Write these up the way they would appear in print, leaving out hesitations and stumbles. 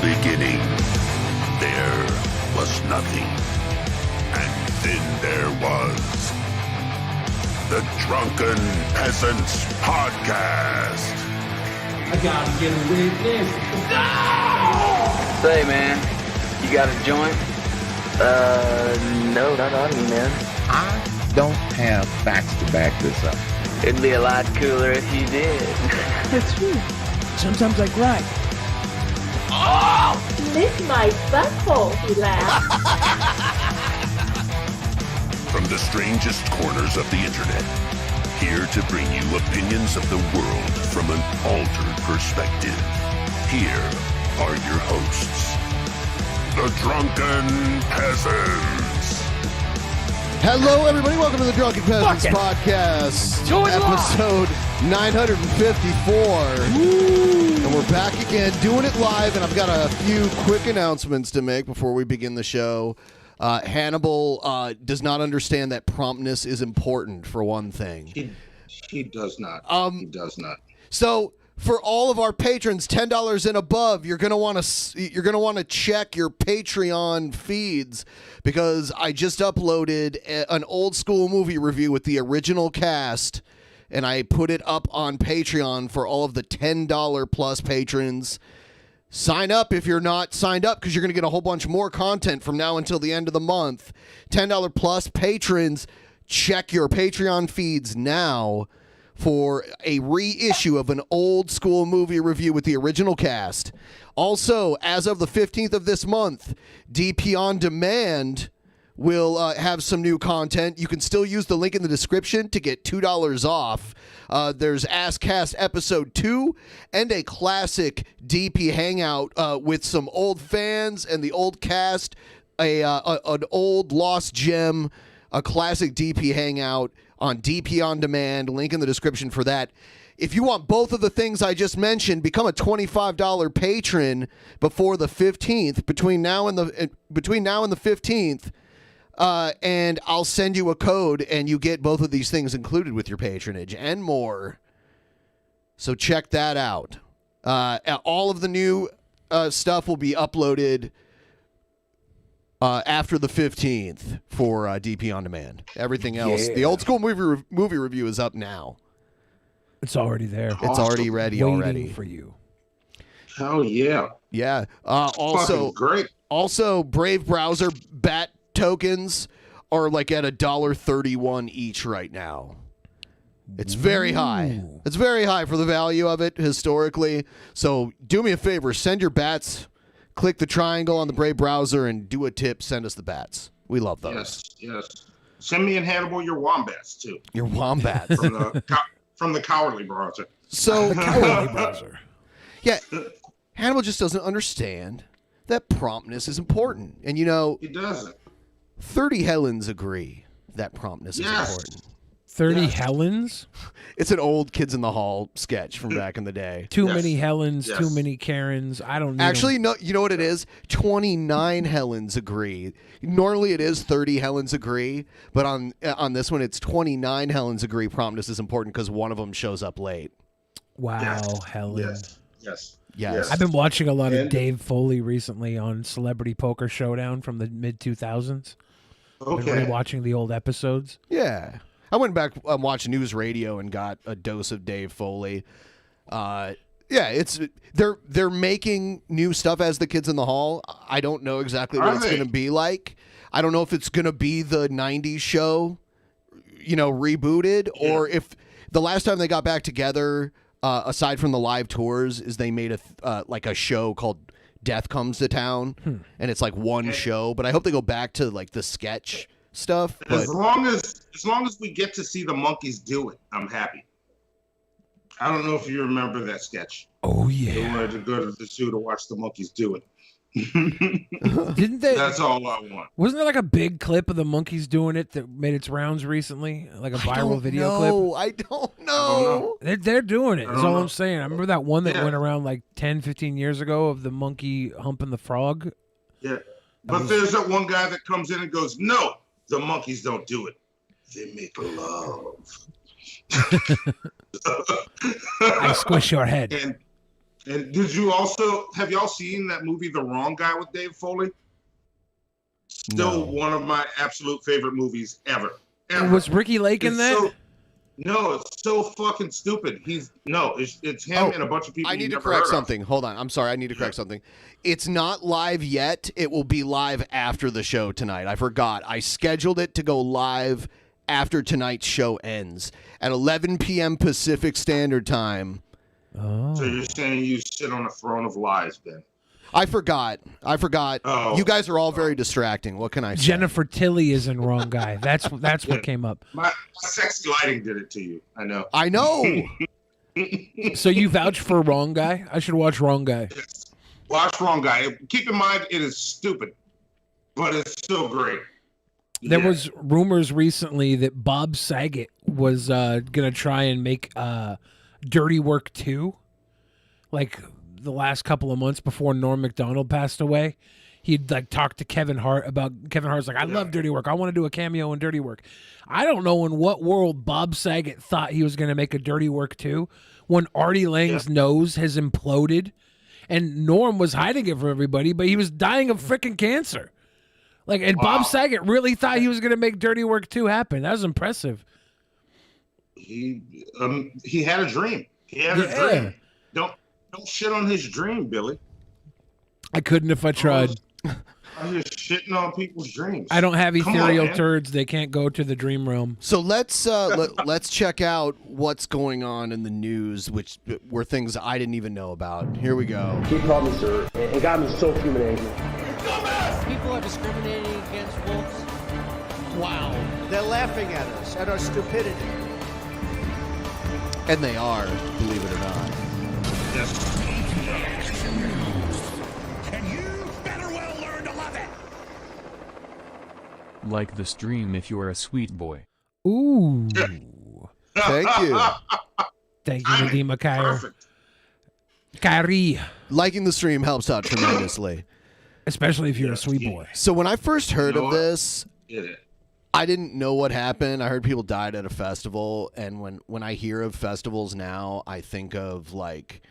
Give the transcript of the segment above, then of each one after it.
beginning, there was nothing. And then there was the Drunken Peasants Podcast. I gotta get a witness. No! Say, man, you got a joint? No, not on me, man. I don't have facts to back this up. It'd be a lot cooler if you did. That's true. Sometimes I cry. Oh! Lick my butthole, he laughed. From the strangest corners of the internet, here to bring you opinions of the world from an altered perspective. Here are your hosts, the Drunken Peasants. Hello, everybody. Welcome to the Drunken Peasants Podcast, episode 954. And we're back again, doing it live, and I've got a few quick announcements to make before we begin the show. Hannibal does not understand that promptness is important, for one thing. He does not. He does not. So, for all of our patrons, $10 and above, you're gonna want to check your Patreon feeds, because I just uploaded an old school movie review with the original cast, and I put it up on Patreon for all of the $10 plus patrons. Sign up if you're not signed up, because you're going to get a whole bunch more content from now until the end of the month. $10 plus patrons, check your Patreon feeds now for a reissue of an old school movie review with the original cast. Also, as of the 15th of this month, DP On Demand will have some new content. You can still use the link in the description to get $2 off. There's Askcast Episode 2 and a classic DP Hangout with some old fans and the old cast, an old lost gem, a classic DP Hangout on DP On Demand. Link in the description for that. If you want both of the things I just mentioned, become a $25 patron before the 15th, between now and the 15th. And I'll send you a code, and you get both of these things included with your patronage and more. So check that out. All of the new stuff will be uploaded after the 15th for DP On Demand. Everything else, the old school movie review is up now. It's already there. It's already ready Waiting for you. Hell yeah. Yeah. Fucking great. Also, Brave Browser bat tokens are like at $1.31 each right now. It's very high. It's very high for the value of it historically. So do me a favor, send your bats, click the triangle on the Brave Browser, and do a tip. Send us the bats. We love those. Yes. Send me and Hannibal your wombats too. Your wombats. From the cowardly browser. So Cowardly browser. Yeah, Hannibal just doesn't understand that promptness is important. And you know, He doesn't. 30 Helens agree that promptness is important. 30 Helens? It's an old Kids in the Hall sketch from back in the day. Too many Helens, too many Karens. I don't know. Actually, no, you know what it is? 29 Helens agree. Normally it is 30 Helens agree, but on this one it's 29 Helens agree promptness is important because one of them shows up late. Wow, Helen. Yes. I've been watching a lot of Dave Foley recently on Celebrity Poker Showdown from the mid-2000s. Okay. Been rewatching the old episodes. Yeah. I went back and watched News Radio and got a dose of Dave Foley. They're making new stuff as the Kids in the Hall. I don't know exactly what it's going to be like. I don't know if it's going to be the 90s show, rebooted, or if the last time they got back together, aside from the live tours, is they made a show called Death Comes to Town, and it's like one show. But I hope they go back to like the sketch stuff. But As long as we get to see the monkeys do it, I'm happy. I don't know if you remember that sketch. Oh yeah. They wanted to go to the zoo to watch the monkeys do it. Didn't they? That's all I want. Wasn't there like a big clip of the monkeys doing it that made its rounds recently? Like a viral video clip? I don't know. They're doing it. That's all I'm saying. I remember that one that Yeah. went around like 10, 15 years ago of the monkey humping the frog. Yeah. But there's that one guy that comes in and goes, "No, the monkeys don't do it. They make love." I squish your head. And have y'all seen that movie, The Wrong Guy with Dave Foley? Still one of my absolute favorite movies ever. Was Ricky Lake in that? No, it's so fucking stupid. It's him and a bunch of people. I need to correct something. Hold on. I'm sorry. I need to correct something. It's not live yet. It will be live after the show tonight. I forgot. I scheduled it to go live after tonight's show ends at 11 p.m. Pacific Standard Time. Oh. So you're saying you sit on a throne of lies, Ben? I forgot. Oh. You guys are all very distracting. What can I say? Jennifer Tilly is in Wrong Guy. That's what came up. My sexy lighting did it to you. I know. So you vouch for Wrong Guy? I should watch Wrong Guy. Yes. Watch Wrong Guy. Keep in mind, it is stupid, but it's still great. There was rumors recently that Bob Saget was gonna try and make Dirty Work 2, like the last couple of months before Norm Macdonald passed away. He'd like talked to Kevin Hart about. Kevin Hart's like, I love Dirty Work. I want to do a cameo in Dirty Work. I don't know in what world Bob Saget thought he was going to make a Dirty Work 2 when Artie Lang's nose has imploded, and Norm was hiding it from everybody, but he was dying of freaking cancer. Like, and Bob Saget really thought he was going to make Dirty Work 2 happen. That was impressive. He had a dream. He had a dream. Don't shit on his dream, Billy. I couldn't if I tried. I'm just shitting on people's dreams. I don't have ethereal turds. They can't go to the dream realm. So let's check out what's going on in the news, which were things I didn't even know about. Here we go. He called me sir. It got me so fuming angry. People are discriminating against wolves. Wow. They're laughing at us, at our stupidity. And they are, believe it or not. Yes. And you better well learn to love it. Like the stream if you're a sweet boy. Ooh. Thank you. Thank you, Nadima Kyrie. Kyrie. Liking the stream helps out tremendously. Especially if you're a sweet boy. So when I first heard of this, I didn't know what happened. I heard people died at a festival, and when I hear of festivals now, I think of like,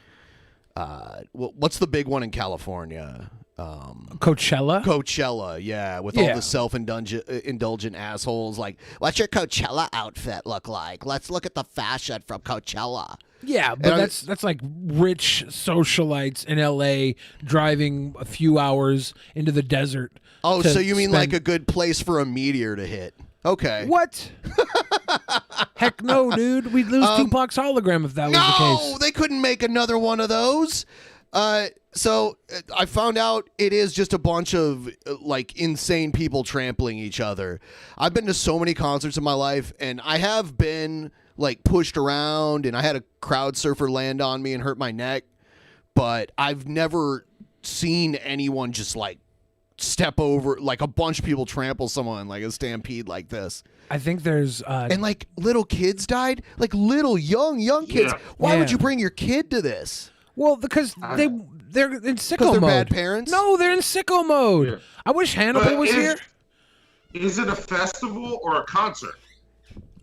what's the big one in California? Coachella? Coachella, yeah, with all the self-indulgent assholes. Like, what's your Coachella outfit look like? Let's look at the fashion from Coachella. Yeah, but that's like rich socialites in L.A. driving a few hours into the desert. Oh, so you mean like a good place for a meteor to hit? Okay. What? Heck no, dude. We'd lose Tupac's hologram if that was the case. No, they couldn't make another one of those. So I found out it is just a bunch of like insane people trampling each other. I've been to so many concerts in my life, and I have been like pushed around, and I had a crowd surfer land on me and hurt my neck, but I've never seen anyone just like step over, like a bunch of people trample someone like a stampede like this. I think there's and like little kids died, like little young kids. Yeah. Why would you bring your kid to this? Well, because they're in sicko they're mode. bad parents? No, they're in sicko mode. Yeah. I wish Hannibal was here. Is it a festival or a concert?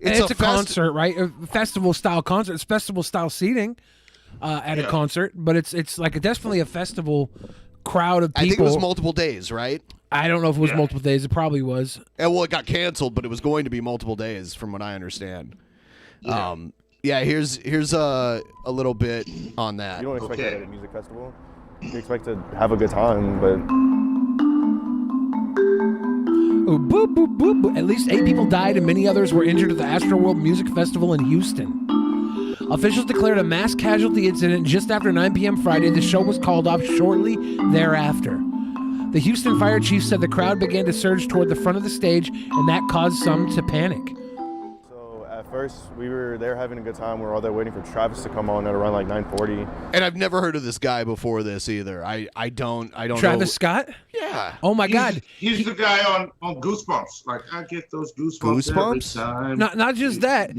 It's a concert, right? A festival style concert. It's festival style seating at a concert, but it's like definitely a festival crowd of people. I think it was multiple days, right? I don't know if it was multiple days. It probably was. And well, it got canceled, but it was going to be multiple days, from what I understand. Yeah. Here's a little bit on that. You don't expect that at a music festival. You expect to have a good time, but. Oh, boop, boop, boop, boop. At least 8 people died and many others were injured at the Astroworld Music Festival in Houston. Officials declared a mass casualty incident just after 9 p.m. Friday. The show was called off shortly thereafter. The Houston fire chief said the crowd began to surge toward the front of the stage, and that caused some to panic. So at first, we were there having a good time. We were all there waiting for Travis to come on at around like 9:40. And I've never heard of this guy before this either. I don't Travis know. Scott? Yeah. Oh my God. He's the guy on Goosebumps. Like, I get those goosebumps every time. Not just that.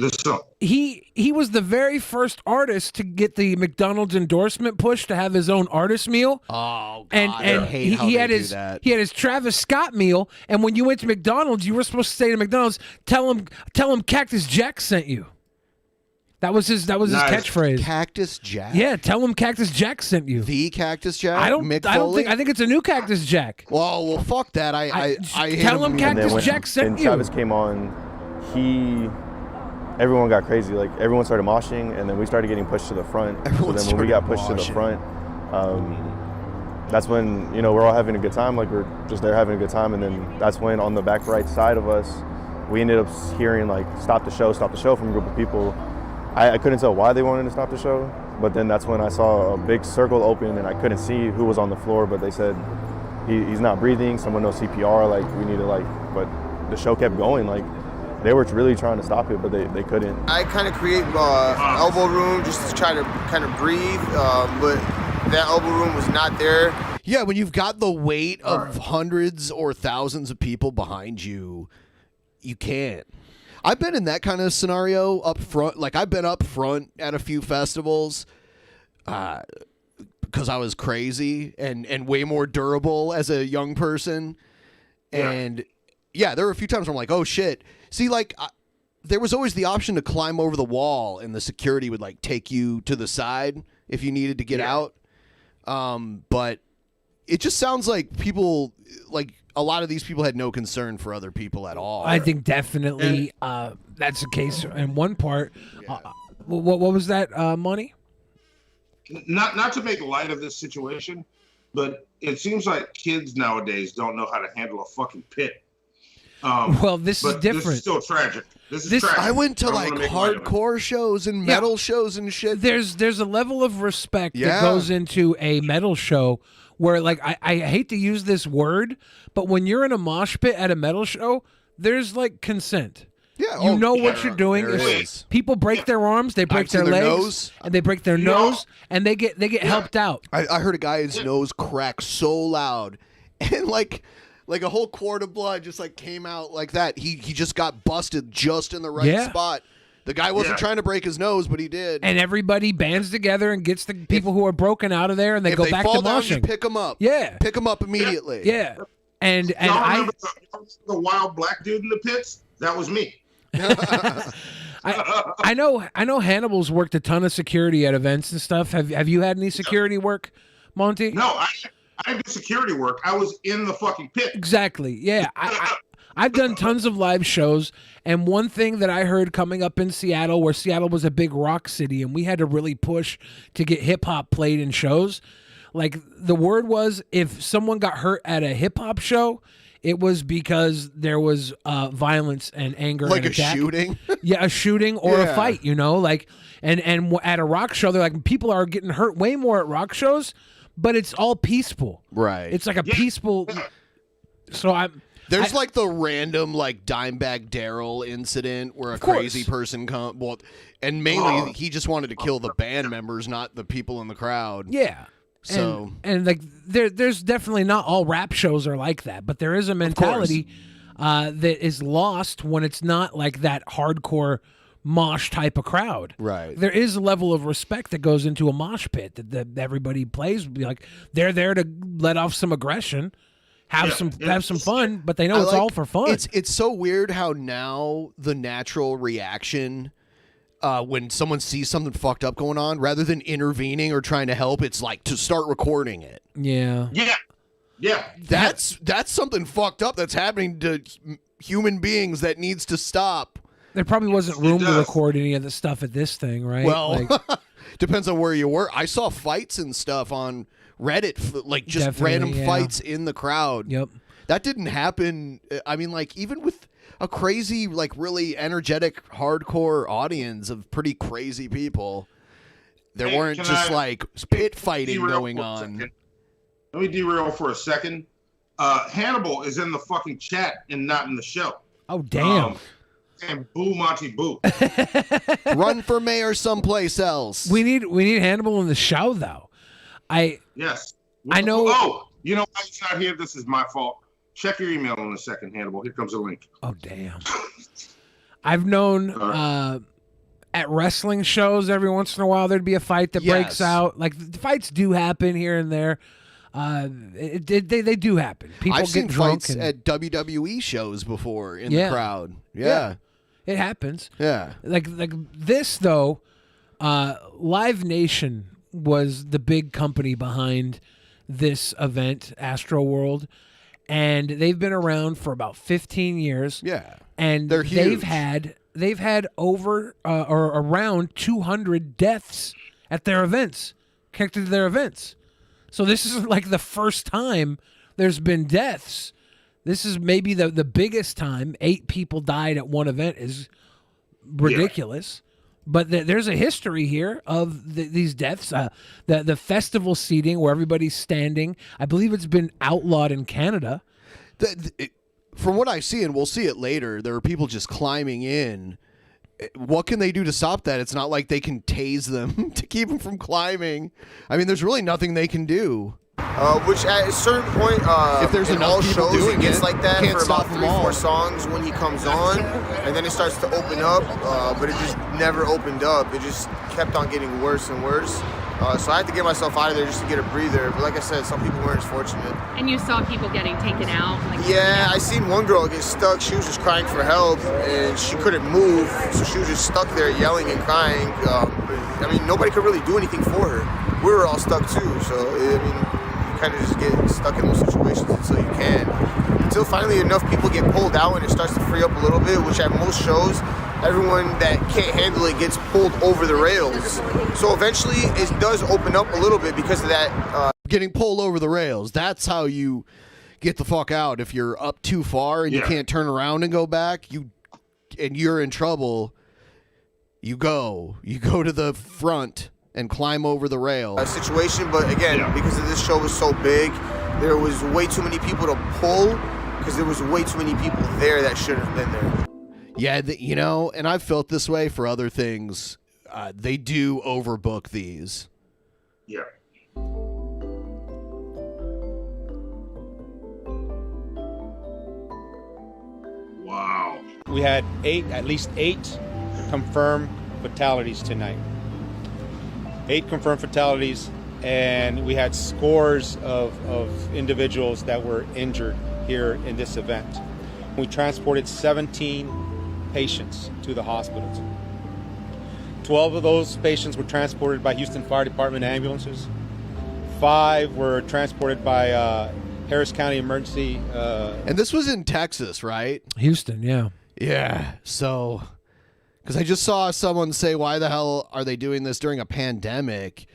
He was the very first artist to get the McDonald's endorsement push to have his own artist meal. Oh God. And I hate how he they had do his that. he had his Travis Scott meal, and when you went to McDonald's, you were supposed to say to McDonald's, tell him Cactus Jack sent you. That was his catchphrase. Cactus Jack. Yeah, tell him Cactus Jack sent you. The Cactus Jack. I don't Foley? think it's a new Cactus Jack. Well, fuck that. I tell him Cactus Jack sent you. Travis came on, everyone got crazy. Like everyone started moshing, and then we started getting pushed to the front. So then when we got pushed to the front, that's when we're all having a good time. Like we're just there having a good time, and then that's when on the back right side of us, we ended up hearing like "Stop the show" from a group of people. I couldn't tell why they wanted to stop the show, but then that's when I saw a big circle open, and I couldn't see who was on the floor. But they said he's not breathing. Someone knows CPR. Like we need to but the show kept going. Like they were really trying to stop it, but they couldn't. I kind of create elbow room just to try to kind of breathe, but that elbow room was not there. Yeah, when you've got the weight of hundreds or thousands of people behind you, you can't. I've been in that kind of scenario up front. Like, I've been up front at a few festivals because I was crazy and way more durable as a young person. Yeah. And, yeah, there were a few times where I'm like, oh, shit. See, like, there was always the option to climb over the wall, and the security would, like, take you to the side if you needed to get out. But it just sounds like people, like, a lot of these people had no concern for other people at all. I think definitely that's the case in one part. Yeah. What was that, Monty? Not to make light of this situation, but it seems like kids nowadays don't know how to handle a fucking pit. Well, this is different. This is still tragic. This is tragic. I went to like hardcore shows and metal shows and shit. There's a level of respect that goes into a metal show where, like, I hate to use this word, but when you're in a mosh pit at a metal show, there's like consent. Yeah, you know what you're doing. If people break their arms, they break their legs, and they break their nose, and they get helped out. I heard a guy's nose crack so loud, and like a whole quart of blood just like came out like that. He just got busted just in the right spot. The guy wasn't trying to break his nose, but he did. And everybody bands together and gets the people who are broken out of there, and they go back to moshing. If they fall down, you pick them up. Yeah, pick them up immediately. Yeah, and I remember the wild black dude in the pits. That was me. I know Hannibal's worked a ton of security at events and stuff. Have you had any security work, Monty? No, I did security work. I was in the fucking pit. Exactly. Yeah. I've done tons of live shows, and one thing that I heard coming up in Seattle, where Seattle was a big rock city, and we had to really push to get hip-hop played in shows, like, the word was if someone got hurt at a hip-hop show, it was because there was violence and anger. Like and a shooting? Yeah, a shooting or a fight, like, and at a rock show, they're like, people are getting hurt way more at rock shows, but it's all peaceful. Right. It's like a peaceful... So There's like the random like Dimebag Daryl incident where a crazy person come. Well, and mainly he just wanted to kill the band members, not the people in the crowd. Yeah. So and like there's definitely not all rap shows are like that, but there is a mentality that is lost when it's not like that hardcore mosh type of crowd. Right. There is a level of respect that goes into a mosh pit that everybody plays. Like they're there to let off some aggression. Have some fun, but they know it's all for fun. It's so weird how now the natural reaction when someone sees something fucked up going on, rather than intervening or trying to help, it's like to start recording it. Yeah. Yeah. That's something fucked up that's happening to human beings that needs to stop. There probably wasn't room to record any of the stuff at this thing, right? Well, depends on where you were. I saw fights and stuff on Reddit, like just random fights in the crowd. Yep. That didn't happen. I mean, like, even with a crazy, like, really energetic, hardcore audience of pretty crazy people, there weren't just, like, pit fighting going on. Let me derail for a second. Hannibal is in the fucking chat and not in the show. Oh, damn. And boo Monty boo. Run for mayor someplace else. We need Hannibal in the show, though. Yes. I know. Oh, you know why he's not here? This is my fault. Check your email in a second, Hannibal. Here comes a link. Oh, damn. I've known at wrestling shows every once in a while there'd be a fight that breaks out. Like, the fights do happen here and there. They do happen. People I've get seen drunk fights at WWE shows before in the crowd. Yeah. It happens. Yeah. Like this, though, Live Nation was the big company behind this event, Astroworld, and they've been around for about 15 years. Yeah, and they're huge. They've had over or around 200 deaths at their events, connected to their events. So this is like the first time there's been deaths. This is maybe the biggest time 8 people died at one event is ridiculous. Yeah. But there's a history here of these deaths. The festival seating where everybody's standing, I believe it's been outlawed in Canada. From what I see, and we'll see it later, there are people just climbing in. What can they do to stop that? It's not like they can tase them to keep them from climbing. I mean, there's really nothing they can do. Which at a certain point, if there's in enough all people shows, doing it gets it, like that can't for about stop them 3-4 all. songs when he comes on, and then it starts to open up, but it just never opened up. It just kept on getting worse and worse. So I had to get myself out of there just to get a breather. But like I said, some people weren't as fortunate. And you saw people getting taken out? Yeah, I seen one girl get stuck. She was just crying for help, and she couldn't move, so she was just stuck there yelling and crying. I mean, nobody could really do anything for her. We were all stuck too, so I mean, kind of just get stuck in those situations until you can. Until finally enough people get pulled out and it starts to free up a little bit, which at most shows, everyone that can't handle it gets pulled over the rails. So eventually it does open up a little bit because of that. Getting pulled over the rails, that's how you get the fuck out. If you're up too far and you can't turn around and go back, and you're in trouble, you go to the front and climb over the rail. Situation, but again, because of this show was so big, there was way too many people to pull because there was way too many people there that shouldn't have been there. Yeah, and I've felt this way for other things. They do overbook these. Yeah. Wow. We had at least eight confirmed fatalities tonight. 8 confirmed fatalities, and we had scores of individuals that were injured here in this event. We transported 17 patients to the hospitals. 12 of those patients were transported by Houston Fire Department ambulances. 5 were transported by Harris County Emergency. And this was in Texas, right? Houston, yeah. Yeah, so... Because I just saw someone say, why the hell are they doing this during a pandemic?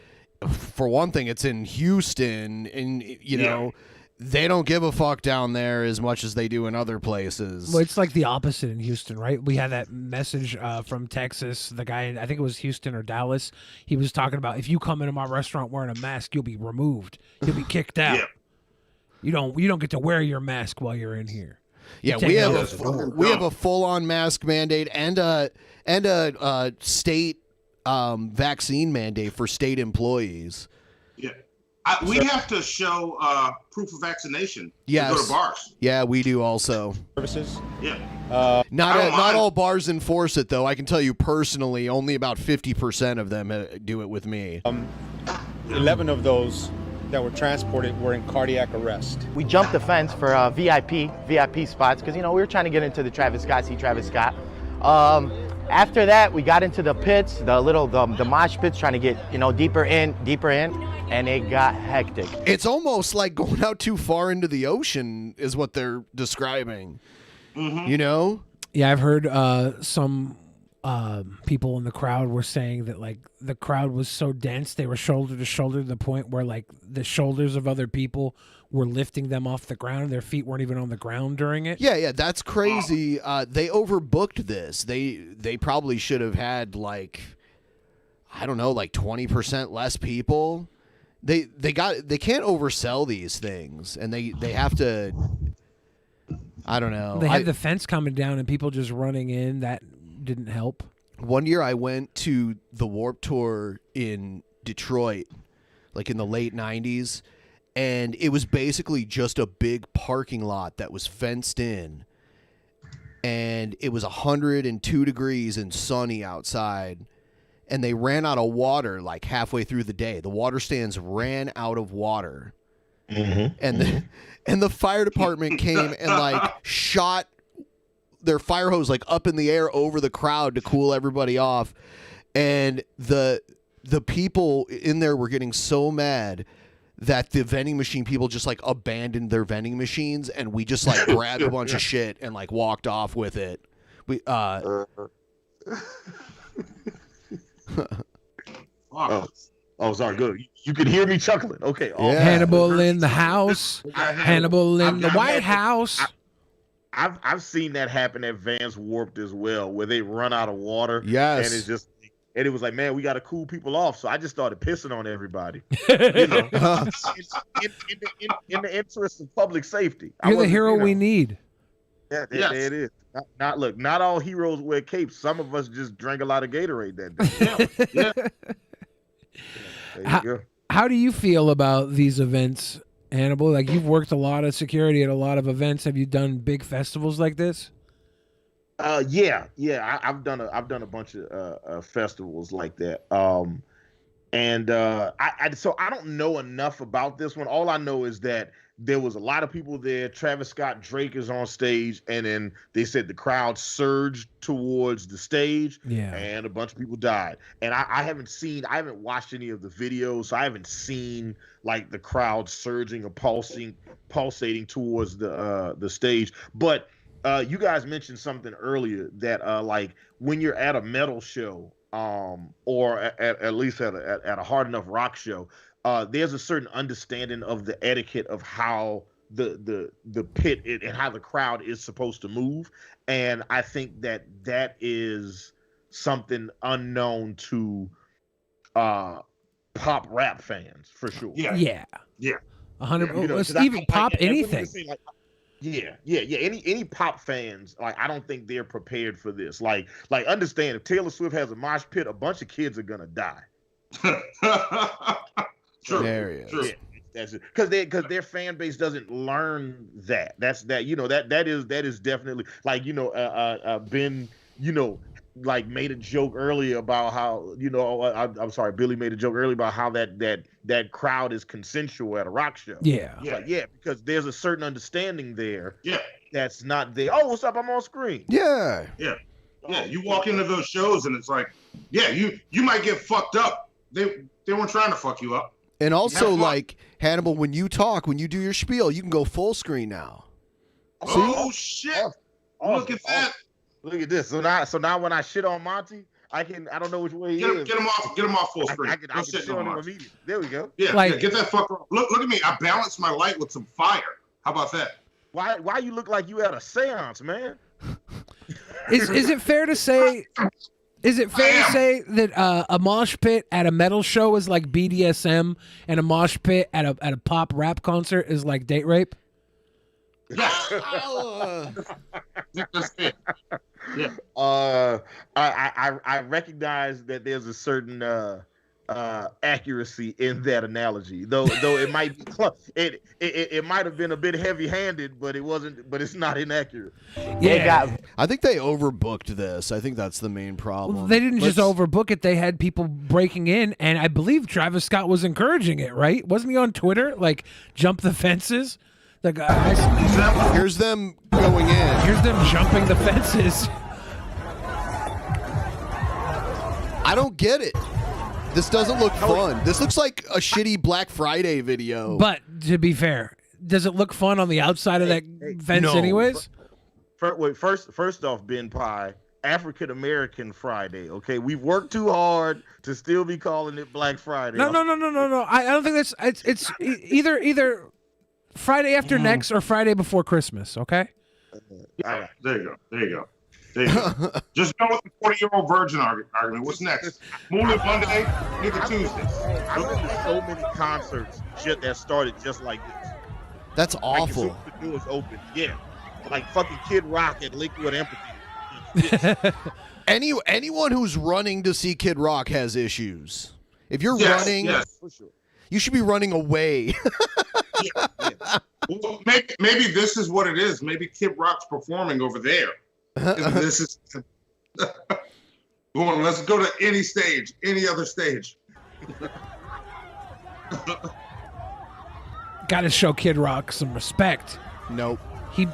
For one thing, it's in Houston, and, you know, they don't give a fuck down there as much as they do in other places. Well, it's like the opposite in Houston, right? We had that message from Texas. The guy, I think it was Houston or Dallas, he was talking about, if you come into my restaurant wearing a mask, you'll be removed. You'll be kicked out. You don't get to wear your mask while you're in here. Yeah, we have a full-on mask mandate and a state vaccine mandate for state employees. Yeah, we have to show proof of vaccination to go to bars. Yeah, we do also. Services. Yeah. Not all bars enforce it though. I can tell you personally, only about 50% of them do it with me. 11 of those that were transported were in cardiac arrest. We jumped the fence for VIP spots because, we were trying to get into the Travis Scott. After that, we got into the pits, the mosh pits, trying to get, deeper in, and it got hectic. It's almost like going out too far into the ocean is what they're describing. Mm-hmm. Yeah, I've heard some people in the crowd were saying that like the crowd was so dense they were shoulder to shoulder to the point where like the shoulders of other people were lifting them off the ground and their feet weren't even on the ground during it. Yeah, that's crazy. They overbooked this. They probably should have had like 20% less people. They can't oversell these things, and they have to. I don't know. They had the fence coming down and people just running in. That didn't help. One year I went to the Warped Tour in Detroit, like in the late 90s, and it was basically just a big parking lot that was fenced in, and it was 102 degrees and sunny outside, and they ran out of water like halfway through the day. The water stands ran out of water. Mm-hmm. And the fire department came and like shot their fire hose like up in the air over the crowd to cool everybody off. and the people in there were getting so mad that the vending machine people just like abandoned their vending machines, and we just like grabbed a bunch of shit and like walked off with it. We Oh, sorry. Good. You can hear me chuckling. Okay. Yeah. Hannibal in the house. Hannibal in the White House. I've seen that happen at Vans Warped as well, where they run out of water. Yes. And it's just, and it was like, man, we got to cool people off. So I just started pissing on everybody. You know, in the interest of public safety. You're the hero we need. Yeah, there it is. Not all heroes wear capes. Some of us just drank a lot of Gatorade that day. How do you feel about these events, Hannibal? Like, you've worked a lot of security at a lot of events. Have you done big festivals like this? Yeah. I've done a bunch of festivals like that. So I don't know enough about this one. All I know is that there was a lot of people there. Travis Scott, Drake is on stage, and then they said the crowd surged towards the stage, and a bunch of people died. And I haven't watched any of the videos, so I haven't seen like the crowd surging or pulsating towards the stage. But you guys mentioned something earlier that like when you're at a metal show, or at least at a hard enough rock show, there's a certain understanding of the etiquette of how the pit and how the crowd is supposed to move, and I think that is something unknown to pop rap fans for sure. Yeah. 100. Let's You know, even pop anything. Any pop fans, like, I don't think they're prepared for this. Like understand, if Taylor Swift has a mosh pit, a bunch of kids are gonna die. True. There he is. True. That's it. Because their fan base doesn't learn that. That is definitely, like, Ben, like, made a joke earlier about how, I'm sorry, Billy made a joke earlier about how that crowd is consensual at a rock show. Yeah. Because there's a certain understanding there. Yeah. That's not there. Oh, what's up? I'm on screen. Yeah. You walk into those shows and it's like, you might get fucked up. They weren't trying to fuck you up. And also, like, Hannibal, when you do your spiel, you can go full screen now. Oh shit! Look at that. Look at this. So now when I shit on Monty, I don't know which way he is. Get him off full screen. I can shit on him immediately. There we go. Yeah, get that fucker. Look at me. I balanced my light with some fire. How about that? Why you look like you had a seance, man? Is it fair to say? Is it fair to say that a mosh pit at a metal show is like BDSM, and a mosh pit at a pop rap concert is like date rape? That's it. Yeah. I recognize that there's a certain accuracy in that analogy, though it might be it might have been a bit heavy-handed, but it's not inaccurate. I think they overbooked this. I think that's the main problem. Well, they didn't just overbook it. They had people breaking in, and I believe Travis Scott was encouraging it, right? Wasn't he on Twitter, like, jump the fences? The guys. Here's them going in. Here's them jumping the fences. I don't get it. This doesn't look fun. This looks like a shitty Black Friday video. But to be fair, does it look fun on the outside of that fence anyways? First off, BENPAI, African American Friday. Okay, we've worked too hard to still be calling it Black Friday. No. I don't think that's it's either Friday after next or Friday before Christmas. Okay. There you go. Just go with the 40-year-old virgin argument. What's next? Moonlit Monday, nigga Tuesday. I've been to so many concerts that started just like this. That's awful. Like, the doors open. Yeah. Like fucking Kid Rock at Liquid Empathy. Anyone who's running to see Kid Rock has issues. If you're running, for sure. You should be running away. Well, maybe this is what it is. Maybe Kid Rock's performing over there. This is. Let's go to any stage, any other stage. Got to show Kid Rock some respect. Nope. He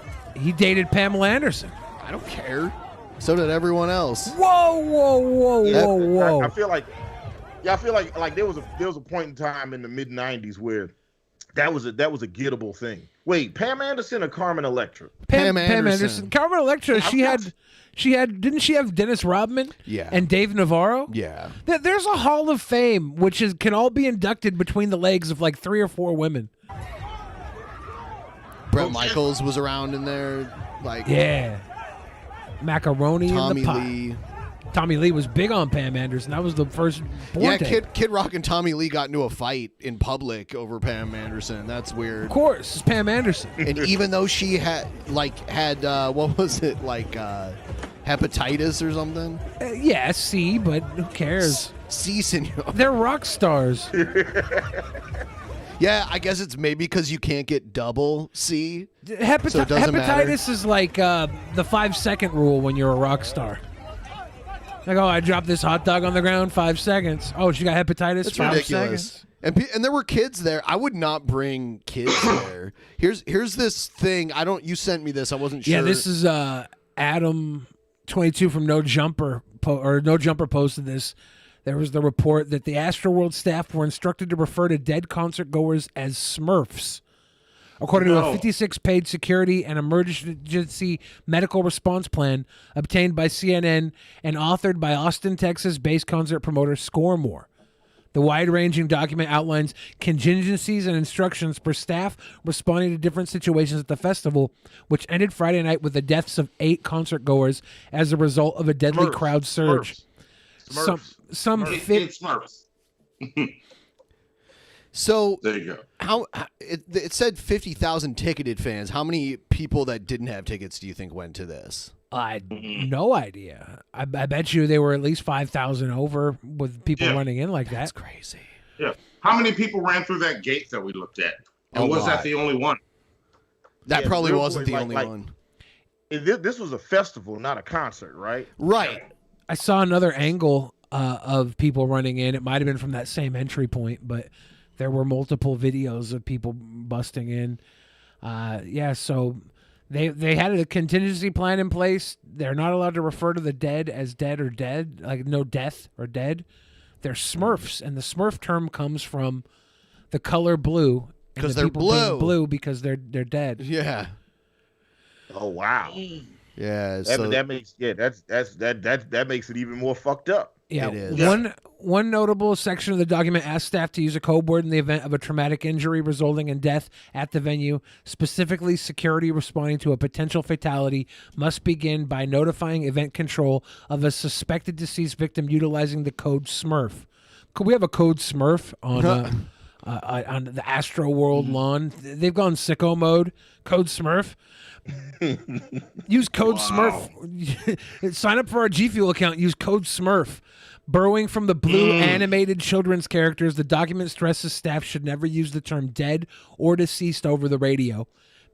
dated Pamela Anderson. I don't care. So did everyone else. Whoa, whoa, whoa, whoa, whoa! I feel like there was a point in time in the mid '90s where that was a gettable thing. Wait, Pam Anderson or Carmen Electra? Pam Anderson. Carmen Electra. She had. Didn't she have Dennis Rodman? Yeah. And Dave Navarro. Yeah. There's a Hall of Fame which can all be inducted between the legs of like 3 or 4 women. Bret Michaels was around in there. Like Yeah. Macaroni Tommy in the pot. Lee. Tommy Lee was big on Pam Anderson. That was the first. Yeah, Born Kid Rock and Tommy Lee got into a fight in public over Pam Anderson. That's weird. Of course, it's Pam Anderson. And even though she had what was it, like hepatitis or something? Yeah, C, but who cares? C, senor. They're rock stars. Yeah, I guess it's maybe because you can't get double C. So it doesn't Hepatitis matter. is like the 5-second rule when you're a rock star. Like, oh, I dropped this hot dog on the ground, 5 seconds. Oh, she got hepatitis. It's 5 ridiculous. seconds. And there were kids there. I would not bring kids there. Here's this thing. You sent me this. I wasn't sure. Yeah, this is Adam 22 from No Jumper posted this. There was the report that the Astroworld staff were instructed to refer to dead concert goers as Smurfs. According to a 56-page security and emergency medical response plan obtained by CNN and authored by Austin, Texas-based concert promoter Scoremore. The wide-ranging document outlines contingencies and instructions for staff responding to different situations at the festival, which ended Friday night with the deaths of 8 concert-goers as a result of a deadly crowd surge. Smurfs. So there you go. It said 50,000 ticketed fans. How many people that didn't have tickets do you think went to this? I no idea. I bet you they were at least 5,000 over with people running in like that. That's crazy. Yeah. How many people ran through that gate that we looked at? And was that the only one? That probably wasn't the only one. This was a festival, not a concert, right? Right. I saw another angle of people running in. It might have been from that same entry point, but there were multiple videos of people busting in. So they had a contingency plan in place. They're not allowed to refer to the dead as dead or dead, like no death or dead. They're Smurfs, and the Smurf term comes from the color blue. Because they're blue because they're dead. Yeah. Oh wow. Yeah. That makes it even more fucked up. Yeah, it is. One notable section of the document asked staff to use a code word in the event of a traumatic injury resulting in death at the venue. Specifically, security responding to a potential fatality must begin by notifying event control of a suspected deceased victim utilizing the code SMURF. Could we have a code SMURF on the Astroworld lawn? They've gone sicko mode. Code SMURF. Use code SMURF. Sign up for our G Fuel account. Use code SMURF. Borrowing from the blue animated children's characters, the document stresses staff should never use the term dead or deceased over the radio.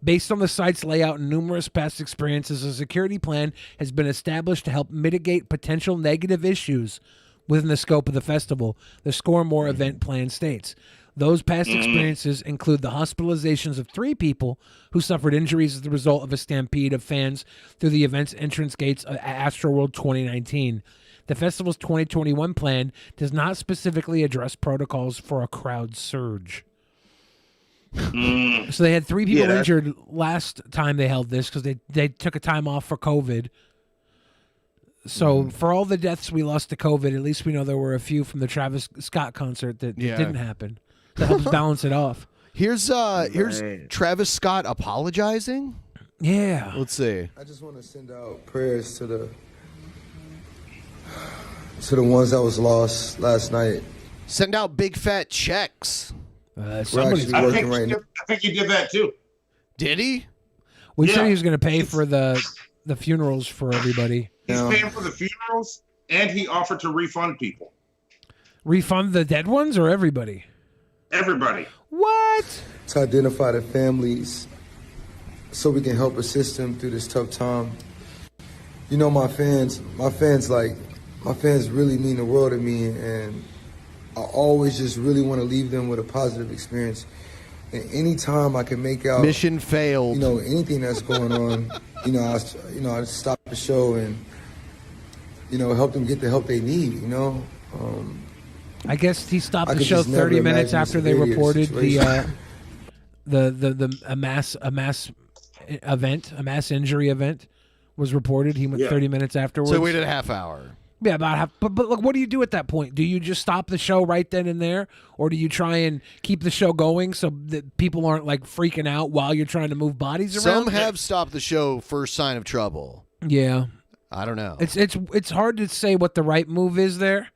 Based on the site's layout and numerous past experiences, a security plan has been established to help mitigate potential negative issues within the scope of the festival, the Scoremore event plan states. Those past experiences include the hospitalizations of 3 people who suffered injuries as the result of a stampede of fans through the event's entrance gates at Astroworld 2019. The festival's 2021 plan does not specifically address protocols for a crowd surge. So they had 3 people injured last time they held this because they took a time off for COVID. So for all the deaths we lost to COVID, at least we know there were a few from the Travis Scott concert that didn't happen. That helps balance it off. Here's Travis Scott apologizing. Yeah. Let's see. I just want to send out prayers to the ones that was lost last night. Send out big fat checks. Somebody's working right now. I think he did that too. Did he? We said he was going to pay for the funerals for everybody. He's paying for the funerals, and he offered to refund people. Refund the dead ones or everybody? Everybody. What? To identify the families so we can help assist them through this tough time. You know, my fans really mean the world to me, and I always just really want to leave them with a positive experience. And anytime I can make out mission failed, anything that's going on, I stop the show and help them get the help they need. I guess he stopped I the could show just never 30 minutes imagine the after they severity of the reported situation. a mass injury event was reported. He went 30 minutes afterwards. So he waited a half hour. Yeah, about half. But look, what do you do at that point? Do you just stop the show right then and there, or do you try and keep the show going so that people aren't like freaking out while you're trying to move bodies around? Some have stopped the show first sign of trouble. Yeah, I don't know. It's hard to say what the right move is there.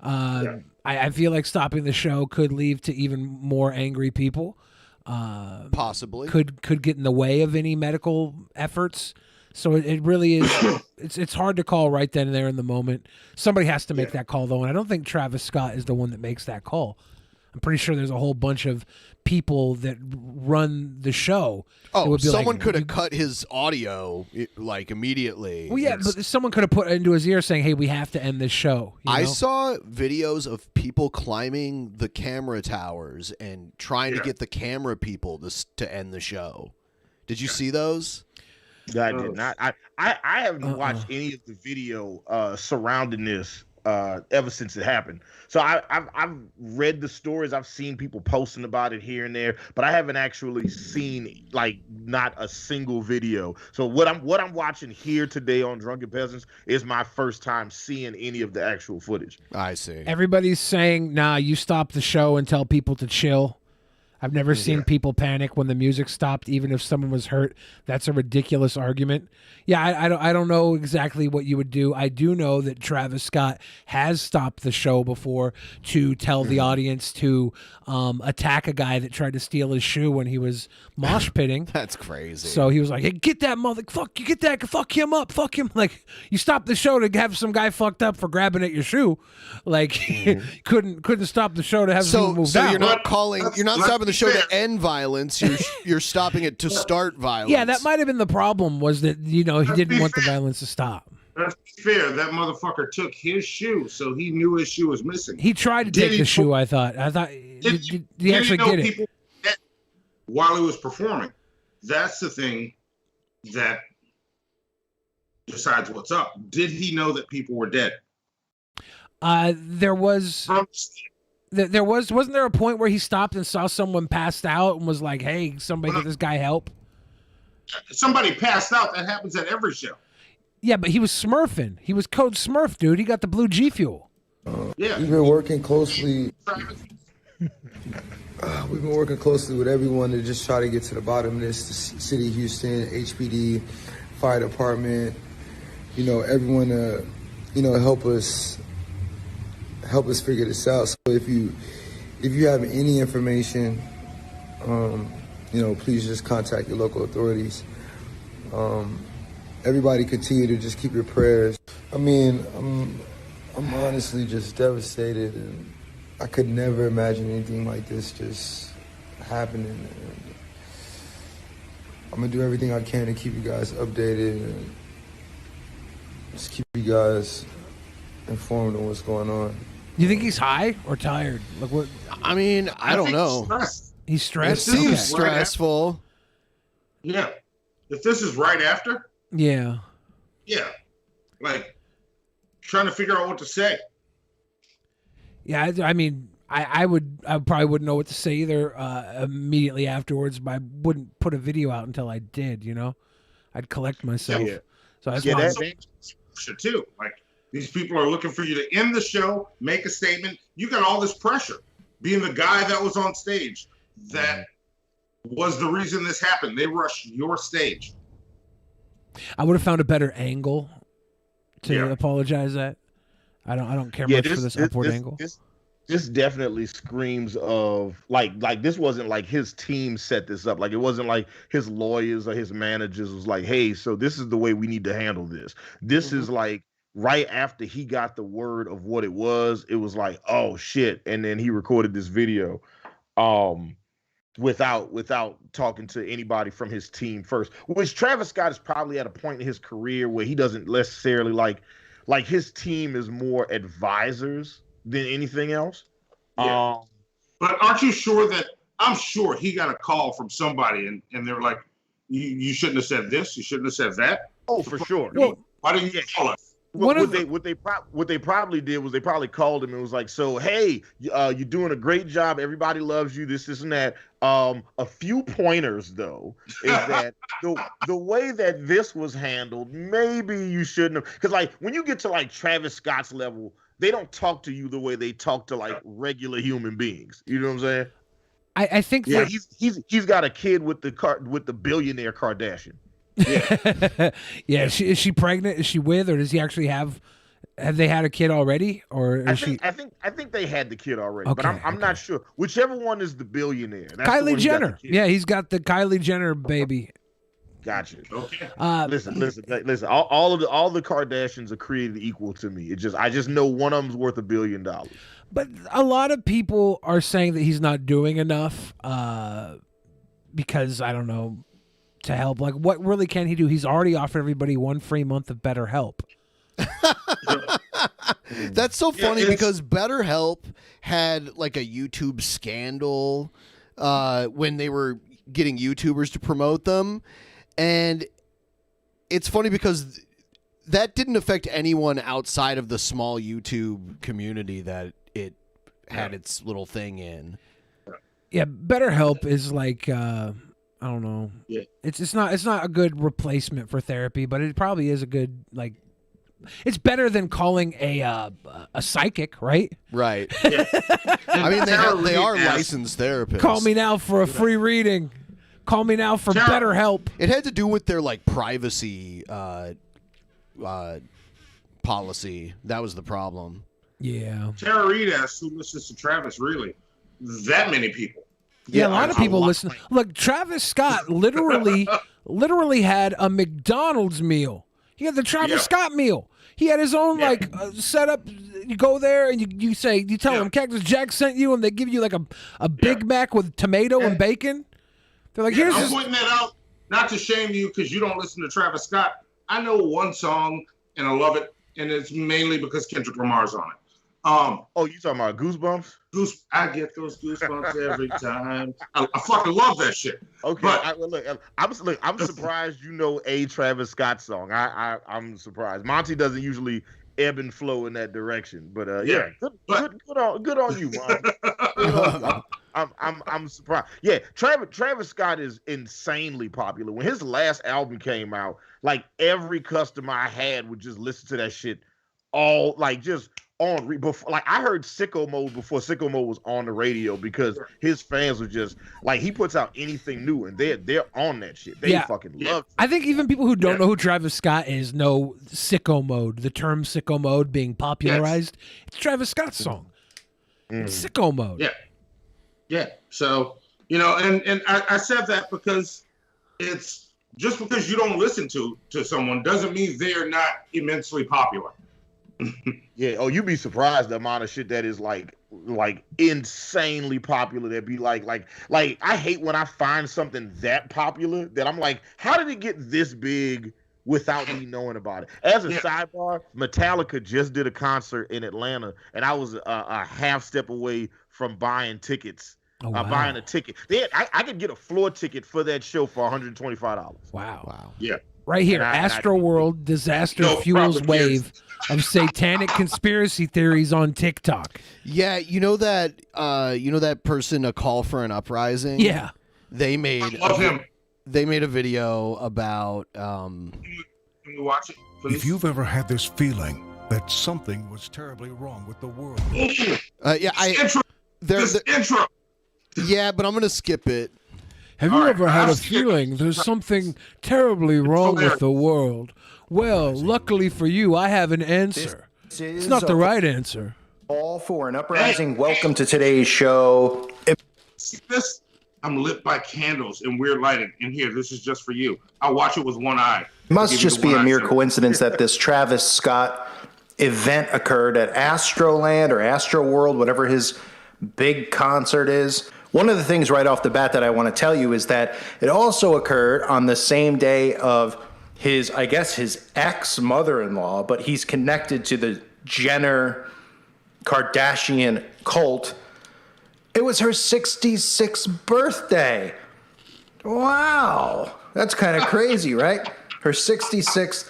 I feel like stopping the show could lead to even more angry people. Possibly could get in the way of any medical efforts. So it really is. It's hard to call right then and there in the moment. Somebody has to make that call though, and I don't think Travis Scott is the one that makes that call. I'm pretty sure there's a whole bunch of people that run the show. Oh, someone could have cut his audio like immediately. Well, yeah, but someone could have put it into his ear saying, "Hey, we have to end this show." I saw videos of people climbing the camera towers and trying to get the camera people to end the show. Did you see those? I did not. I haven't watched any of the video surrounding this ever since it happened. So I've read the stories. I've seen people posting about it here and there, but I haven't actually seen like not a single video. So what I'm watching here today on Drunken Peasants is my first time seeing any of the actual footage. I see. Everybody's saying, "Nah, you stop the show and tell people to chill." I've never seen people panic when the music stopped, even if someone was hurt. That's a ridiculous argument. Yeah, I don't know exactly what you would do. I do know that Travis Scott has stopped the show before to tell the audience to attack a guy that tried to steal his shoe when he was mosh pitting. That's crazy. So he was like, "Hey, get that motherfucker! You get that! Fuck him up! Fuck him!" Like, you stopped the show to have some guy fucked up for grabbing at your shoe. Like, couldn't stop the show to have someone moved out. So you're not stopping the show to end violence. You're stopping it to start violence. Yeah, that might have been the problem. Was that he didn't want the violence to stop. That's fair. That motherfucker took his shoe, so he knew his shoe was missing. He tried to take the shoe. I thought. Did he actually get it? While he was performing, that's the thing that decides what's up. Did he know that people were dead? Wasn't there a point where he stopped and saw someone passed out and was like, "Hey, somebody get this guy help"? Somebody passed out. That happens at every show. Yeah, but he was smurfing. He was Code Smurf, dude. He got the blue G Fuel. We've been working closely. We've been working closely with everyone to just try to get to the bottom of this. The City of Houston, HPD, Fire Department. Everyone help us figure this out. So if you have any information, please just contact your local authorities. Everybody continue to just keep your prayers. I mean, I'm honestly just devastated, and I could never imagine anything like this just happening. And I'm gonna do everything I can to keep you guys updated and just keep you guys informed on what's going on. You think he's high or tired? Like what? I mean, I don't know. He's stressed. It seems stressful. Yeah. If this is right after. Yeah. Yeah. Like trying to figure out what to say. Yeah, I mean, I probably wouldn't know what to say either immediately afterwards, but I wouldn't put a video out until I did. I'd collect myself. Yeah. So that's too. Like these people are looking for you to end the show, make a statement. You got all this pressure, being the guy that was on stage. That was the reason this happened. They rushed your stage. I would have found a better angle to apologize at. I don't care much for this upward angle. This definitely screams of like this wasn't like his team set this up. Like it wasn't like his lawyers or his managers was like, "Hey, so this is the way we need to handle this." This is like right after he got the word of what it was like, "Oh shit." And then he recorded this video without talking to anybody from his team first, which Travis Scott is probably at a point in his career where he doesn't necessarily like his team is more advisors than anything else. Yeah. But aren't you sure that I'm sure he got a call from somebody and they're like, you shouldn't have said this, you shouldn't have said that. Oh, for sure. Well, why didn't you call us? What they probably did was they probably called him and was like, so hey, you're doing a great job. Everybody loves you. This and that. A few pointers though is that the way that this was handled, maybe you shouldn't have, because like when you get to like Travis Scott's level, they don't talk to you the way they talk to like regular human beings. You know what I'm saying? I think he's got a kid with the billionaire Kardashian. Yeah. Yeah. Is she pregnant? Is she with, or does he actually have they had a kid already? Or I think they had the kid already, but I'm not sure. Whichever one is the billionaire. That's Kylie Jenner. Yeah, he's got the Kylie Jenner baby. Gotcha. Okay. Listen. All the Kardashians are created equal to me. I just know one of them's worth $1 billion. But a lot of people are saying that he's not doing enough because I don't know, to help. Like, what really can he do? He's already offered everybody 1 free month of BetterHelp. That's so funny because BetterHelp had like a YouTube scandal when they were getting YouTubers to promote them. And it's funny because that didn't affect anyone outside of the small YouTube community that it had its little thing in. Yeah, BetterHelp is like I don't know. Yeah. It's not a good replacement for therapy, but it probably is a good, like, it's better than calling a psychic, right? Right. Yeah. I mean, they are licensed therapists. Call me now for a free reading. Call me now for BetterHelp. It had to do with their like privacy policy. That was the problem. Yeah. Tara Reid asks, who listens to Travis, really? That many people. Yeah, a lot of people listen. Look, Travis Scott literally had a McDonald's meal. He had the Travis Scott meal. He had his own setup. You go there and you tell them Cactus Jack sent you, and they give you like a Big Mac with tomato and bacon. They're like, here's. I'm pointing that out not to shame you because you don't listen to Travis Scott. I know one song and I love it, and it's mainly because Kendrick Lamar's on it. You talking about Goosebumps? I get those goosebumps every time. I fucking love that shit. Okay, but I'm surprised you know a Travis Scott song. I'm surprised. Monty doesn't usually ebb and flow in that direction, but good on you, Monty. I'm surprised. Yeah, Travis Scott is insanely popular. When his last album came out, like every customer I had would just listen to that shit all like just on before, like I heard Sicko Mode before Sicko Mode was on the radio because his fans were just like, he puts out anything new and they're on that shit. They fucking love it. I think even people who don't know who Travis Scott is know Sicko Mode. The term Sicko Mode being popularized. It's Travis Scott's song. It's Sicko Mode. Yeah. So, and I said that because it's just because you don't listen to someone doesn't mean they're not immensely popular. Yeah. Oh, you'd be surprised the amount of shit that is like insanely popular. That'd be like I hate when I find something that popular that I'm like, how did it get this big without me knowing about it? As a sidebar, Metallica just did a concert in Atlanta, and I was a half step away from buying tickets. Buying a ticket. I could get a floor ticket for that show for $125. Wow. Yeah. Right here, Astroworld disaster fuels wave of satanic conspiracy theories on TikTok. Yeah, you know that person, A Call for an Uprising? Yeah. They made a video about Can we watch it, please? If you've ever had this feeling that something was terribly wrong with the world. Intro. Yeah, but I'm going to skip it. Have you ever had a feeling there's something terribly wrong with the world? Well, luckily for you, I have an answer. It's not the right answer. All for an uprising. Welcome to today's show. See this? I'm lit by candles and weird lighting. In here, this is just for you. I'll watch it with one eye. It must just be a mere coincidence that this Travis Scott event occurred at Astroland or Astroworld, whatever his big concert is. One of the things right off the bat that I want to tell you is that it also occurred on the same day of his ex-mother-in-law, but he's connected to the Jenner Kardashian cult. It was her 66th birthday. Wow. That's kind of crazy, right? Her 66th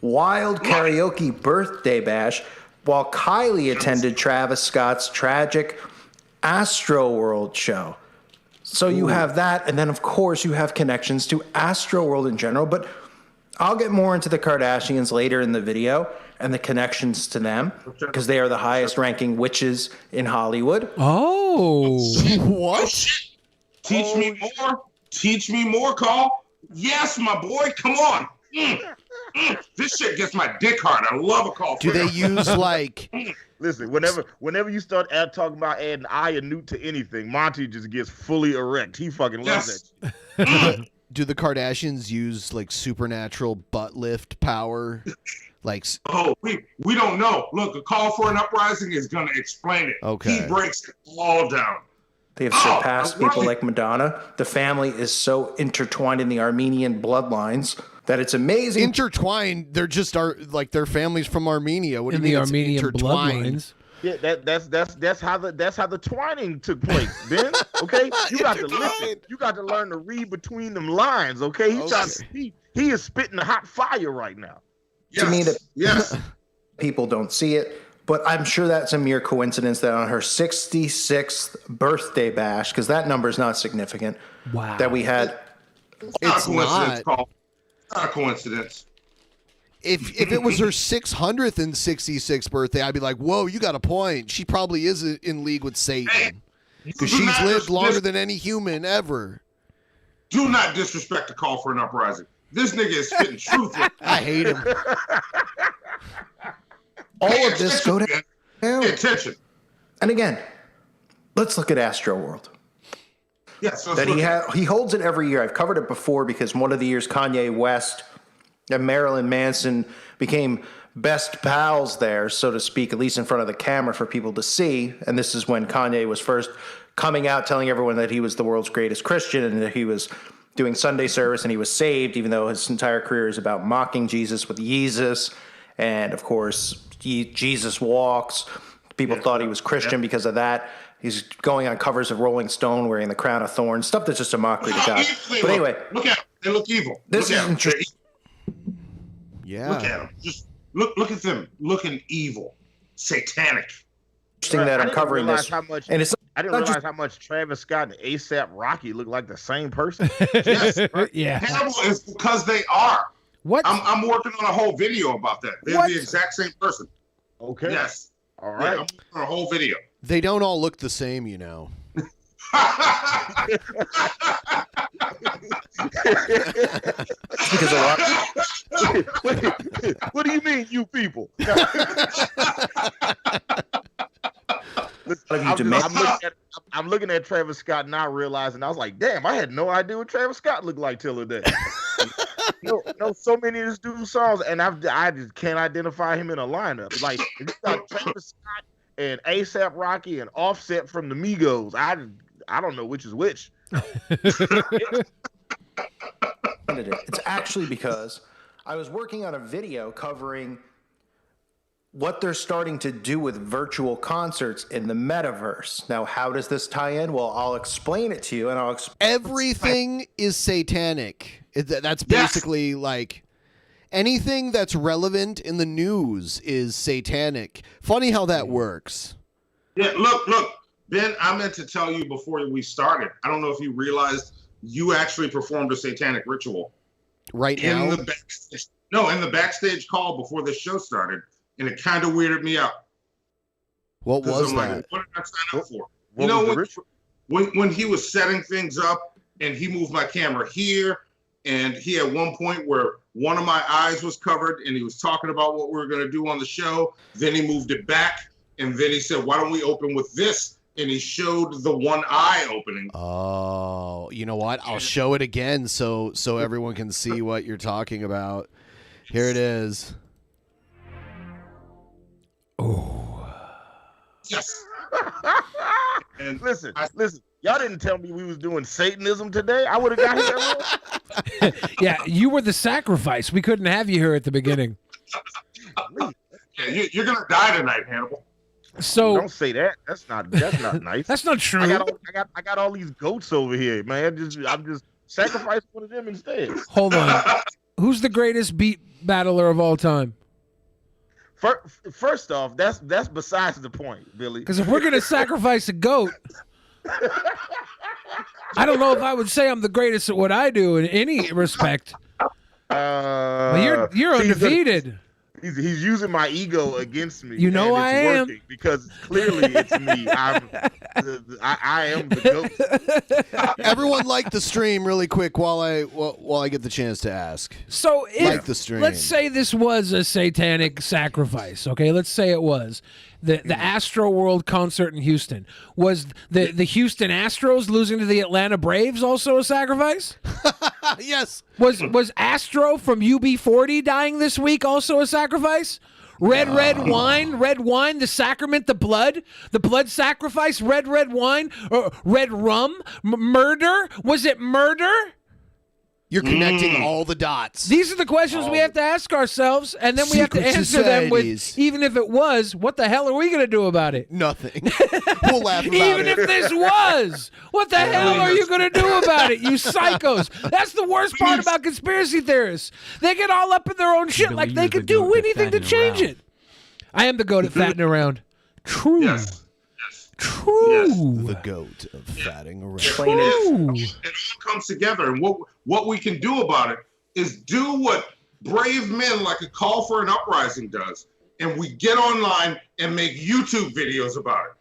wild karaoke birthday bash while Kylie attended Travis Scott's tragic Astroworld show. So you have that, and then of course you have connections to Astroworld in general, but I'll get more into the Kardashians later in the video and the connections to them, because they are the highest ranking witches in Hollywood. Oh. What? Teach me more. Teach me more, Call. Yes, my boy. Come on. This shit gets my dick hard. I love a call. Do they use like... Listen, whenever you start talking about adding I and Newt to anything, Monty just gets fully erect. He fucking loves that. Do the Kardashians use like supernatural butt lift power? Like, we don't know. Look, a call for an uprising is gonna explain it. Okay. He breaks it all down. They have surpassed people like Madonna. The family is so intertwined in the Armenian bloodlines that it's amazing. Intertwined? They're just like their families from Armenia. What do you mean? The Armenian bloodlines. Yeah, that's how the twining took place, Ben. Okay, you got to listen. You got to learn to read between them lines. Okay, he is spitting hot fire right now. To me, people don't see it, but I'm sure that's a mere coincidence that on her 66th birthday bash, because that number is not significant. Wow. That we had. It's not. Not a coincidence. If it was her 666th birthday, I'd be like, whoa, you got a point. She probably is in league with Satan. Because she's lived longer than any human ever. Do not disrespect the call for an uprising. This nigga is spitting truth. I hate him. All of this go to Pay attention. And again, let's look at Astroworld. Yes, that he holds it every year. I've covered it before because one of the years Kanye West and Marilyn Manson became best pals there, so to speak, at least in front of the camera for people to see. And this is when Kanye was first coming out telling everyone that he was the world's greatest Christian and that he was doing Sunday service and he was saved, even though his entire career is about mocking Jesus with Yeezus. And of course, Jesus Walks. People thought he was Christian because of that. He's going on covers of Rolling Stone wearing the crown of thorns, stuff that's just a mockery to God. But anyway, look at them. They look evil. This is interesting. Yeah. Look at them. Just look at them looking evil, satanic. Interesting that I'm covering this. And I didn't realize how much Travis Scott and ASAP Rocky look like the same person. Yes. Yeah. Hannibal is because they are. What? I'm working on a whole video about that. They're the exact same person. Okay. Yes. All Yeah, right. I'm working on a whole video. They don't all look the same, you know. Because a lot. What do you mean, you people? I'm looking at Travis Scott now, realizing I was like, damn, I had no idea what Travis Scott looked like till today. So many of this dude's songs, and I just can't identify him in a lineup. Like, if you got Travis Scott and ASAP Rocky and Offset from the Migos, I don't know which is which. It's actually because I was working on a video covering what they're starting to do with virtual concerts in the metaverse. Now, how does this tie in? Well, I'll explain it to you, and Everything is satanic. That's basically like anything that's relevant in the news is satanic. Funny how that works. Yeah, look, Ben, I meant to tell you before we started. I don't know if you realized you actually performed a satanic ritual. Right now? In the backstage call before the show started, and it kind of weirded me out. What was that? Like, what did I sign up for? You know, when he was setting things up and he moved my camera here, and he had one point where one of my eyes was covered and he was talking about what we were going to do on the show. Then he moved it back, and then he said, why don't we open with this? And he showed the one eye opening. Oh, you know what? I'll show it again so everyone can see what you're talking about. Here it is. Yes. And listen, y'all didn't tell me we was doing Satanism today. I would have got here. Yeah, you were the sacrifice. We couldn't have you here at the beginning. Yeah, you're gonna die tonight, Hannibal. So don't say that. That's not nice. That's not true. I got all these goats over here, man. I'm just sacrifice one of them instead. Hold on. Who's the greatest beat battler of all time? First off, that's besides the point, Billy. Because if we're gonna sacrifice a goat, I don't know if I would say I'm the greatest at what I do in any respect. Well, you're undefeated. He's using my ego against me. You know I am, because clearly it's me. I am the goat. Everyone like the stream really quick while I get the chance to ask. So like the stream. Let's say this was a satanic sacrifice. Okay, let's say it was. The Astroworld concert in Houston. Was the Houston Astros losing to the Atlanta Braves also a sacrifice? Yes. Was Astro from UB40 dying this week also a sacrifice? Red wine, the sacrament, the blood sacrifice, red wine, or red rum, murder? Was it murder? You're connecting all the dots. These are the questions we have to ask ourselves, and then we have to answer them with, even if it was, what the hell are we going to do about it? Nothing. We'll laugh about Even it. if this was, what the hell are you going to do about it, you psychos? That's the worst part about conspiracy theorists. They get all up in their own shit like they could do anything to change it. I am the goat at fatting around. True. Yes. True. The goat of fatting around. It all comes together, and what we can do about it is do what brave men like a Call for an Uprising does, and we get online and make YouTube videos about it.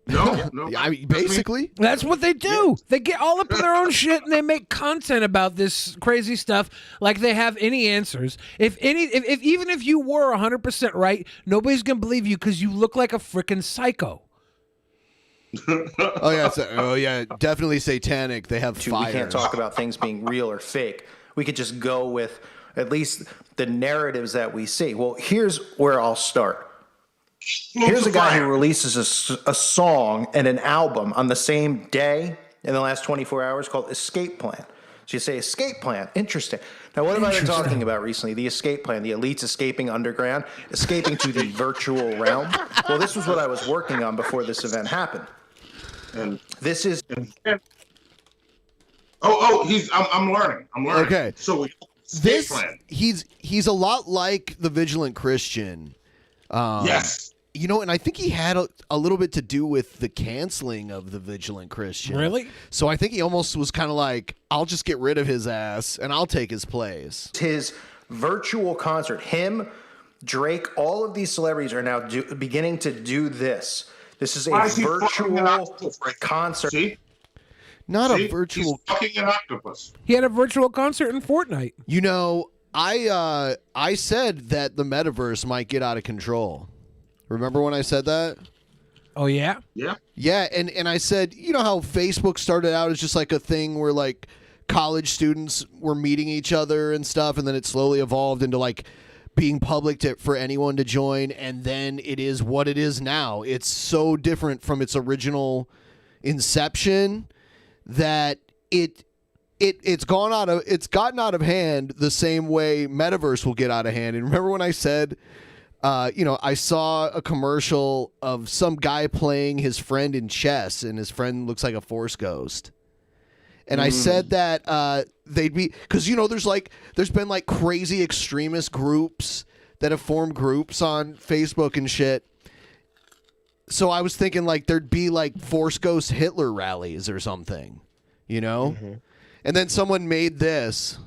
No. I mean, basically, that's what they do. They get all up in their own shit and they make content about this crazy stuff like they have any answers. If even if you were 100% right, nobody's gonna believe you because you look like a freaking psycho. Oh yeah, definitely satanic. They have fire. We can't talk about things being real or fake. We could just go with at least the narratives that we see. Well, here's where I'll start. Here's a guy who releases a song and an album on the same day in the last 24 hours called Escape Plan. So you say Escape Plan, interesting. Now what have I been talking about recently? The escape plan, the elites escaping underground, escaping to the virtual realm. Well, this was what I was working on before this event happened. And this is... I'm learning. Okay. So this plan. He's a lot like the Vigilant Christian. Yes. You know, and I think he had a little bit to do with the canceling of the Vigilant Christian. Really? So I think he almost was kind of like, I'll just get rid of his ass and I'll take his place. His virtual concert, him, Drake, all of these celebrities are now beginning to do this. This is a virtual concert. See? Not a virtual. He's fucking an octopus. He had a virtual concert in Fortnite. You know, I said that the metaverse might get out of control. Remember when I said that? Oh, yeah? Yeah. Yeah, and I said, you know how Facebook started out as just like a thing where like college students were meeting each other and stuff, and then it slowly evolved into like being public for anyone to join, and then it is what it is now. It's so different from its original inception that it's gotten out of hand the same way metaverse will get out of hand. And remember when I said, I saw a commercial of some guy playing his friend in chess, and his friend looks like a Force ghost. And I said that they'd be, because there's been like crazy extremist groups that have formed groups on Facebook and shit. So I was thinking like there'd be like Force Ghost Hitler rallies or something, you know? Mm-hmm. And then someone made this.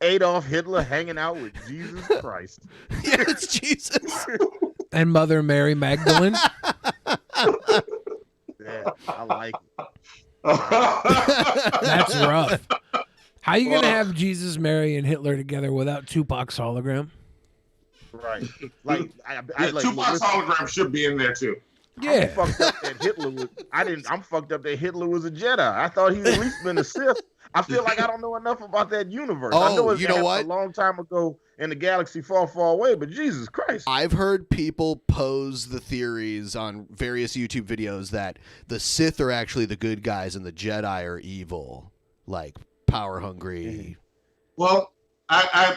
Adolf Hitler hanging out with Jesus Christ. Yeah, it's Jesus. And Mother Mary Magdalene. Yeah, I like it. That's rough. How are you going to have Jesus, Mary, and Hitler together without Tupac's hologram? Right. Like, Tupac's hologram should be in there, too. Yeah. I'm fucked up that Hitler was a Jedi. I thought he'd at least been a Sith. I feel like I don't know enough about that universe. I know you know what? A long time ago in a galaxy far, far away, but Jesus Christ. I've heard people pose the theories on various YouTube videos that the Sith are actually the good guys and the Jedi are evil, like power hungry. Well, I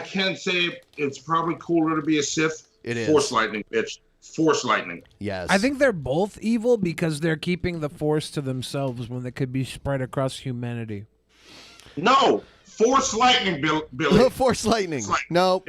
can say it's probably cooler to be a Sith. It is. Force lightning, bitch. Force lightning. Yes. I think they're both evil because they're keeping the force to themselves when they could be spread across humanity. No, force lightning, Billy. Force lightning. No.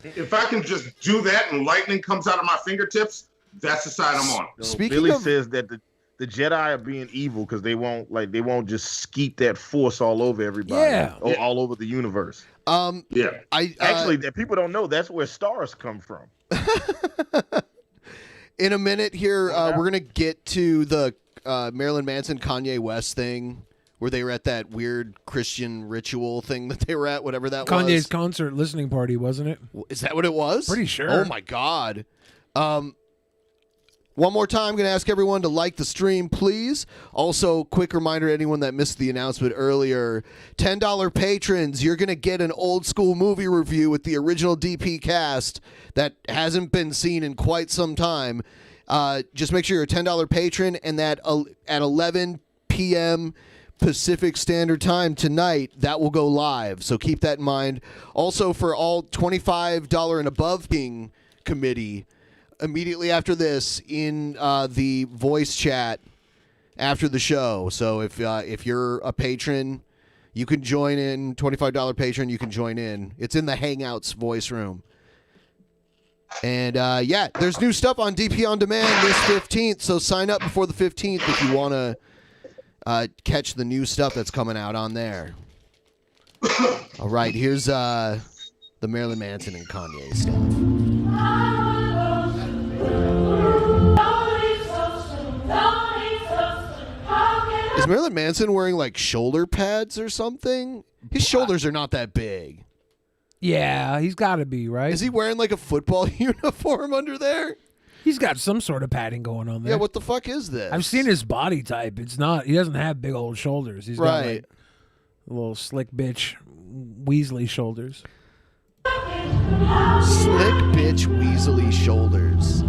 If I can just do that and lightning comes out of my fingertips, that's the side I'm on. Billy says that the Jedi are being evil because they won't just skeet that force all over everybody, all over the universe. Yeah. Actually, that people don't know that's where stars come from. In a minute here, we're gonna get to the Marilyn Manson, Kanye West thing, where they were at that weird Christian ritual thing that they were at, whatever that was. Kanye's concert listening party, wasn't it? Is that what it was? Pretty sure. Oh my God. One more time, I'm going to ask everyone to like the stream, please. Also, quick reminder to anyone that missed the announcement earlier, $10 patrons, you're going to get an old school movie review with the original DP cast that hasn't been seen in quite some time. Just make sure you're a $10 patron, and that at 11 p.m. Pacific Standard Time tonight, that will go live. So keep that in mind. Also, for all $25 and above King committee, immediately after this in the voice chat after the show. So if you're a patron, you can join in. $25 patron, you can join in. It's in the Hangouts voice room. And there's new stuff on DP On Demand this 15th. So sign up before the 15th if you want to catch the new stuff that's coming out on there. All right, here's the Marilyn Manson and Kanye stuff. Is Marilyn Manson wearing like shoulder pads or something? His shoulders are not that big. Yeah, he's got to be, right? Is he wearing like a football uniform under there? He's got some sort of padding going on there. Yeah, what the fuck is this? I've seen his body type. It's not, he doesn't have big old shoulders. He's got like little slick bitch Weasley shoulders. Slick bitch Weasley shoulders.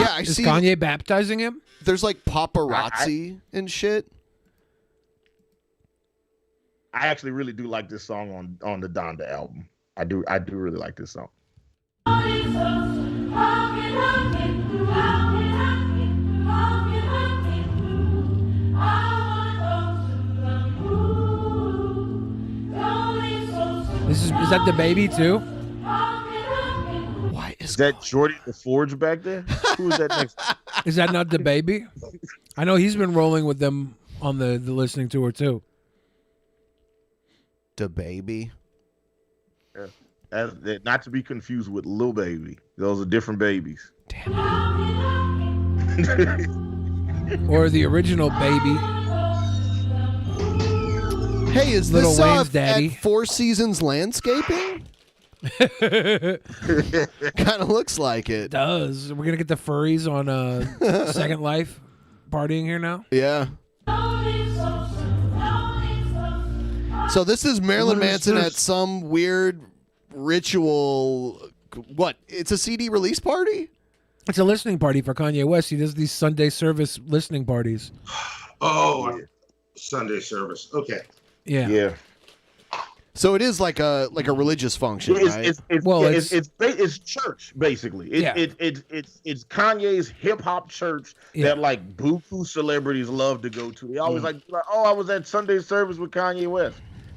Yeah, I see. Is Kanye baptizing him? There's like paparazzi and shit. I actually really do like this song on the Donda album. I do really like this song. Is that the baby too? Why is that Jordy the Forge back there? Who is that next? Is that not the baby? I know he's been rolling with them on the listening tour too. The baby. Not to be confused with Lil Baby. Those are different babies. Damn it. Or the original baby. Hey, is Little this Wayne's daddy. at Four Seasons Landscaping? Kind of looks like it. It does. We're gonna get the furries on Second Life partying here now. Yeah. So this is Marilyn Manson at some weird ritual. What? It's a CD release party? It's a listening party for Kanye West. He does these Sunday service listening parties. Oh, Sunday service. Okay. Yeah. So it is like a religious function, right? It's church basically. It's Kanye's hip hop church that like buku celebrities love to go to. They always like, oh, I was at Sunday service with Kanye West.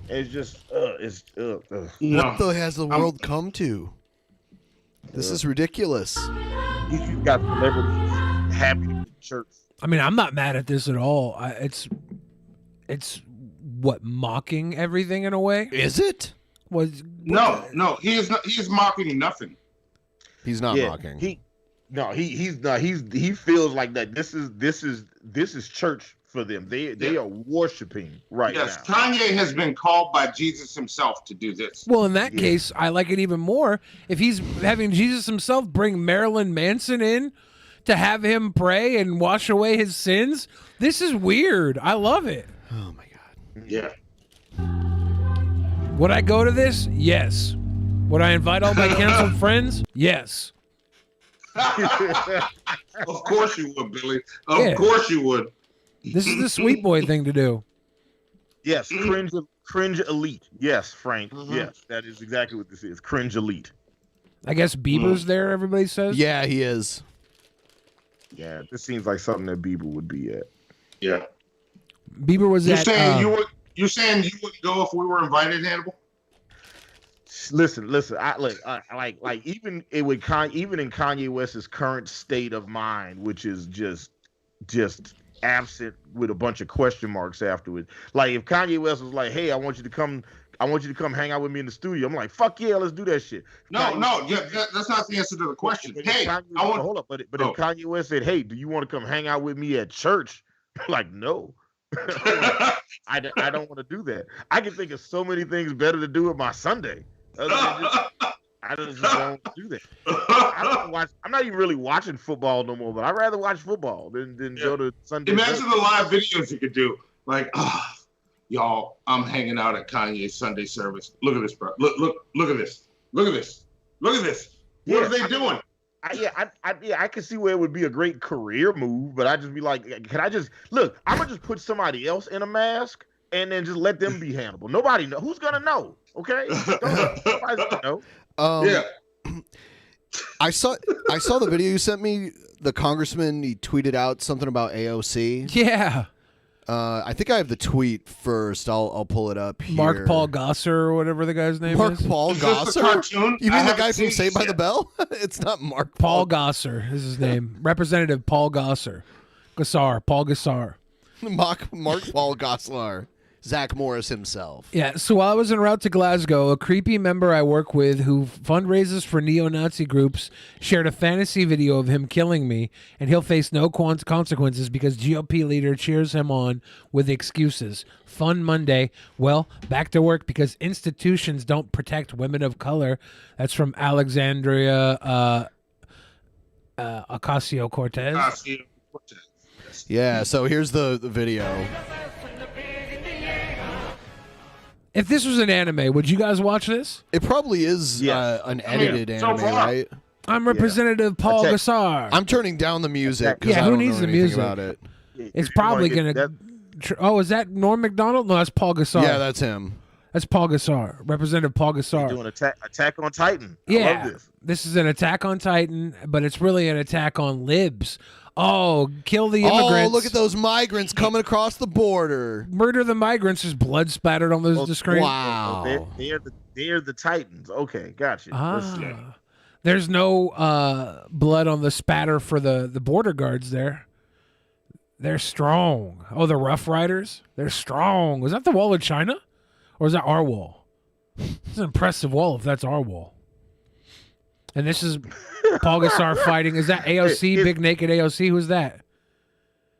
It's just What has the world come to? This is ridiculous. You've got celebrities happy to be in church. I mean, I'm not mad at this at all. It's what, mocking everything in a way? Is it? No, he is not. He is mocking nothing. He's not mocking. He's not. He feels like that. This is church for them. They are worshiping right now. Yes, Kanye has been called by Jesus himself to do this. Well, in that case, I like it even more if he's having Jesus himself bring Marilyn Manson in to have him pray and wash away his sins. This is weird. I love it. Oh my God. Yeah. Would I go to this? Yes. Would I invite all my canceled friends? Yes. Of course you would, Billy. Of course you would. This is the sweet boy thing to do. Yes, Cringe elite. Yes, Frank. Yes, that is exactly what this is. Cringe elite. I guess Bieber's there, everybody says? Yeah, he is. Yeah, this seems like something that Bieber would be at. Yeah. Bieber was You're at... saying you're saying you wouldn't go if we were invited, Hannibal? Listen. Even in Kanye West's current state of mind, which is just absent with a bunch of question marks afterwards. Like if Kanye West was like, "Hey, I want you to come hang out with me in the studio," I'm like, "Fuck yeah, let's do that shit." That's not the answer to the question. But if Kanye West said, "Hey, do you want to come hang out with me at church?" I'm like, no. I don't want to do that. I can think of so many things better to do with my Sunday. I just don't do that. I'm not even really watching football no more, but I'd rather watch football than go to Sunday. Imagine the live videos you could do. Like, y'all, I'm hanging out at Kanye's Sunday service. Look at this, bro. Look at this. Look at this. Look at this. What are they doing? I can see where it would be a great career move, but I'd just be like, can I just look? I'm gonna just put somebody else in a mask and then just let them be Hannibal. Nobody know. Who's gonna know? Okay, nobody's gonna know. Yeah. I saw the video you sent me. The congressman, he tweeted out something about AOC. Yeah. I think I have the tweet first. I'll pull it up here. Mark Paul Gosser or whatever the guy's name Mark is. Paul Gosser? You mean the guy from Saved by the Bell? It's not Mark Paul Gosser is his name. Representative Paul Gosser. Paul Gassar. Mark Paul Gosselaar. Zach Morris himself. Yeah, so while I was en route to Glasgow, a creepy member I work with who fundraises for neo-Nazi groups shared a fantasy video of him killing me, and he'll face no consequences because GOP leader cheers him on with excuses. Fun Monday. Well, back to work because institutions don't protect women of color. That's from Alexandria Ocasio-Cortez. Yeah, so here's the video. If this was an anime, would you guys watch this? It probably is an edited anime, right? I'm Representative Paul Gassar. I'm turning down the music. Yeah, who needs the music? About it. It's probably gonna. Is that Norm Macdonald? No, that's Paul Gassar. Yeah, that's him. That's Paul Gassar, Representative Paul Gassar. Doing Attack on Titan. I Yeah, love this. This is an attack on Titan, but it's really an attack on libs. Oh, kill the immigrants. Oh, look at those migrants coming across the border. Murder the migrants. There's blood spattered on the screen. Wow. They're the Titans. Okay, gotcha. There's no blood on the spatter for the border guards there. They're strong. Oh, the Rough Riders? They're strong. Was that the Wall of China? Or is that our wall? It's an impressive wall if that's our wall. And this is Paul Gassar fighting. Is that AOC, Big Naked AOC? Who's that?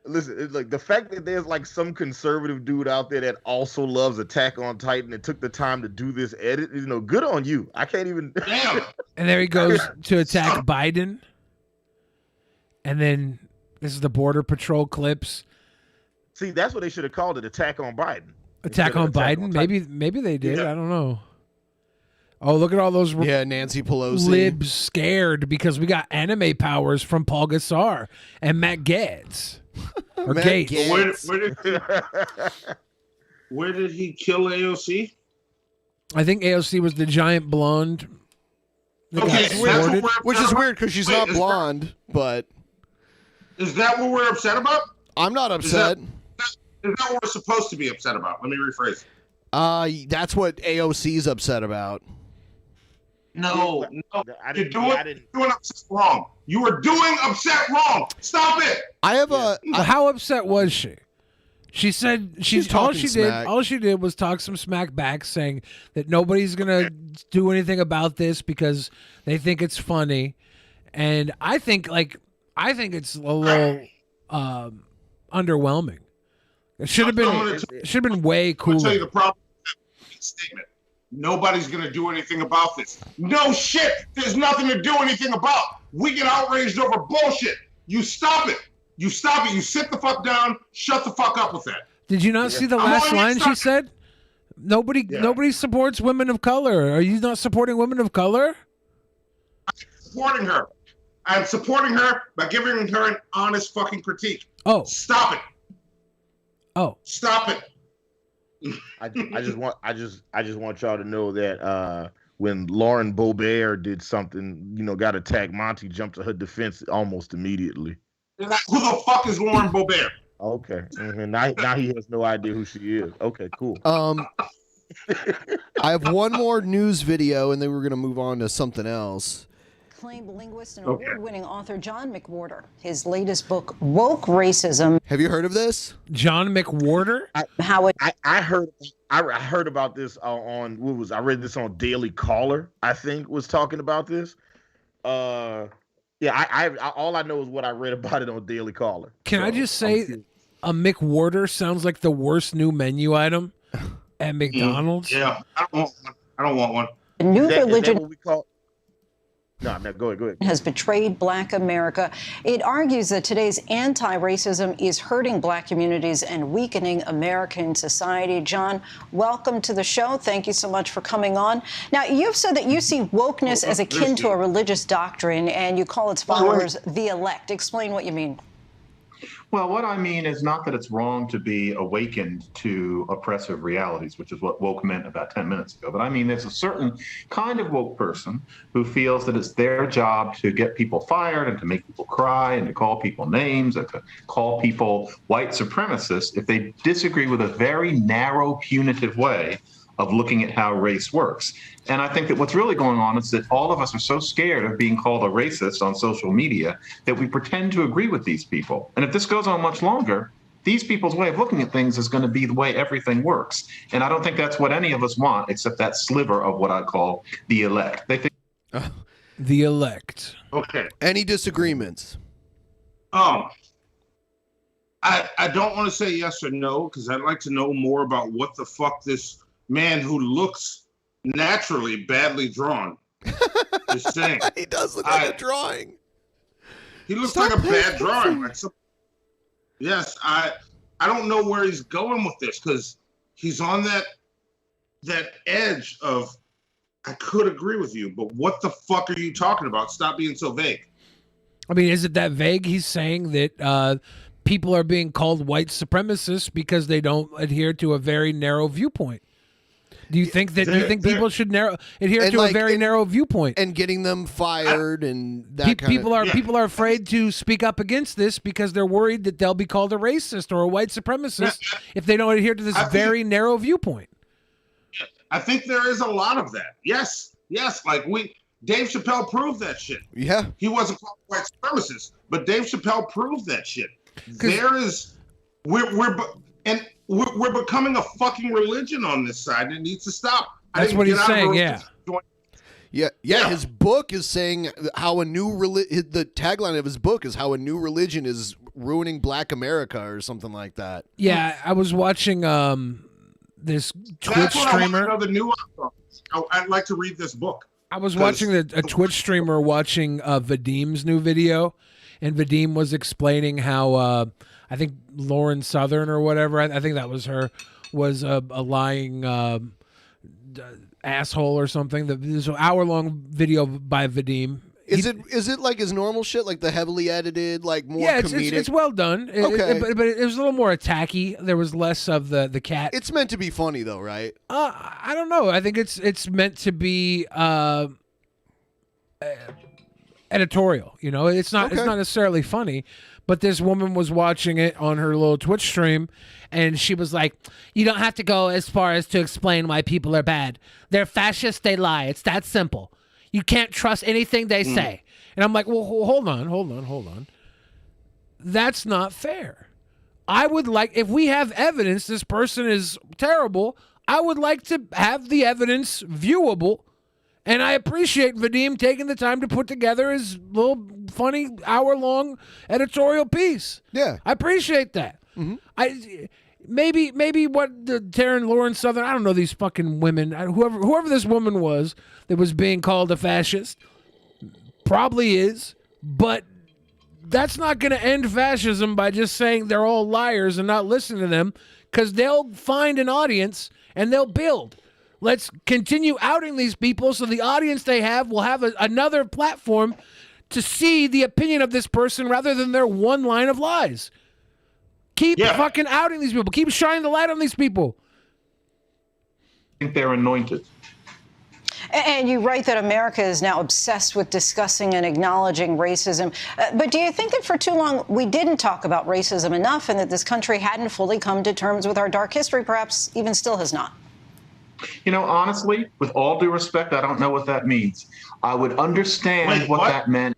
Listen, it's like the fact that there's like some conservative dude out there that also loves Attack on Titan and took the time to do this edit, good on you. I can't even. Damn. And there he goes to attack Biden. And then this is the Border Patrol clips. See, that's what they should have called it, Attack on Biden. Attack on Biden? Maybe they did. Yeah. I don't know. Oh, look at all those Nancy Pelosi libs scared because we got anime powers from Paul Gassar and Matt Gaetz. Or Gates. Where did he kill AOC? I think AOC was the giant blonde. Which is weird because she's not blonde, but... Is that what we're upset about? I'm not upset. Is that what we're supposed to be upset about? Let me rephrase. That's what AOC's upset about. No. You're doing upset wrong. You are doing upset wrong. Stop it. I have How upset was she? She said all she did was talk some smack back, saying that nobody's gonna do anything about this because they think it's funny, and I think it's a little underwhelming. It should have been way cooler. I'll tell you the problem with that statement. Nobody's going to do anything about this. No shit. There's nothing to do anything about. We get outraged over bullshit. You stop it. You stop it. You sit the fuck down. Shut the fuck up with that. Did you not see the last line she said? Nobody supports women of color. Are you not supporting women of color? I'm supporting her. I'm supporting her by giving her an honest fucking critique. Oh. Stop it. Oh. Stop it. I just want y'all to know that when Lauren Boebert did something, got attacked, Monty jumped to her defense almost immediately. Who the fuck is Lauren Boebert? Okay. Now he has no idea who she is. Okay, cool. I have one more news video, and then we're gonna move on to something else. Acclaimed linguist and award-winning author John McWhorter. His latest book, Woke Racism. Have you heard of this? John McWhorter? I heard about this on I read this on Daily Caller, I think, was talking about this. I all I know is what I read about it on Daily Caller. Can I just say a McWhorter sounds like the worst new menu item at McDonald's? Yeah, I don't want one. A new religion. Is that what we call? No, go ahead. Has betrayed Black America. It argues that today's anti-racism is hurting Black communities and weakening American society. John, welcome to the show. Thank you so much for coming on. Now, you've said that you see wokeness as akin to a religious doctrine, and you call its followers the elect. Explain what you mean. Well, what I mean is not that it's wrong to be awakened to oppressive realities, which is what woke meant about 10 minutes ago. But I mean, there's a certain kind of woke person who feels that it's their job to get people fired and to make people cry and to call people names and to call people white supremacists if they disagree with a very narrow, punitive way of looking at how race works. And I think that what's really going on is that all of us are so scared of being called a racist on social media that we pretend to agree with these people. And if this goes on much longer, these people's way of looking at things is going to be the way everything works. And I don't think that's what any of us want, except that sliver of what I call the elect. They think the elect. Okay. Any disagreements? I don't want to say yes or no, because I'd like to know more about what the fuck this man who looks naturally badly drawn is saying. He does look like a drawing. He looks like a bad drawing. Yes, I don't know where he's going with this, because he's on that edge of, I could agree with you, but what the fuck are you talking about? Stop being so vague. I mean, is it that vague? He's saying that people are being called white supremacists because they don't adhere to a very narrow viewpoint. Do you think people should adhere to a very narrow viewpoint? And getting them fired and that people are afraid to speak up against this because they're worried that they'll be called a racist or a white supremacist if they don't adhere to this very narrow viewpoint. I think there is a lot of that. Yes. Like Dave Chappelle proved that shit. Yeah. He wasn't called a white supremacist, but Dave Chappelle proved that shit. We're becoming a fucking religion on this side, and it needs to stop. That's what he's saying, yeah. His book is saying how the tagline of his book is how a new religion is ruining Black America or something like that. Yeah, I was watching this Twitch streamer. I want to know the nuance. I'd like to read this book. I was watching a Twitch streamer watching Vadim's new video, and Vadim was explaining how I think Lauren Southern or whatever, I think that was her, was a lying asshole or something. There's an hour-long video by Vadim. Is it like his normal shit, like the heavily edited, like more comedic? It's well done. Okay. But it was a little more attacky. There was less of the cat. It's meant to be funny though, right? I don't know. I think it's meant to be editorial. You know, it's not necessarily funny. But this woman was watching it on her little Twitch stream, and she was like, you don't have to go as far as to explain why people are bad. They're fascists, they lie. It's that simple. You can't trust anything they say. And I'm like, well, hold on. That's not fair. I would like, if we have evidence this person is terrible, I would like to have the evidence viewable. And I appreciate Vadim taking the time to put together his little funny hour-long editorial piece. Yeah. I appreciate that. Mm-hmm. Maybe what the Taryn Lauren Southern, I don't know these fucking women, whoever this woman was that was being called a fascist, probably is, but that's not going to end fascism by just saying they're all liars and not listening to them, because they'll find an audience and they'll build. Let's continue outing these people so the audience they have will have another platform to see the opinion of this person rather than their one line of lies. Keep fucking outing these people. Keep shining the light on these people. think they're anointed. And you write that America is now obsessed with discussing and acknowledging racism. But do you think that for too long we didn't talk about racism enough and that this country hadn't fully come to terms with our dark history, perhaps even still has not? You know, honestly, with all due respect, I don't know what that means. I would understand what that meant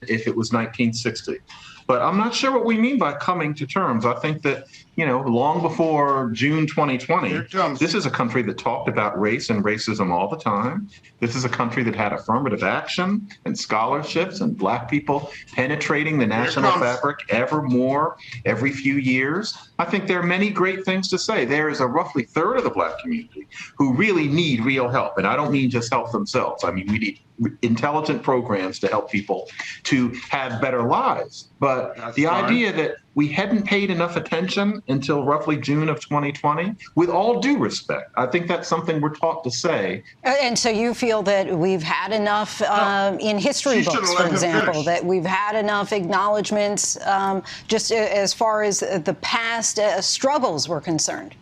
if it was 1960. But I'm not sure what we mean by coming to terms. I think that, you know, long before June 2020, this is a country that talked about race and racism all the time. This is a country that had affirmative action and scholarships and Black people penetrating the national fabric ever more every few years. I think there are many great things to say. There is a roughly third of the Black community who really need real help. And I don't mean just help themselves. I mean, we need intelligent programs to help people to have better lives. But the idea that we hadn't paid enough attention until roughly June of 2020, with all due respect, I think that's something we're taught to say. And so you feel that we've had enough in history books, for example, that we've had enough acknowledgments just as far as the past struggles were concerned?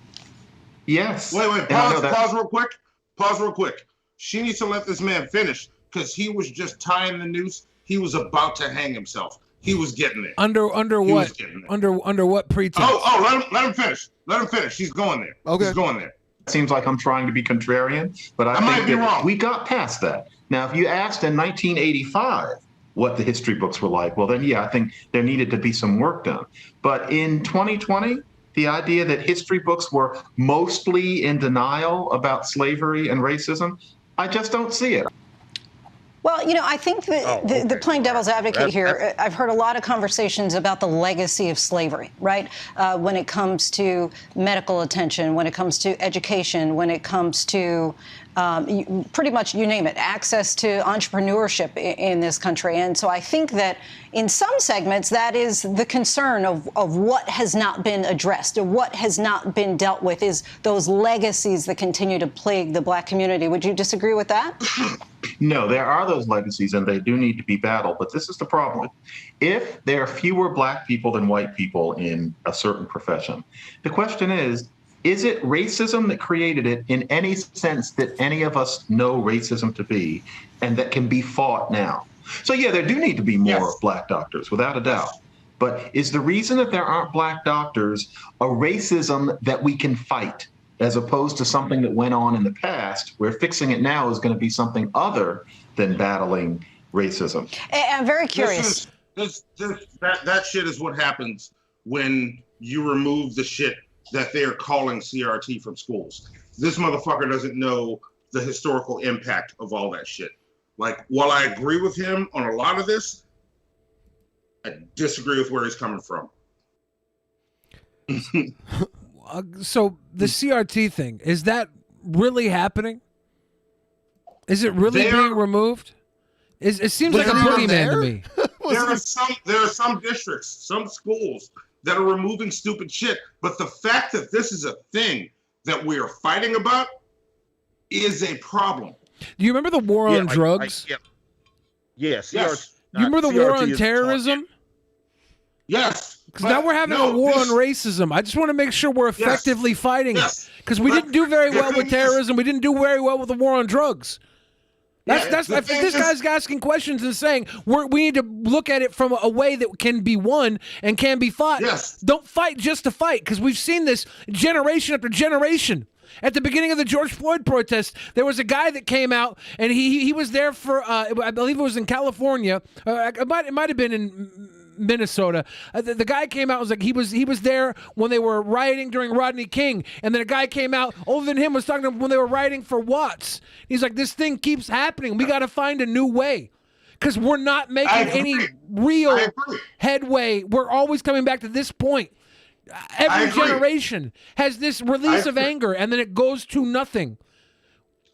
Yes. Wait, pause real quick. Pause real quick. She needs to let this man finish because he was just tying the noose. He was about to hang himself. He was getting there. Under what? Under what pretext? Let him finish. Let him finish. He's going there. Okay. He's going there. It seems like I'm trying to be contrarian, but I think that we got past that. Now, if you asked in 1985 what the history books were like, well, then, yeah, I think there needed to be some work done. But in 2020, the idea that history books were mostly in denial about slavery and racism, I just don't see it. Well, you know, I think that the playing devil's advocate here, I've heard a lot of conversations about the legacy of slavery, right? When it comes to medical attention, when it comes to education, when it comes to pretty much, you name it, access to entrepreneurship in this country. And so I think that in some segments, that is the concern of what has not been addressed or what has not been dealt with is those legacies that continue to plague the Black community. Would you disagree with that? No, there are those legacies and they do need to be battled. But this is the problem. If there are fewer Black people than white people in a certain profession, the question is it racism that created it in any sense that any of us know racism to be and that can be fought now? So, yeah, there do need to be more Black doctors, without a doubt. But is the reason that there aren't Black doctors a racism that we can fight as opposed to something that went on in the past where fixing it now is going to be something other than battling racism? I'm very curious. That shit is what happens when you remove the shit that they're calling CRT from schools. This motherfucker doesn't know the historical impact of all that shit. Like, while I agree with him on a lot of this, I disagree with where he's coming from. So the CRT thing, is that really happening? Is it really being removed? It seems like a boogeyman to me. There are some districts, some schools that are removing stupid shit, but the fact that this is a thing that we are fighting about is a problem. Do you remember the war on drugs? Yes. You remember the war on terrorism? Yes. Because now we're having a war on racism. I just want to make sure we're effectively fighting it. Because we didn't do very well with terrorism. We didn't do very well with the war on drugs. If this guy's asking questions and saying we need to look at it from a way that can be won and can be fought. Don't fight just to fight, because we've seen this generation after generation. At the beginning of the George Floyd protest, there was a guy that came out, and he was there for I believe it was in California. It might have been in Minnesota. The guy came out, was like he was there when they were rioting during Rodney King, and then a guy came out older than him was talking to him when they were rioting for Watts. He's like, this thing keeps happening. We got to find a new way, because we're not making any real headway. We're always coming back to this point. Every generation has this release of anger, and then it goes to nothing.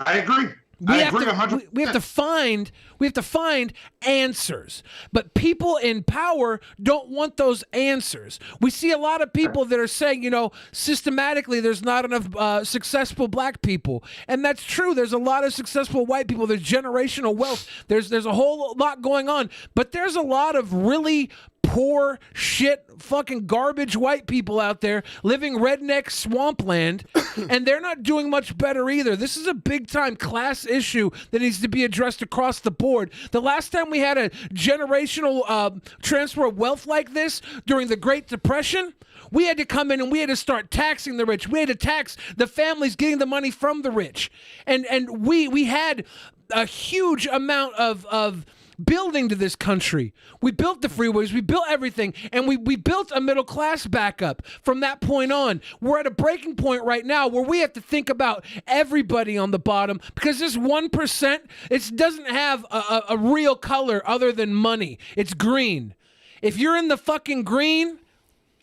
I agree. I agree 100%. We have to find answers, but people in power don't want those answers. We see a lot of people that are saying, systematically there's not enough successful Black people, and that's true. There's a lot of successful white people. There's generational wealth. There's a whole lot going on, but there's a lot of really poor shit fucking garbage white people out there living redneck swampland, and they're not doing much better either. This is a big time class issue that needs to be addressed across the board. The last time we had a generational transfer of wealth like this during the Great Depression, we had to come in and we had to start taxing the rich. We had to tax the families getting the money from the rich. And we had a huge amount of building to this country. We built the freeways, we built everything, and we built a middle class back up from that point on. We're at a breaking point right now where we have to think about everybody on the bottom, because this 1%, it doesn't have a real color other than money. It's green. If you're in the fucking green,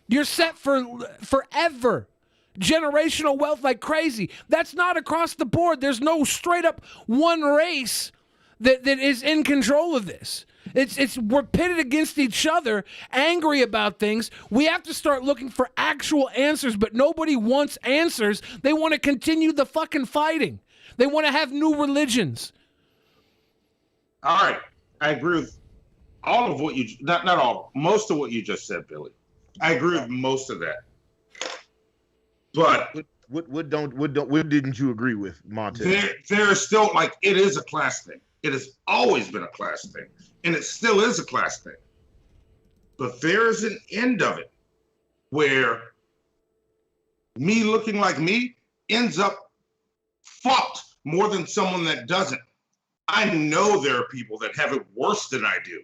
you're set for forever. Generational wealth like crazy. That's not across the board. There's no straight up one race that is in control of this. We're pitted against each other, angry about things. We have to start looking for actual answers, but nobody wants answers. They want to continue the fucking fighting. They want to have new religions. All right. I agree with all of what you, not all, most of what you just said, Billy. I agree with most of that. But what didn't you agree with, Monty? There is still, like, it is a class thing. It has always been a class thing, and it still is a class thing. But there is an end of it where me looking like me ends up fucked more than someone that doesn't. I know there are people that have it worse than I do.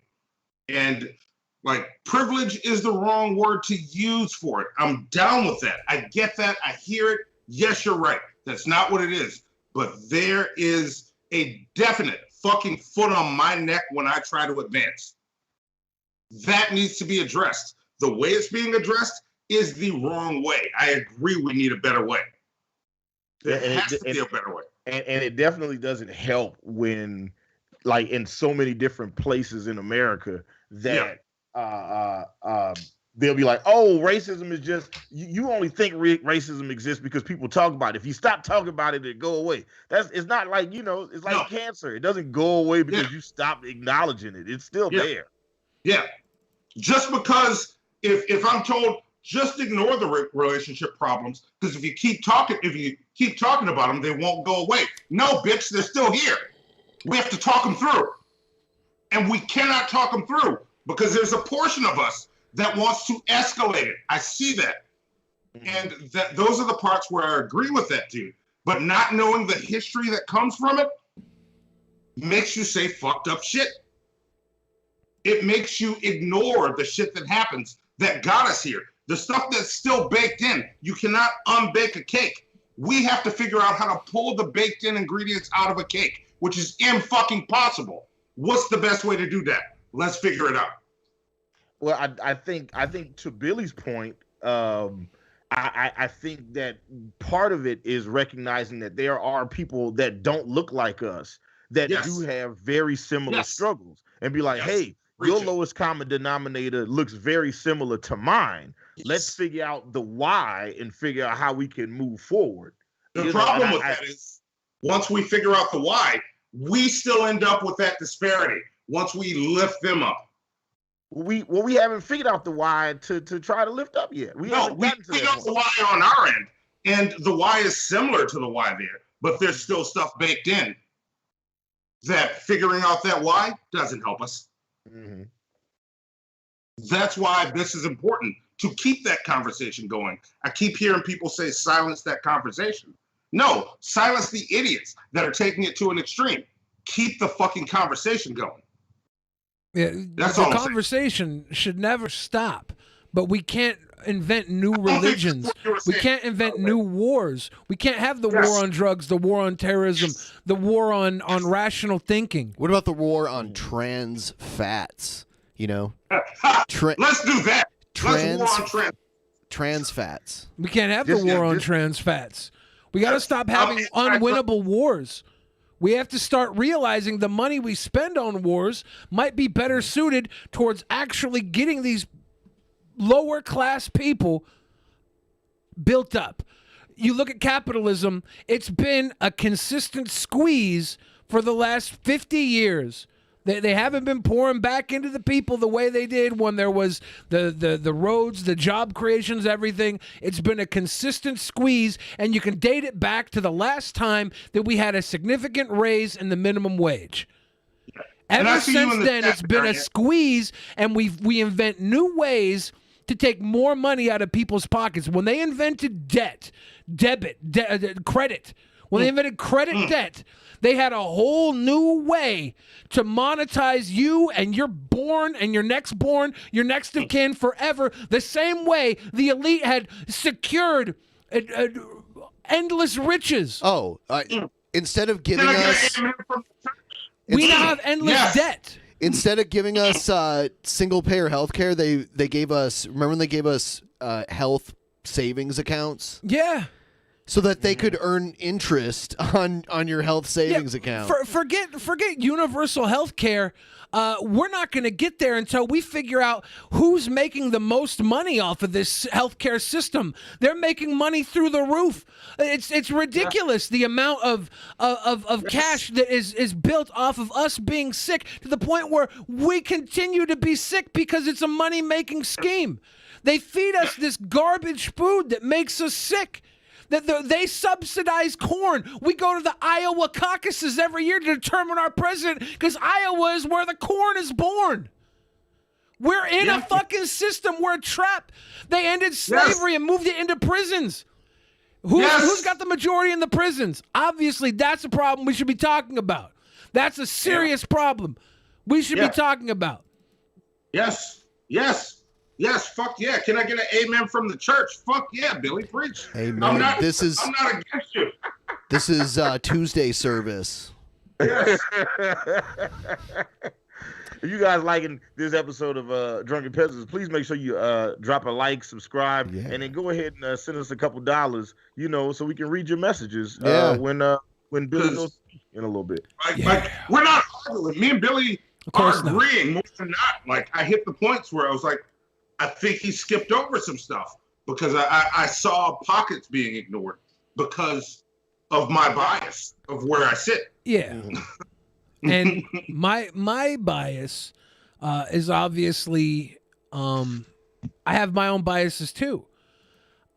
And, like, privilege is the wrong word to use for it. I'm down with that. I get that. I hear it. Yes, you're right. That's not what it is. But there is a definite fucking foot on my neck when I try to advance. That needs to be addressed. The way it's being addressed is the wrong way. I agree we need a better way. There has to be a better way. And it definitely doesn't help when, like, in so many different places in America that they'll be like, oh, racism is just, you only think racism exists because people talk about it. If you stop talking about it, it'll go away. It's not like, it's like cancer. It doesn't go away because you stop acknowledging it. It's still there. Yeah. Just because if I'm told, just ignore the relationship problems, because if you keep talking about them, they won't go away. No, bitch, they're still here. We have to talk them through. And we cannot talk them through because there's a portion of us that wants to escalate it. I see that. And those are the parts where I agree with that dude. But not knowing the history that comes from it makes you say fucked up shit. It makes you ignore the shit that happens that got us here. The stuff that's still baked in. You cannot unbake a cake. We have to figure out how to pull the baked in ingredients out of a cake, which is impossible. What's the best way to do that? Let's figure it out. Well, I think to Billy's point, I think that part of it is recognizing that there are people that don't look like us that do have very similar struggles, and be like, hey, your lowest common denominator looks very similar to mine. Let's figure out the why and figure out how we can move forward. The problem with that is once we figure out the why, we still end up with that disparity once we lift them up. We haven't figured out the why to try to lift up yet. We figured out the why on our end, and the why is similar to the why there, but there's still stuff baked in that figuring out that why doesn't help us. Mm-hmm. That's why this is important, to keep that conversation going. I keep hearing people say silence that conversation. No, silence the idiots that are taking it to an extreme. Keep the fucking conversation going. Yeah, the conversation should never stop, but we can't invent new religions. We can't invent new wars. We can't have the war on drugs, the war on terrorism, the war on rational thinking. What about the war on trans fats? Let's do that. Let's war on trans fats. We can't have the war on trans fats. We got to stop having unwinnable wars. We have to start realizing the money we spend on wars might be better suited towards actually getting these lower class people built up. You look at capitalism, it's been a consistent squeeze for the last 50 years. They haven't been pouring back into the people the way they did when there was the roads, the job creations, everything. It's been a consistent squeeze, and you can date it back to the last time that we had a significant raise in the minimum wage. Ever since then, it's been a squeeze, and we invent new ways to take more money out of people's pockets. When they invented credit, when they invented credit debt, they had a whole new way to monetize you and your born and your next of kin forever, the same way the elite had secured endless riches. Instead of giving us... We now have endless debt. Instead of giving us single-payer health care, they gave us... Remember when they gave us health savings accounts? Yeah. So that they could earn interest on your health savings account. Forget universal health care. We're not going to get there until we figure out who's making the most money off of this healthcare system. They're making money through the roof. It's ridiculous the amount of cash that is built off of us being sick, to the point where we continue to be sick because it's a money-making scheme. They feed us this garbage food that makes us sick. They subsidize corn. We go to the Iowa caucuses every year to determine our president because Iowa is where the corn is born. We're in a fucking system. We're a trap. They ended slavery and moved it into prisons. Who's got the majority in the prisons? Obviously, that's a problem we should be talking about. That's a serious problem we should be talking about. Yes. Fuck yeah. Can I get an amen from the church? Fuck yeah, Billy, preach. Amen. I'm not against you. This is Tuesday service. Yes. If you guys liking this episode of Drunken Peasants, please make sure you drop a like, subscribe, and then go ahead and send us a couple dollars, so we can read your messages when Billy goes in a little bit. Like we're not arguing. Me and Billy are agreeing more than not. Like, I hit the points where I was like, I think he skipped over some stuff because I saw pockets being ignored because of my bias of where I sit. Yeah. And my bias is obviously I have my own biases too.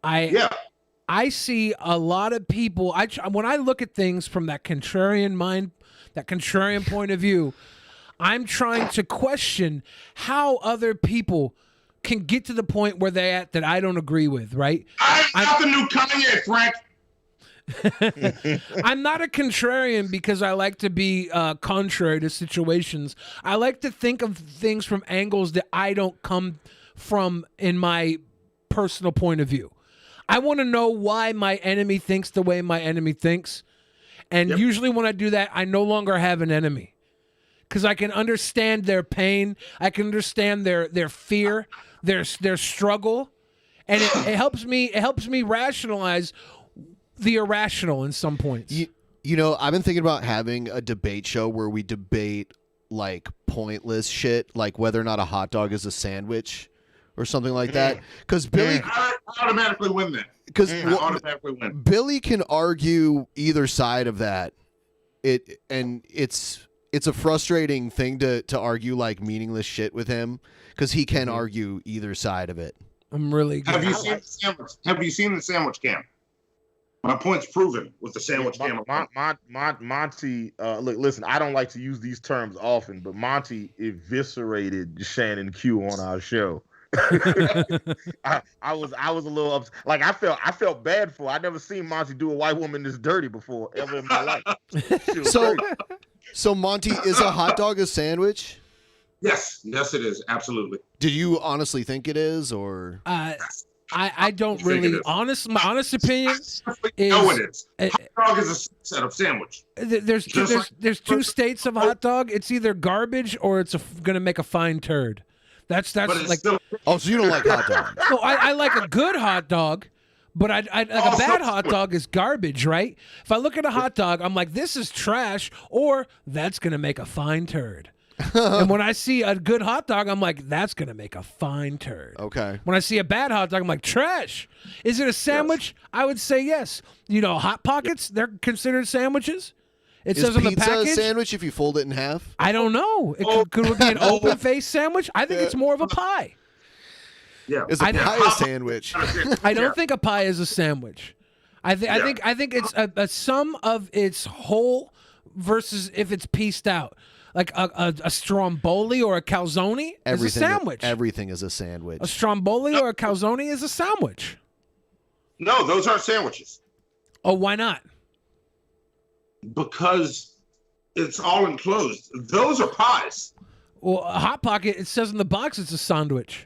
I see a lot of people. When I look at things from that contrarian mind, that contrarian point of view, I'm trying to question how other people can get to the point where they're at that I don't agree with, right? I'm not the new Kanye, Frank. I'm not a contrarian because I like to be contrary to situations. I like to think of things from angles that I don't come from in my personal point of view. I want to know why my enemy thinks the way my enemy thinks. And usually when I do that, I no longer have an enemy. Because I can understand their pain. I can understand their fear, their struggle. And it helps me rationalize the irrational in some points. You know, I've been thinking about having a debate show where we debate like pointless shit, like whether or not a hot dog is a sandwich or something like that. Because Billy, I automatically win that. Because automatically win. Billy can argue either side of that. It's a frustrating thing to argue like meaningless shit with him because he can argue either side of it. I'm really good. Have you seen the sandwich cam? My point's proven with the sandwich cam. Monty, look, listen, I don't like to use these terms often, but Monty eviscerated Shannon Q on our show. I was a little upset. Like I felt bad for her. I never seen Monty do a white woman this dirty before ever in my life. So Monty, is a hot dog a sandwich? Yes, it is. Absolutely. Did you honestly think it is, or? I don't really. My honest opinion is it is. Hot dog is a set of sandwich. There's two states of hot dog. It's either garbage or it's going to make a fine turd. That's like. So you don't like hot dogs? No, I like a good hot dog, but I like a bad hot dog is garbage, right? If I look at a hot dog, I'm like, this is trash, or that's going to make a fine turd. And when I see a good hot dog, I'm like, that's going to make a fine turd. Okay. When I see a bad hot dog, I'm like, trash. Is it a sandwich? Yes. I would say yes. You know, Hot Pockets, they're considered sandwiches. It Is says on the pizza package. a sandwich if you fold it in half? I don't know. Could it be an open face sandwich? I think it's more of a pie. Yeah, Is a pie a sandwich? I don't think a pie is a sandwich. I think it's a sum of its whole versus if it's pieced out. Like a stromboli or a calzone is a sandwich. Everything is a sandwich. A stromboli or a calzone is a sandwich. No, those aren't sandwiches. Oh, why not? Because it's all enclosed. Those are pies. Well, a Hot Pocket, it says in the box it's a sandwich.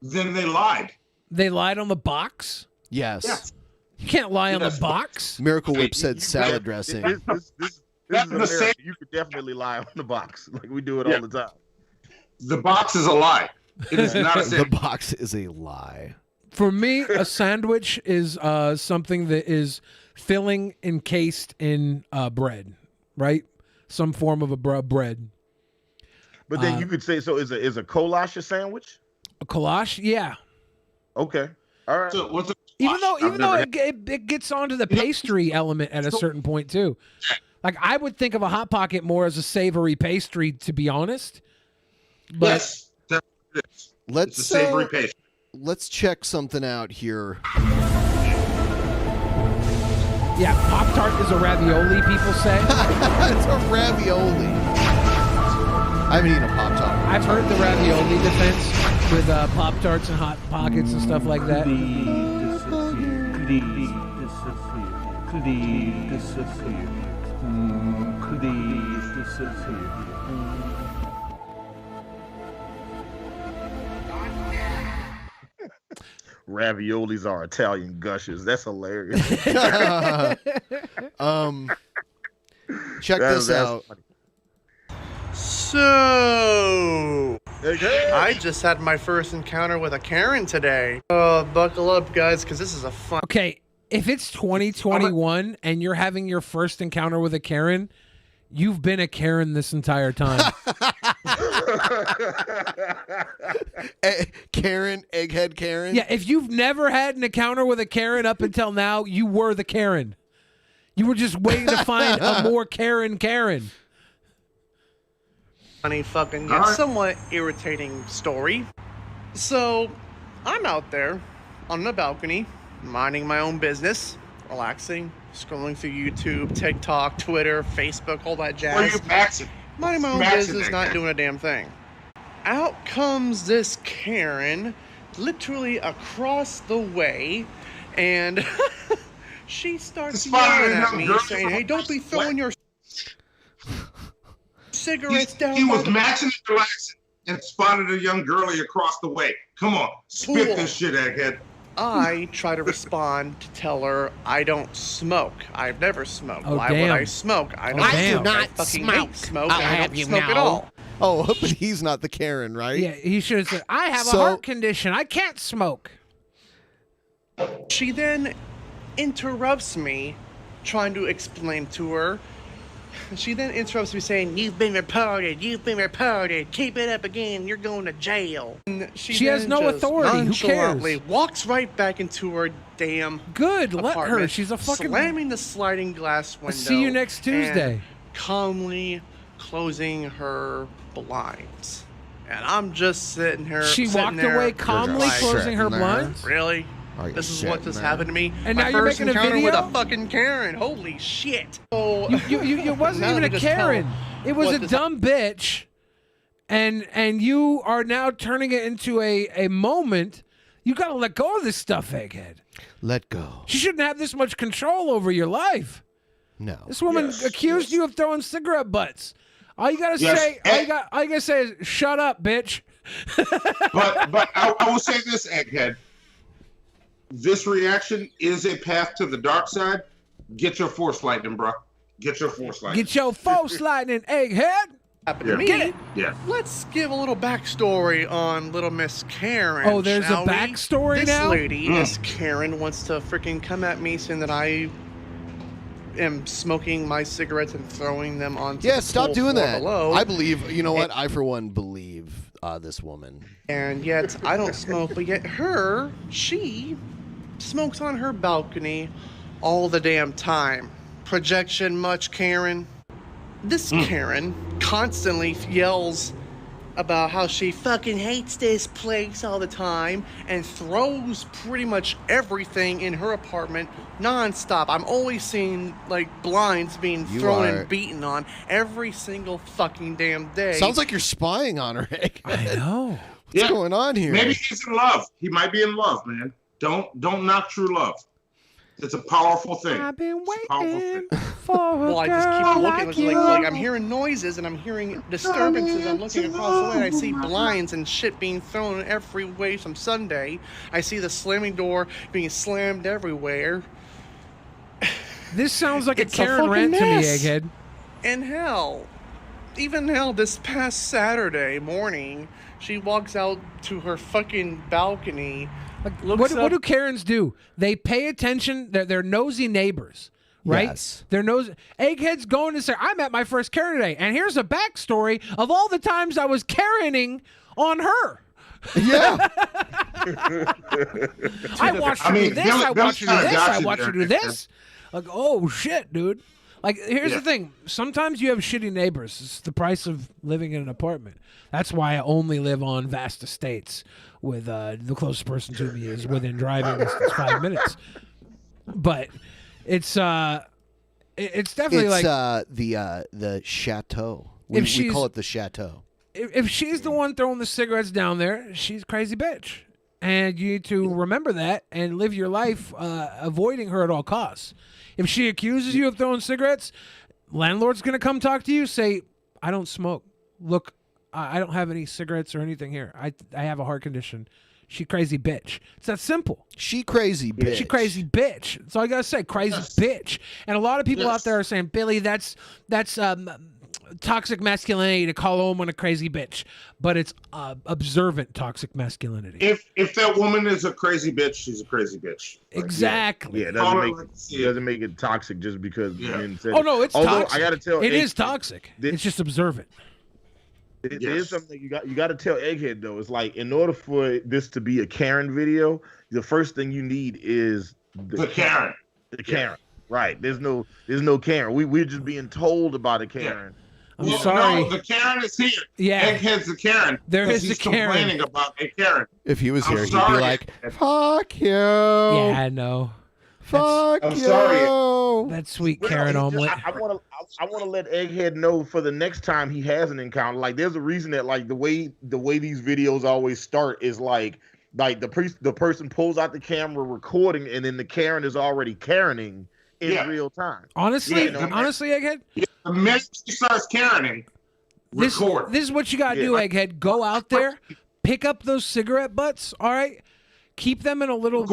Then they lied. They lied on the box? Yes. You can't lie on the box. Miracle Whip said salad dressing. This is America. You could definitely lie on the box. Like we do it all the time. The box is a lie. It is not a The sandwich. box is a lie. For me, a sandwich is something that is filling encased in bread, right? Some form of a bread. But then you could say, so is a goulash a sandwich? A goulash? Yeah. Okay. All right. So what's a Even though it gets onto the pastry element at a certain point too. Like I would think of a Hot Pocket more as a savory pastry, to be honest. But yes, that's what it is. Let's It's a savory pastry. Let's check something out here. yeah, Pop-Tart is a ravioli, people say. It's a ravioli. I haven't eaten a Pop-Tart. I've heard the ravioli defense with Pop-Tarts and Hot Pockets and stuff like that. Raviolis are Italian gushers. That's hilarious. Check this out. Funny. So, I just had my first encounter with a Karen today. Buckle up, guys, because this is a fun. Okay, if it's 2021 and you're having your first encounter with a Karen, you've been a Karen this entire time. Karen, egghead Karen. Yeah, if you've never had an encounter with a Karen up until now, you were the Karen. You were just waiting to find a more Karen. Funny fucking yet somewhat irritating story. So, I'm out there on the balcony, minding my own business, relaxing, scrolling through YouTube, TikTok, Twitter, Facebook, all that jazz. Where are you maxing? Minding my own Maxing business, that not guy. doing a damn thing. Out comes this Karen, literally across the way, and she starts yelling at me, saying, "Hey, don't be throwing your cigarettes down." He was my-" maxing and relaxing and spotted a young girlie across the way. Come on, spit Cool. this shit, egghead. I try to respond to tell her I don't smoke. I've never smoked. Oh, Why would damn. I smoke? I Oh, don't damn. smoke. I fucking hate smoke. I don't smoke at all. Oh, but he's not the Karen, right? Yeah, he should have said, I have a So- heart condition. I can't smoke. She then interrupts me, trying to explain to her. She then interrupts me saying, "You've been reported. You've been reported. Keep it up again. You're going to jail." And She has then no just authority. Who nonchalantly cares? walks right back into her damn Good. Let her. apartment, She's a fucking. slamming the sliding glass window. See you next Tuesday. and calmly closing her blinds. And I'm just sitting here. She sitting walked there away calmly like, closing her blinds? Really? Are you This is what shitting, just man? happened to me. And My now you're first making a encounter with video? a fucking Karen. Holy shit! So You wasn't now even let a me just tell Karen. It was what a this- dumb bitch, and you are now turning it into a moment. You got to let go of this stuff, egghead. Let go. She shouldn't have this much control over your life. No. This woman accused you of throwing cigarette butts. All you gotta Yes. say, all you gotta say is, "Shut up, bitch." But I will say this, egghead. This reaction is a path to the dark side. Get your force lightning, bro. Get your force lightning. Get your force lightning, egghead. happened to me. Get it. Yeah. Let's give a little backstory on little Miss Karen. Oh, there's a shall we? backstory this now? Lady, Miss Karen, wants to freaking come at me saying that I am smoking my cigarettes and throwing them onto Yeah, the stop pool doing floor that. below. I believe, you know what? I, for one, believe this woman. And yet I don't smoke, but yet she smokes on her balcony all the damn time. projection much, Karen? This Karen constantly yells about how she fucking hates this place all the time and throws pretty much everything in her apartment nonstop. I'm always seeing like blinds being thrown and beaten on every single fucking damn day. Sounds like you're spying on her. I know. What's going on here? Maybe he's in love. He might be in love, man. Don't knock true love. It's a powerful thing. I've been waiting for well, I just keep looking like I'm hearing noises and I'm hearing disturbances. I'm looking across the way and I see blinds and shit being thrown every way from Sunday. I see the slamming door being slammed everywhere. This sounds like It's a Karen fucking rant to me, mess. Egghead. And hell, even hell, this past Saturday morning, she walks out to her fucking balcony. What do Karens do? They pay attention. They're nosy neighbors, right? Yes. They're nosy. Egghead's going to say, I met my first Karen today, and here's a backstory of all the times I was Karening on her. Yeah. I watched her do this. I watched her do this. I watched her do this. Like, oh shit, dude. Like, here's the thing. Sometimes you have shitty neighbors. It's the price of living in an apartment. That's why I only live on vast estates with the closest person to me is within driving distance 5 minutes. But it's definitely the chateau. We call it the chateau. If she's the one throwing the cigarettes down there, she's a crazy bitch. And you need to remember that and live your life avoiding her at all costs. If she accuses you of throwing cigarettes, landlord's going to come talk to you, say, I don't smoke. Look, I don't have any cigarettes or anything here. I have a heart condition. She crazy bitch. It's that simple. She crazy bitch. She crazy bitch. That's all I got to say. Crazy bitch. And a lot of people out there are saying, Billy, that's toxic masculinity to call a woman a crazy bitch. But it's observant toxic masculinity. If that woman is a crazy bitch, she's a crazy bitch. Exactly. Yeah, it doesn't make it toxic just because men said Oh, no, it's toxic. I got to tell it is toxic. It's just observant. It is something you got to tell Egghead though. It's like in order for this to be a Karen video, the first thing you need is the Karen. The Karen, right? There's no Karen. We're just being told about a Karen. I'm sorry. No, the Karen is here. Yeah. Egghead's the Karen. There is he's the Karen. complaining about a Karen. If he was here, he'd be sorry. like, "Fuck you." Yeah, I know. Fuck I'm you. sorry. That sweet Karen omelet. I want to let Egghead know for the next time he has an encounter. Like, there's a reason that like the way these videos always start is like the person pulls out the camera recording, and then the Karen is already Karening in real time. Honestly, honestly, Egghead. The minute she starts Karening, record. This is what you got to do, Egghead. Go out there, pick up those cigarette butts. All right. Keep them in a little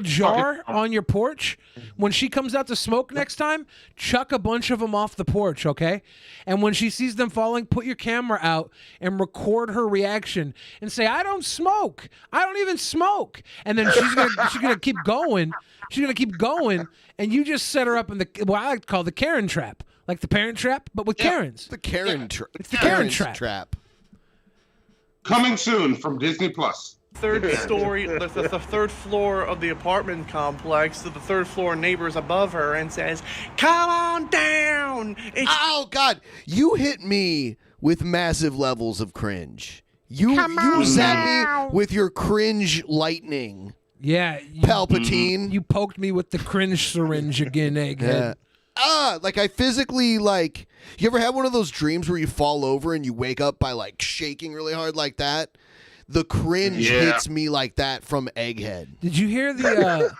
jar on your porch. When she comes out to smoke next time, chuck a bunch of them off the porch, okay? And when she sees them falling, put your camera out and record her reaction and say, "I don't smoke. I don't even smoke." And then she's gonna keep going. She's gonna keep going, and you just set her up in what I like to call the Karen trap, like the Parent Trap, but with Karens. The Karen trap. It's the Karen trap. Coming soon from Disney Plus. Third story, the third floor of the apartment complex to the third floor neighbors above her and says, "Come on down." Oh God, you hit me with massive levels of cringe. You zapped me with your cringe lightning. Yeah, Palpatine. You poked me with the cringe syringe again, Egghead. Like I physically like. You ever had one of those dreams where you fall over and you wake up by like shaking really hard like that? The cringe hits me like that from Egghead. Did you hear the?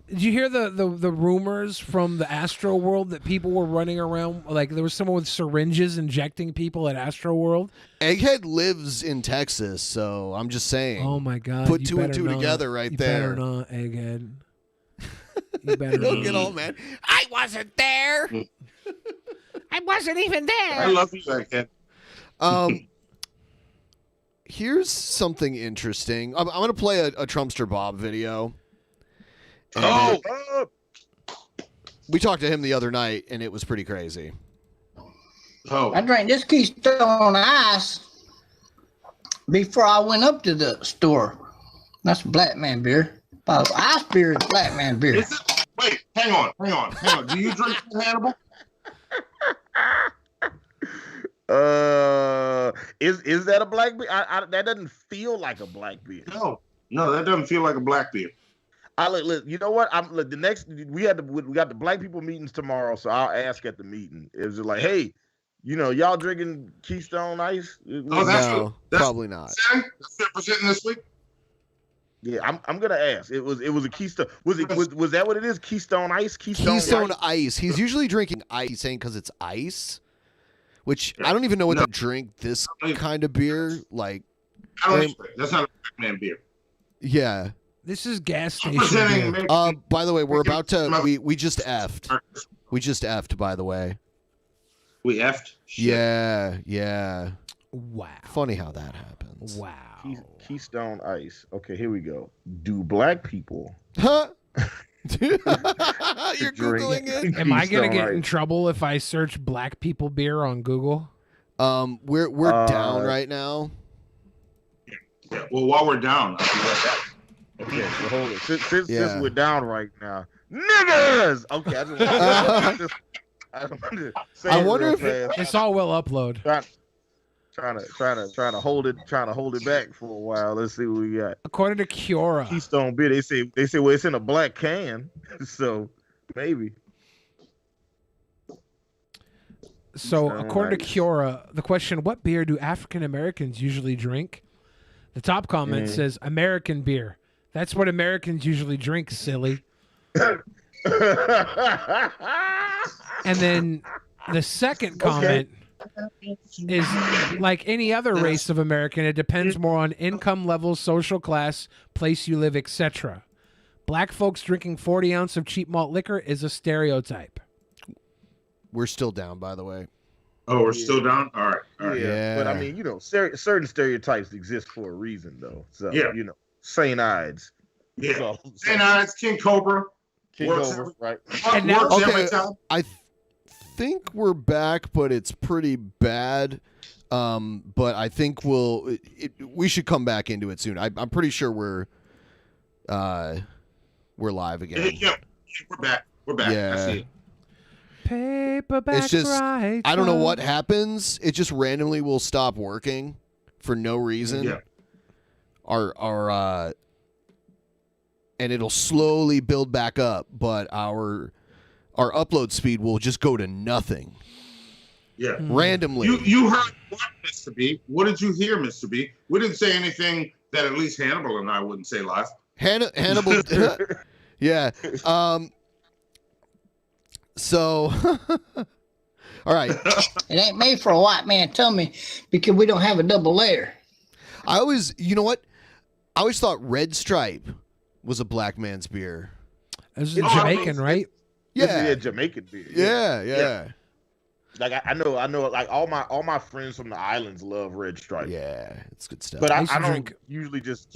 Did you hear the rumors from the Astroworld that people were running around like there was someone with syringes injecting people at Astroworld? Egghead lives in Texas, so I'm just saying. Oh my God! Put two and two together right there. You better not, Egghead. You better Don't not. get all mad. I wasn't there. I wasn't even there. I love you, Egghead. Here's something interesting. I'm going to play a Trumpster Bob video. We talked to him the other night, and it was pretty crazy. I drank this Keystone Ice before I went up to the store. That's black man beer. Ice beer is black man beer. Wait, hang on. Do you drink Hannibal? Is that a black beer? That doesn't feel like a black beer. No, that doesn't feel like a black beer. You know what? We got the black people meetings tomorrow, so I'll ask at the meeting. It was just like, hey, y'all drinking Keystone Ice? No, probably not. That's what presenting this week. Yeah, I'm gonna ask. It was a Keystone. Was that what it is? Keystone Ice. Keystone Ice. He's usually drinking ice, saying because it's ice. Which I don't even know what to drink this kind of beer. Like, that's not a black man beer. Yeah. This is gas station beer. By the way, we're about to. We just effed. We just effed. By the way. We effed. Yeah. Wow. Funny how that happens. Wow. Keystone Ice. Okay, here we go. Do black people? Huh? You're Googling it? Am I gonna get in trouble if I search black people beer on Google? We're down right now. Yeah, well, while we're down, I'll be right back. Okay, so hold it. Since we're down right now, niggas. Okay, I wonder if it's all will upload. Trying to hold it back for a while. Let's see what we got. According to Kiora, Keystone beer, they say well, it's in a black can, so maybe. So according to Kiora, the question: what beer do African Americans usually drink? The top comment says American beer. That's what Americans usually drink, silly. And then the second comment is like any other race of American. It depends more on income level, social class, place you live, etc. Black folks drinking 40 ounce of cheap malt liquor is a stereotype. We're still down, by the way. Oh, we're still down? All right. Yeah. But I mean, certain stereotypes exist for a reason, though. So, St. Ides. Yeah. St. Ides, King Cobra. Right. And now, I think we're back, but it's pretty bad. But I think we should come back into it soon. I'm pretty sure we're live again. Yeah, we're back. Yeah. I see it. Paperback It's just right I don't know what happens. It just randomly will stop working for no reason. Yeah. Our and it'll slowly build back up, but our upload speed will just go to nothing. Yeah. Randomly. You heard what, Mr. B? What did you hear, Mr. B? We didn't say anything that at least Hannibal and I wouldn't say live. Hannibal yeah. So, all right. It ain't made for a white man tummy because we don't have a double layer. You know what? I always thought Red Stripe was a black man's beer. This is Jamaican, right? Yeah, Jamaican beer. Yeah. Like I know, like all my friends from the islands love Red Stripe. Yeah, it's good stuff. But I don't usually just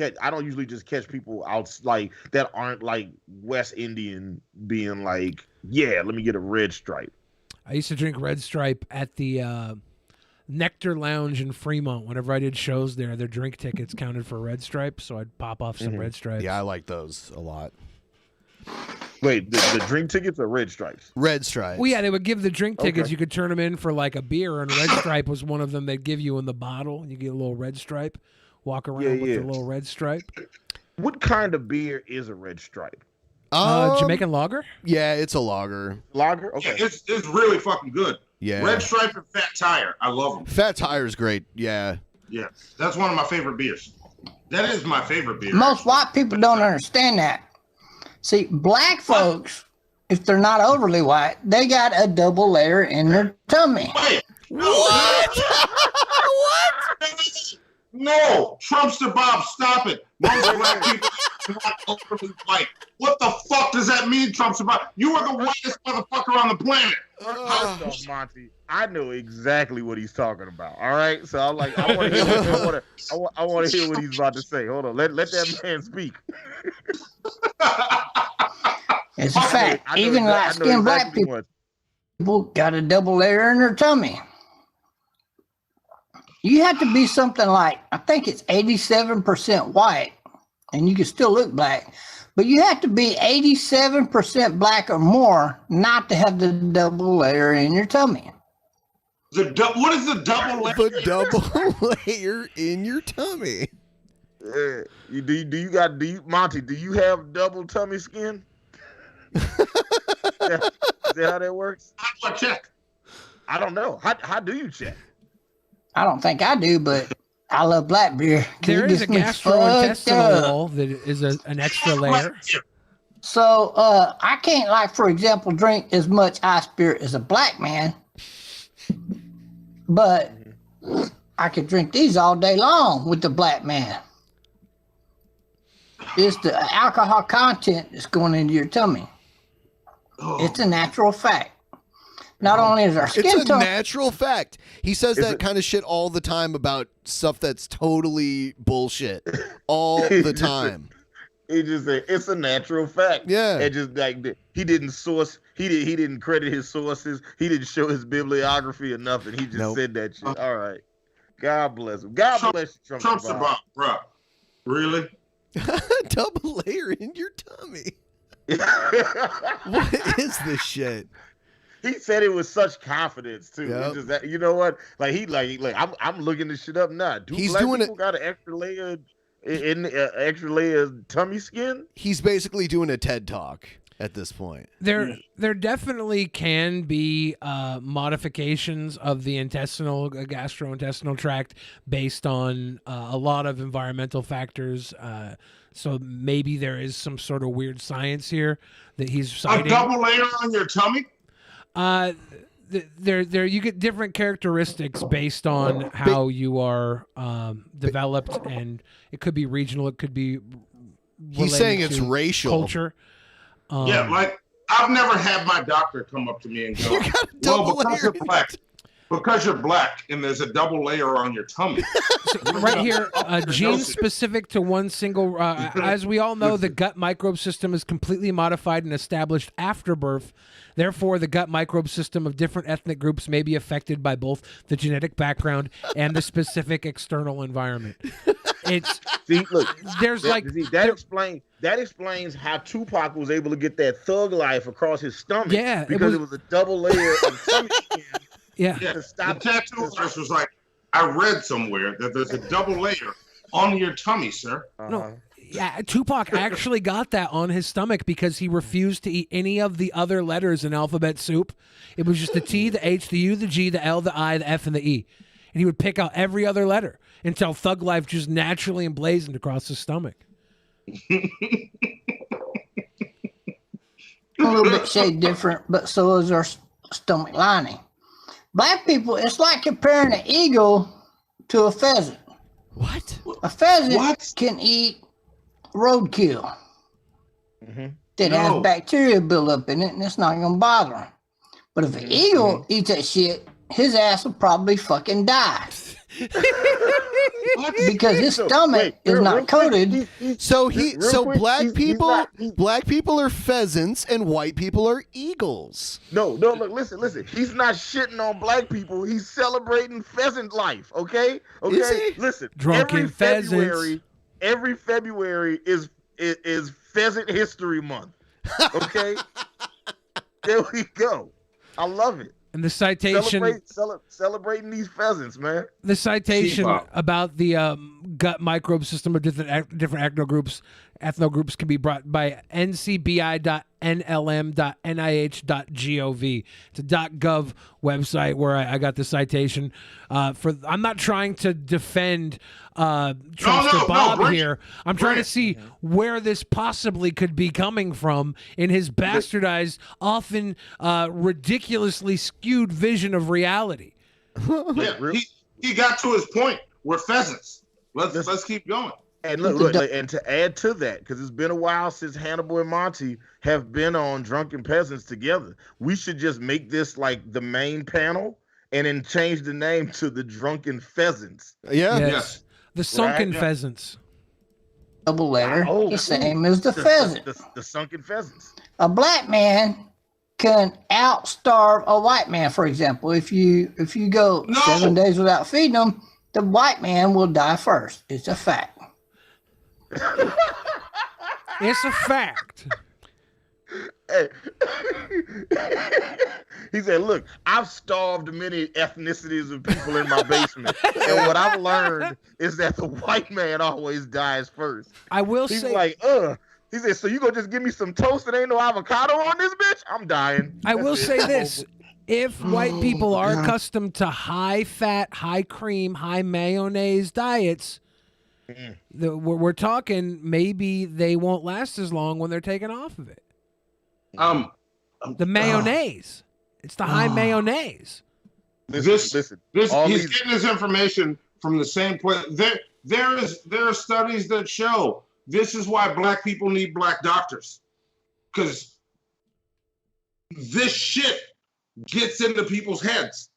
catch people out like that aren't like West Indian being like, yeah, let me get a Red Stripe. I used to drink Red Stripe at the Nectar Lounge in Fremont. Whenever I did shows there, their drink tickets counted for Red Stripe, so I'd pop off some Red Stripes. Yeah, I like those a lot. Wait, the drink tickets are Red Stripes? Red Stripes. Well, yeah, they would give the drink tickets. Okay. You could turn them in for like a beer, and Red Stripe was one of them they'd give you in the bottle. You get a little Red Stripe, walk around with a little Red Stripe. What kind of beer is a Red Stripe? Jamaican lager? Yeah, it's a lager. Lager? Okay. Yeah, it's really fucking good. Yeah. Red Stripe and Fat Tire. I love them. Fat Tire's great. Yeah. Yeah. That's one of my favorite beers. That is my favorite beer. Most white people don't understand that. See, black folks, if they're not overly white, they got a double layer in their tummy. Wait. What? What? No. Trumpster Bob, stop it. Most black people are not overly white. What the fuck does that mean, Trumpster Bob? You are the whitest motherfucker on the planet. First off, Monty, I know exactly what he's talking about. All right, so I'm like, I want to hear what he's about to say. Hold on, let that man speak. It's a fact. Even light-skinned black people got a double layer in their tummy. You have to be something like, I think it's 87% white, and you can still look black, But you have to be 87% black or more not to have the double layer in your tummy. What is the double layer? The double layer in your tummy. Monty, do you have double tummy skin? Is that how that works? How do I check? I don't know. How do you check? I don't think I do, but I love black beer. There is a gastrointestinal wall that is an extra layer. So I can't, like, for example, drink as much ice beer as a black man, but I could drink these all day long with the black man. It's the alcohol content that's going into your tummy. It's a natural fact. Not only is our skin It's a tone, natural fact. He says that kind of shit all the time about stuff that's totally bullshit. All the time. He just said it's a natural fact. Yeah. And just like he didn't source, he didn't credit his sources, he didn't show his bibliography or nothing. He just said that shit. All right. God bless him. God bless you, Trump's about, bro. Really? Double layer in your tummy. What is this shit? He said it with such confidence too. Yep. It's just that, you know what? Like I'm looking this shit up now. Do He's black doing people got an extra layer extra layer of tummy skin? He's basically doing a TED talk at this point. There definitely can be modifications of the gastrointestinal tract based on a lot of environmental factors. So maybe there is some sort of weird science here that he's citing. A double layer on your tummy? There you get different characteristics based on how you are developed, and it could be regional. It could be. He's saying it's racial culture. Yeah, like I've never had my doctor come up to me and go, "Well, because you're black and there's a double layer on your tummy." Right here, genes specific to one single. As we all know, the gut microbe system is completely modified and established after birth. Therefore, the gut microbe system of different ethnic groups may be affected by both the genetic background and the specific external environment. It's that explains how Tupac was able to get that thug life across his stomach. Yeah, because it was a double layer of tummy skin. Yeah, the tattoo artist was like, I read somewhere that there's a double layer on your tummy, sir. No. Yeah, Tupac actually got that on his stomach because he refused to eat any of the other letters in alphabet soup. It was just the T, the H, the U, the G, the L, the I, the F, and the E. And he would pick out every other letter until Thug Life just naturally emblazoned across his stomach. a little bit shaped different, but so is our stomach lining. Black people, it's like comparing an eagle to a pheasant. What? A pheasant can eat roadkill that has bacteria built up in it, and it's not going to bother him. But if an eagle eats that shit, his ass will probably fucking die. Because his stomach is not coated. So black people are pheasants and white people are eagles. No, look, listen. He's not shitting on black people. He's celebrating pheasant life. Okay. Is he? Listen. Drunken Peasants. Every February is Pheasant History Month. Okay. There we go. I love it. And the citation celebrating these pheasants, man. The citation about the gut microbe system of different ethno groups can be brought by ncbi.nlm.nih.gov. It's a .gov website where I got the citation. I'm not trying to defend Trumpster Bob here. I'm trying to see where this possibly could be coming from in his bastardized, often ridiculously skewed vision of reality. Yeah, he got to his point. We're pheasants. Let's keep going. And look, and to add to that, because it's been a while since Hannibal and Monty have been on Drunken Peasants together, we should just make this like the main panel and then change the name to the Drunken Pheasants. Yeah. Yes. The Sunken Pheasants. Double letter, the same as the pheasant. The Sunken Pheasants. A black man can outstarve a white man, for example. If you go 7 days without feeding them, the white man will die first. It's a fact. It's a fact. Hey. He said, look, I've starved many ethnicities of people in my basement. And what I've learned is that the white man always dies first. I will He's say, like, he said, so you gonna just give me some toast and ain't no avocado on this bitch? I'm dying. I will say this. If white people are accustomed to high fat, high cream, high mayonnaise diets, we're talking maybe they won't last as long when they're taken off of it. The mayonnaise. It's the high mayonnaise. Listen. He's getting his information from the same place. There are studies that show this is why black people need black doctors, because this shit gets into people's heads.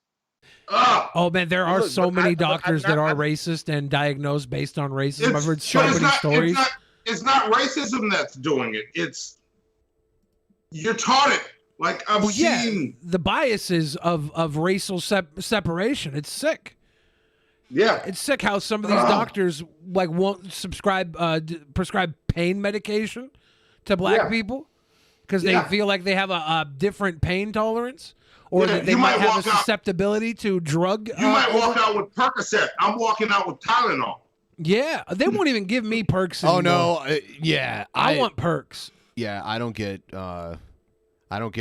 Oh man, there are so many doctors that are racist and diagnosed based on racism. I've heard so many stories. It's not racism that's doing it. It's you're taught it. Like I've seen the biases of racial separation. It's sick. Yeah, it's sick how some of these doctors like won't prescribe pain medication to black people because they feel like they have a different pain tolerance, or that they might have a susceptibility to drug. You might walk out with Percocet. I'm walking out with Tylenol. Yeah, they won't even give me perks anymore. Oh no, yeah, I want perks. Yeah, I don't get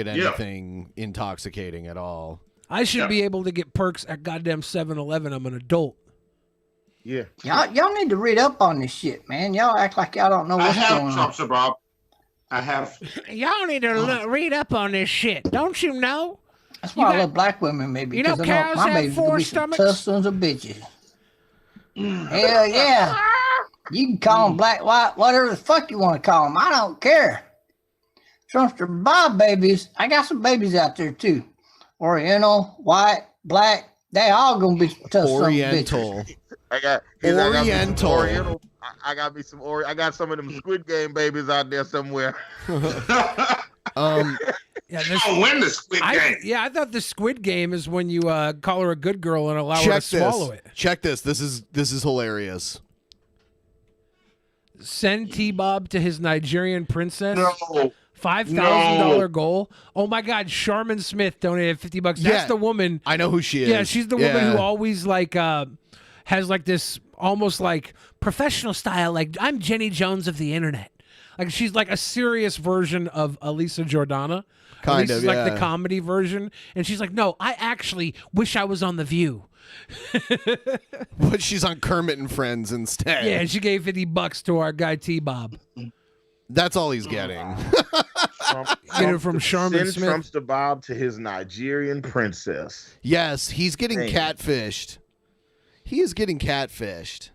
anything intoxicating at all. I should be able to get perks at goddamn 7-Eleven. I'm an adult. Yeah. Y'all need to read up on this shit, man. Y'all act like y'all don't know what's going on. Trumpster Bob. I have. Y'all need to read up on this shit. Don't you know? That's why I love black women, maybe. You know because cows my have babies four will be some stomachs? tough sons of bitches. Hell yeah. You can call them black, white, whatever the fuck you want to call them. I don't care. Trumpster Bob babies. I got some babies out there too. Oriental, white, black. They all gonna be tough Oriental. Sons of bitches. I got Oriental. I got me some I got some of them Squid Game babies out there somewhere. Win the Squid Game. I thought the Squid Game is when you call her a good girl and allow her to swallow it. Check this. This is hilarious. Send T-Bob to his Nigerian princess. No. $5,000 goal. Oh my God, Sharman Smith donated $50. That's the woman. I know who she is. Yeah, she's the woman who always like has like this almost like professional style. Like I'm Jenny Jones of the internet. Like she's like a serious version of Elisa Jordana. Kind of, like the comedy version, and she's like, no, I actually wish I was on The View. But she's on Kermit and Friends instead. Yeah, and she gave $50 to our guy T-Bob. That's all he's getting. Get it from Sharman Smith. Send Trumpster Bob to his Nigerian princess. Yes, he's getting catfished. He is getting catfished.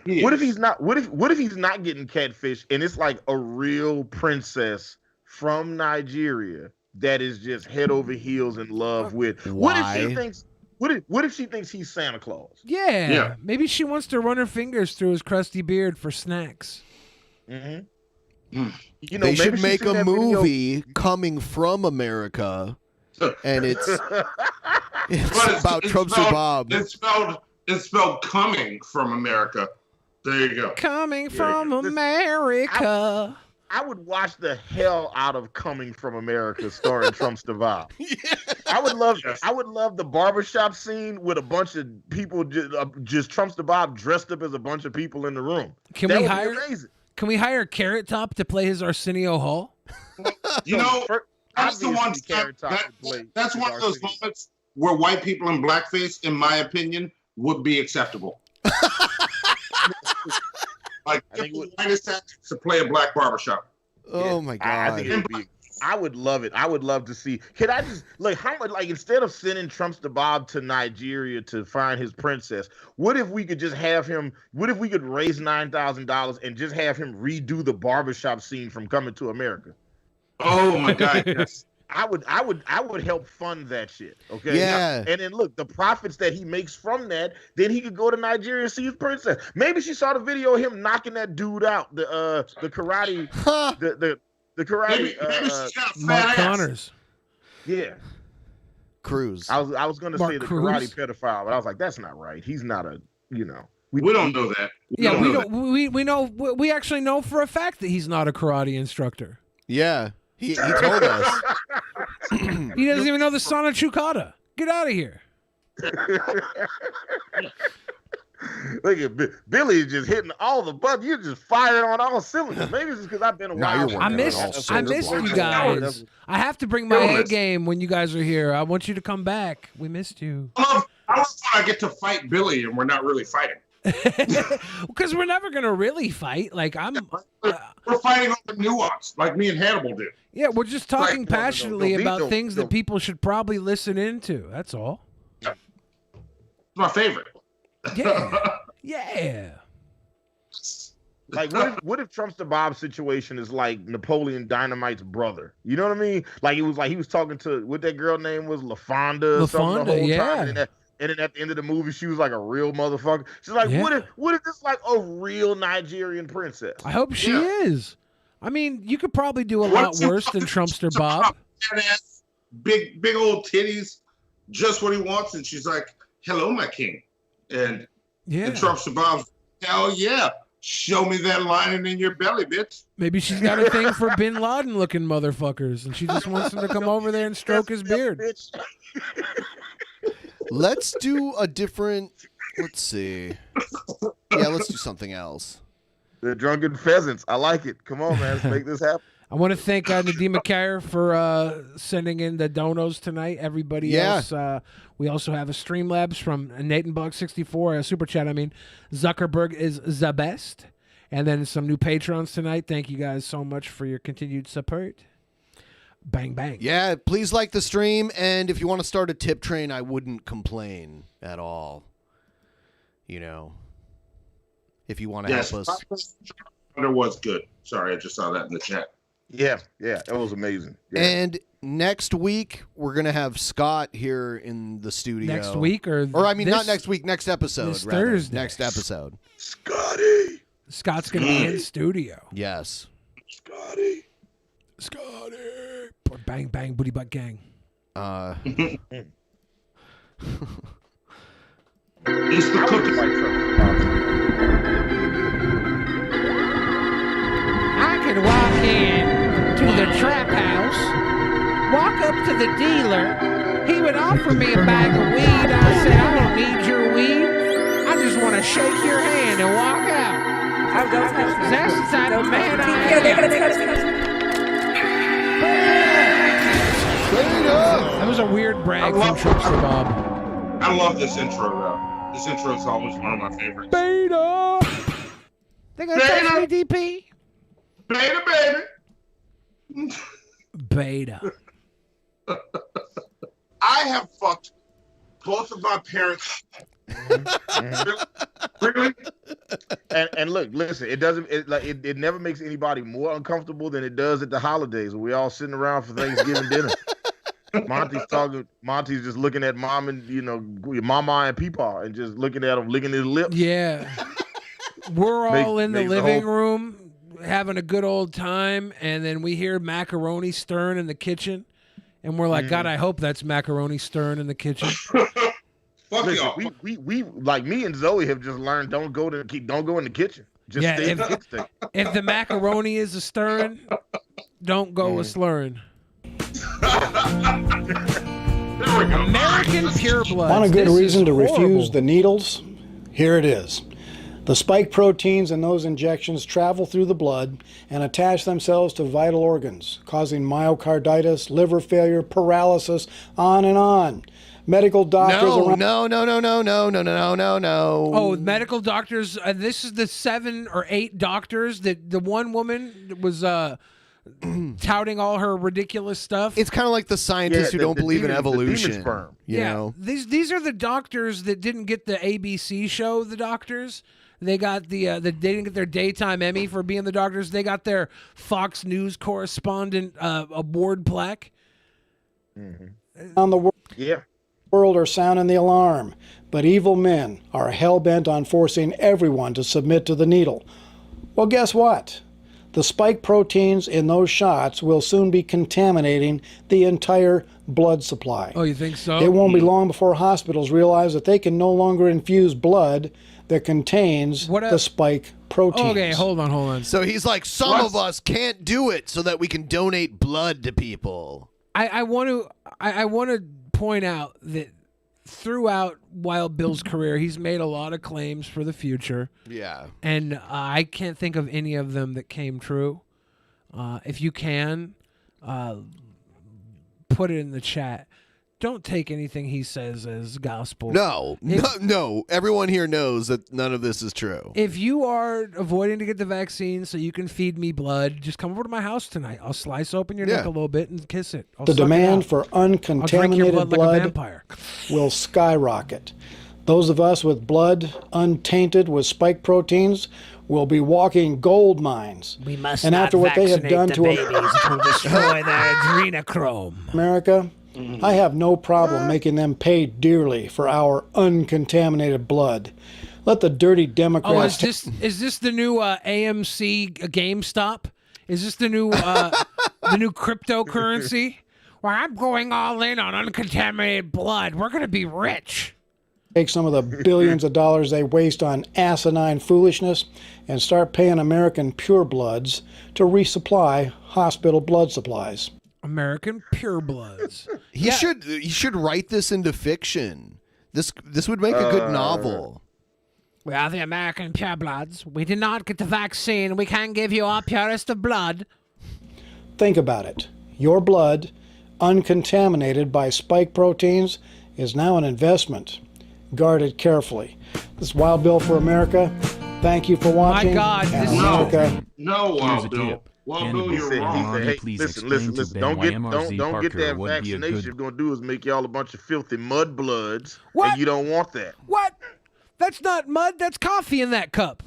What if he's not? What if he's not getting catfished and it's like a real princess from Nigeria that is just head over heels in love with? What if she thinks? What if she thinks he's Santa Claus? Yeah. Maybe she wants to run her fingers through his crusty beard for snacks. Mm-hmm. You know, they should make a movie coming from America, and it's about Trumpster Bob. It's spelled coming from America. There you go. Coming from America. I would watch the hell out of Coming from America starring Trumpster Bob. I would love the barbershop scene with a bunch of people just Trumpster Bob dressed up as a bunch of people in the room. That would be amazing. Can we hire Carrot Top to play his Arsenio Hall? You know, that's the one. That's one of those moments where white people in blackface, in my opinion, would be acceptable. Like, the whitest actors to play a black barbershop. Oh my God! I think it would be. I would love it. I would love to see. Can I just how much instead of sending Trumpster Bob to Nigeria to find his princess, what if we could just have him? What if we could raise $9,000 and just have him redo the barbershop scene from Coming to America? Oh my God! Yes. I would help fund that shit. Okay. Yeah. And then look, the profits that he makes from that, then he could go to Nigeria and see his princess. Maybe she saw the video of him knocking that dude out. The karate. The karate. Mark Connors. Yeah. Cruz. I was gonna Mark say the Cruz? karate pedophile, but I was like, that's not right. He's not a We don't know that. We know. We actually know for a fact that he's not a karate instructor. Yeah, he told us. He doesn't even know the Sana Chukata. Get out of here. Look at Billy is just hitting all the buttons. You're just firing on all cylinders. Maybe it's because I've been a while. I miss you guys. I have to bring my A game when you guys are here. I want you to come back. We missed you. I love when I get to fight Billy and we're not really fighting. Because we're never gonna really fight. Like we're fighting over nuance, like me and Hannibal did. Yeah, we're just talking passionately about things no. that people should probably listen into. That's all. It's my favorite. Yeah. Yeah. Like, what if Trump's the Bob situation is like Napoleon Dynamite's brother? You know what I mean? Like, he was talking to what that girl name was, LaFonda or something the whole time. And then at the end of the movie, she was like a real motherfucker. She's like, what if this like a real Nigerian princess? I hope she is. I mean, you could probably do a lot worse than Trumpster Bob. Big old titties, just what he wants. And she's like, hello, my king. And Trumpster Bob's, hell yeah. Show me that lining in your belly, bitch. Maybe she's got a thing for Bin Laden looking motherfuckers, and she just wants him to come over there and stroke his beard. Let's do a different. Let's see. Yeah, let's do something else. The Drunken Peasants. I like it. Come on, man. Let's make this happen. I want to thank Nadeem Kair for sending in the donos tonight. Everybody else. We also have a Streamlabs from Nathanbog64, a super chat. I mean, Zuckerberg is the best. And then some new patrons tonight. Thank you guys so much for your continued support. Bang, bang. Yeah, please like the stream. And if you want to start a tip train, I wouldn't complain at all. You know, if you want to help us. It was good. Sorry, I just saw that in the chat. Yeah, it was amazing. Yeah. And next week we're gonna have Scott here in the studio. Next week or I mean not next week, next episode. This Thursday. Next episode. Scott's gonna be in studio. Yes. Scotty. Bang bang booty butt gang. It's the cookie. I could walk in to the trap house, walk up to the dealer. He would offer me a bag of weed. I said, I don't need your weed. I just want to shake your hand and walk out. That's the type of man I am. That was a weird brag from Trumpster Bob. I love this intro, though. This intro is always one of my favorites. Beta! They gonna text me, DP? Beta, baby. Beta. I have fucked both of my parents. Really? And look, listen, it never makes anybody more uncomfortable than it does at the holidays when we all sitting around for Thanksgiving dinner. Monty's just looking at mom and mama and Peepaw and just looking at him, licking his lips. Yeah. We're all in the living room having a good old time, and then we hear macaroni stirring in the kitchen, and we're like, God, I hope that's macaroni stirring in the kitchen. Listen, we like me and Zoe have just learned don't go in the kitchen. Just stay in the kitchen. If the macaroni is a stirring, don't go a slurring. American pureblood. Want a good reason to refuse the needles? Here it is. The spike proteins in those injections travel through the blood and attach themselves to vital organs, causing myocarditis, liver failure, paralysis, on and on. Medical doctors No. Oh, medical doctors. This is the 7 or 8 doctors that the one woman was touting all her ridiculous stuff. It's kind of like the scientists who don't believe in evolution. The demon sperm. You know? These are the doctors that didn't get the ABC show. The doctors. They got they didn't get their daytime Emmy for being the doctors. They got their Fox News correspondent award plaque. on the world are sounding the alarm, but evil men are hell-bent on forcing everyone to submit to the needle. Well, guess what? The spike proteins in those shots will soon be contaminating the entire blood supply. Oh, you think so? It won't be long before hospitals realize that they can no longer infuse blood that contains the spike proteins. Okay, hold on. So he's like, some of us can't do it so that we can donate blood to people. I want to point out that throughout Wild Bill's career, he's made a lot of claims for the future. Yeah. And I can't think of any of them that came true. If you can, put it in the chat. Don't take anything he says as gospel. No. Everyone here knows that none of this is true. If you are avoiding to get the vaccine so you can feed me blood, just come over to my house tonight. I'll slice open your neck a little bit and kiss it. I'll The suck it demand out. for I'll drink your uncontaminated blood like a blood vampire. will skyrocket. Those of us with blood untainted with spike proteins will be walking gold mines. We must and not after what they have vaccinate done the to babies. It will destroy their adrenochrome. America, I have no problem making them pay dearly for our uncontaminated blood. Let the dirty Oh, Democrats. is this the new AMC GameStop? Is this the new cryptocurrency? Well, I'm going all in on uncontaminated blood. We're gonna be rich. Take some of the billions of dollars they waste on asinine foolishness and start paying American purebloods to resupply hospital blood supplies. American purebloods. He should write this into fiction. This would make a good novel. We are the American purebloods. We did not get the vaccine. We can give you our purest of blood. Think about it. Your blood, uncontaminated by spike proteins, is now an investment. Guard it carefully. This is Wild Bill for America. Thank you for watching. My God, And this America. No, Here's Wild a Bill. tip. Wild Hannibal Bill, you're wrong. Monty, Hey, please listen. explain to Ben Don't why get MRZ don't get Parker that would be a vaccination. good... You're gonna do is make y'all a bunch of filthy mudbloods, What? and you don't want that. What? That's not mud. That's coffee in that cup.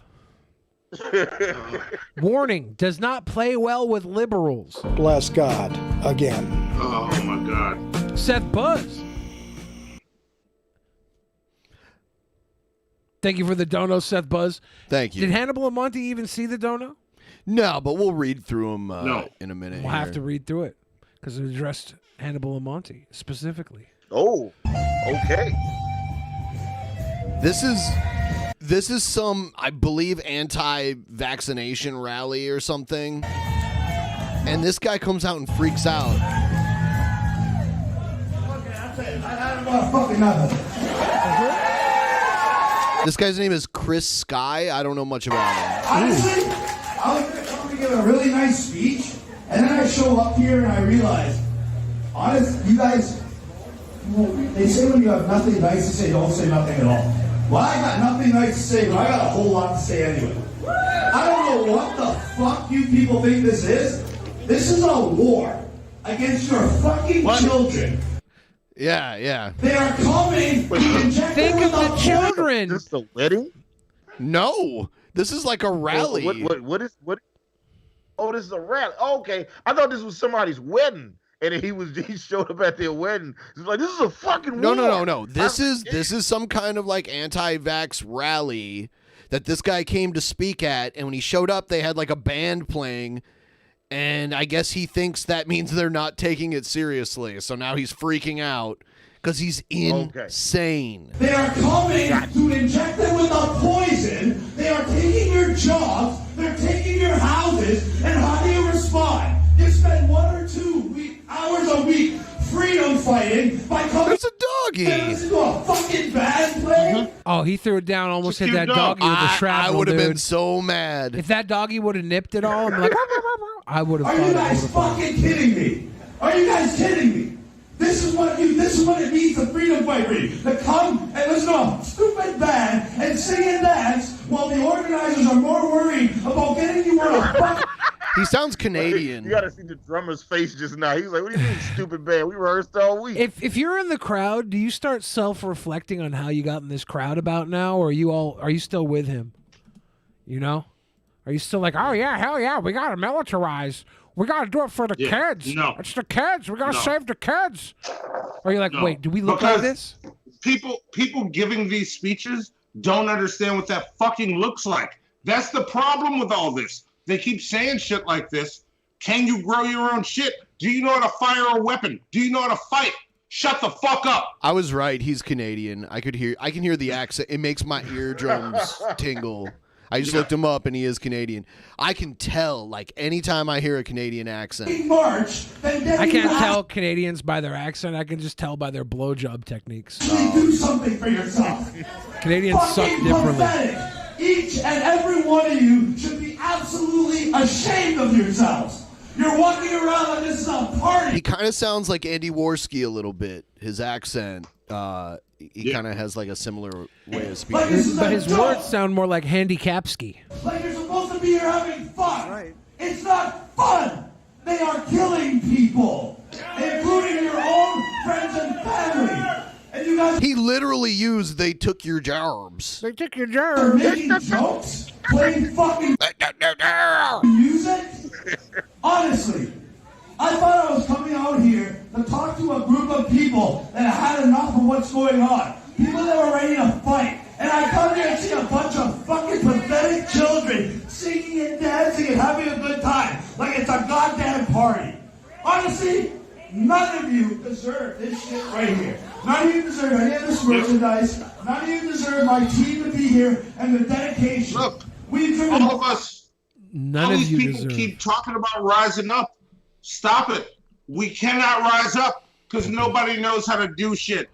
Warning: does not play well with liberals. Bless God again. Oh my God. Seth Buzz. Thank you for the dono, Seth Buzz. Thank you. Did Hannibal and Monty even see the dono? No, but we'll read through them in a minute. We'll have here. to read through it because it addressed Hannibal and Monty specifically. Oh, okay. This is some, I believe, anti-vaccination rally or something. And this guy comes out and freaks out. This guy's name is Chris Sky. I don't know much about him. Honestly, I was going to give a really nice speech, and then I show up here and I realize, honest, you guys, they say when you have nothing nice to say, don't say nothing at all. Well, I got nothing nice to say, but I got a whole lot to say anyway. I don't know what the fuck you people think this is. This is a war against your fucking children. Yeah. They are coming to inject Think them of with the a children. Is this a wedding? No, this is like a rally. What is? Oh, this is a rally. Oh, okay, I thought this was somebody's wedding, and then he showed up at their wedding. He's like, this is a fucking war. No. This is some kind of like anti-vax rally that this guy came to speak at, and when he showed up, they had like a band playing. And I guess he thinks that means they're not taking it seriously. So now he's freaking out because he's insane. They are coming to inject them with a poison. They are taking your jobs. They're taking your houses. And how do you respond? You spend 1 or 2 hours a week freedom fighting by coming. There's a doggy. Listen to a fucking band play. Oh, he threw it down, almost hit that doggy with the shrapnel, I would have been dude. so mad. If that doggy would have nipped it all, I'm like, I would have Are thought you it guys would've fucking kidding me? Are you guys kidding me? This is what it means to freedom fighter. To come and listen to a stupid band and sing and dance while the organizers are more worried about getting you on a fucking. He sounds Canadian. You gotta see the drummer's face just now. He's like, what do you mean, stupid band? We rehearsed all week. If you're in the crowd, do you start self-reflecting on how you got in this crowd about now, or are you still with him? You know? Are you still like, oh yeah, hell yeah, we gotta militarize. We gotta do it for the kids. No. It's the kids. We gotta No. save the kids. Or you're like, No. wait, do we look like Because this? People giving these speeches don't understand what that fucking looks like. That's the problem with all this. They keep saying shit like this. Can you grow your own shit? Do you know how to fire a weapon? Do you know how to fight? Shut the fuck up. I was right. He's Canadian. I can hear the accent. It makes my eardrums tingle. I just looked him up, and he is Canadian. I can tell, like, anytime I hear a Canadian accent. March, I can't tell Canadians by their accent. I can just tell by their blowjob techniques. do something for yourself. Canadians suck Fucking differently. pathetic. Each and every one of you should be absolutely ashamed of yourselves. You're walking around like this is a party. He kind of sounds like Andy Worski a little bit. His accent, he kind of has like a similar way of speaking. But his words sound more like Handicapski. Like you're supposed to be here having fun. Right. It's not fun. They are killing people, including your own friends and family. And you guys. He literally used "they took your jobs." They took your are jobs. making jokes, playing fucking music. Honestly, I thought I was coming out here to talk to a group of people that had enough of what's going on. People that were ready to fight. And I come here and see a bunch of fucking pathetic children singing and dancing and having a good time. Like it's a goddamn party. Honestly, none of you deserve this shit right here. None of you deserve any of this merchandise. None of you deserve my team to be here and the dedication. Look, we've driven all of us. None all of these you people deserve. keep talking about rising up. Stop it. We cannot rise up because nobody knows how to do shit.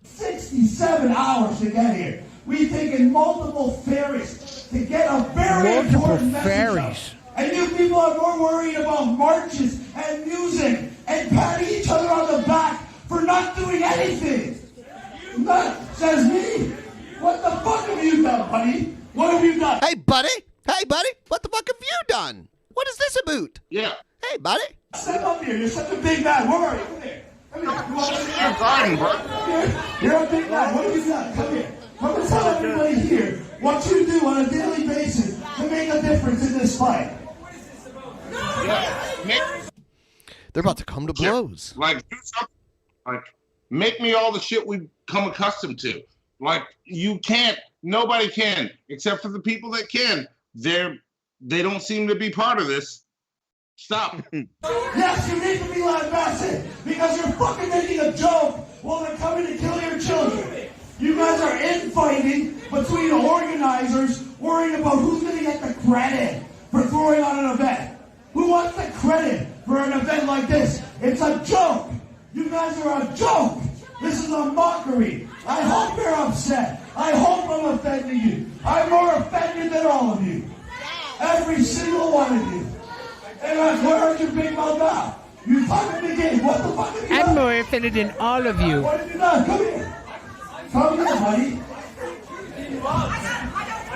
67 hours to get here. We've taken multiple ferries to get a very important message out. And you people are more worried about marches and music and patting each other on the back for not doing anything. That says me. What the fuck have you done, buddy? What have you done? Hey, buddy. Hey, buddy. What the fuck have you done? What is this about? Yeah. Hey, buddy. Step up here. You're such a big man. Where are you? Come here. Come here. You want to sit You're fine, bro. You're a big man. What have you done? Come here. Come and tell everybody here what you do on a daily basis to make a difference in this fight. They're about to come to blows. Like, do something. Like, make me all the shit we've come accustomed to. Like, you can't. Nobody can, except for the people that can. They don't seem to be part of this. Stop. Yes, you need to be lambasted because you're fucking making a joke while they're coming to kill your children. You guys are infighting between organizers, worrying about who's going to get the credit for throwing on an event. Who wants the credit for an event like this? It's a joke. You guys are a joke. This is a mockery. I hope you're upset. I hope I'm offending you. I'm more offended than all of you. Every single one of you. And where are your big mouth now? You fucking the game. What the fuck have you done? I'm more offended than all of you. What have you done? Come here. Come here, buddy.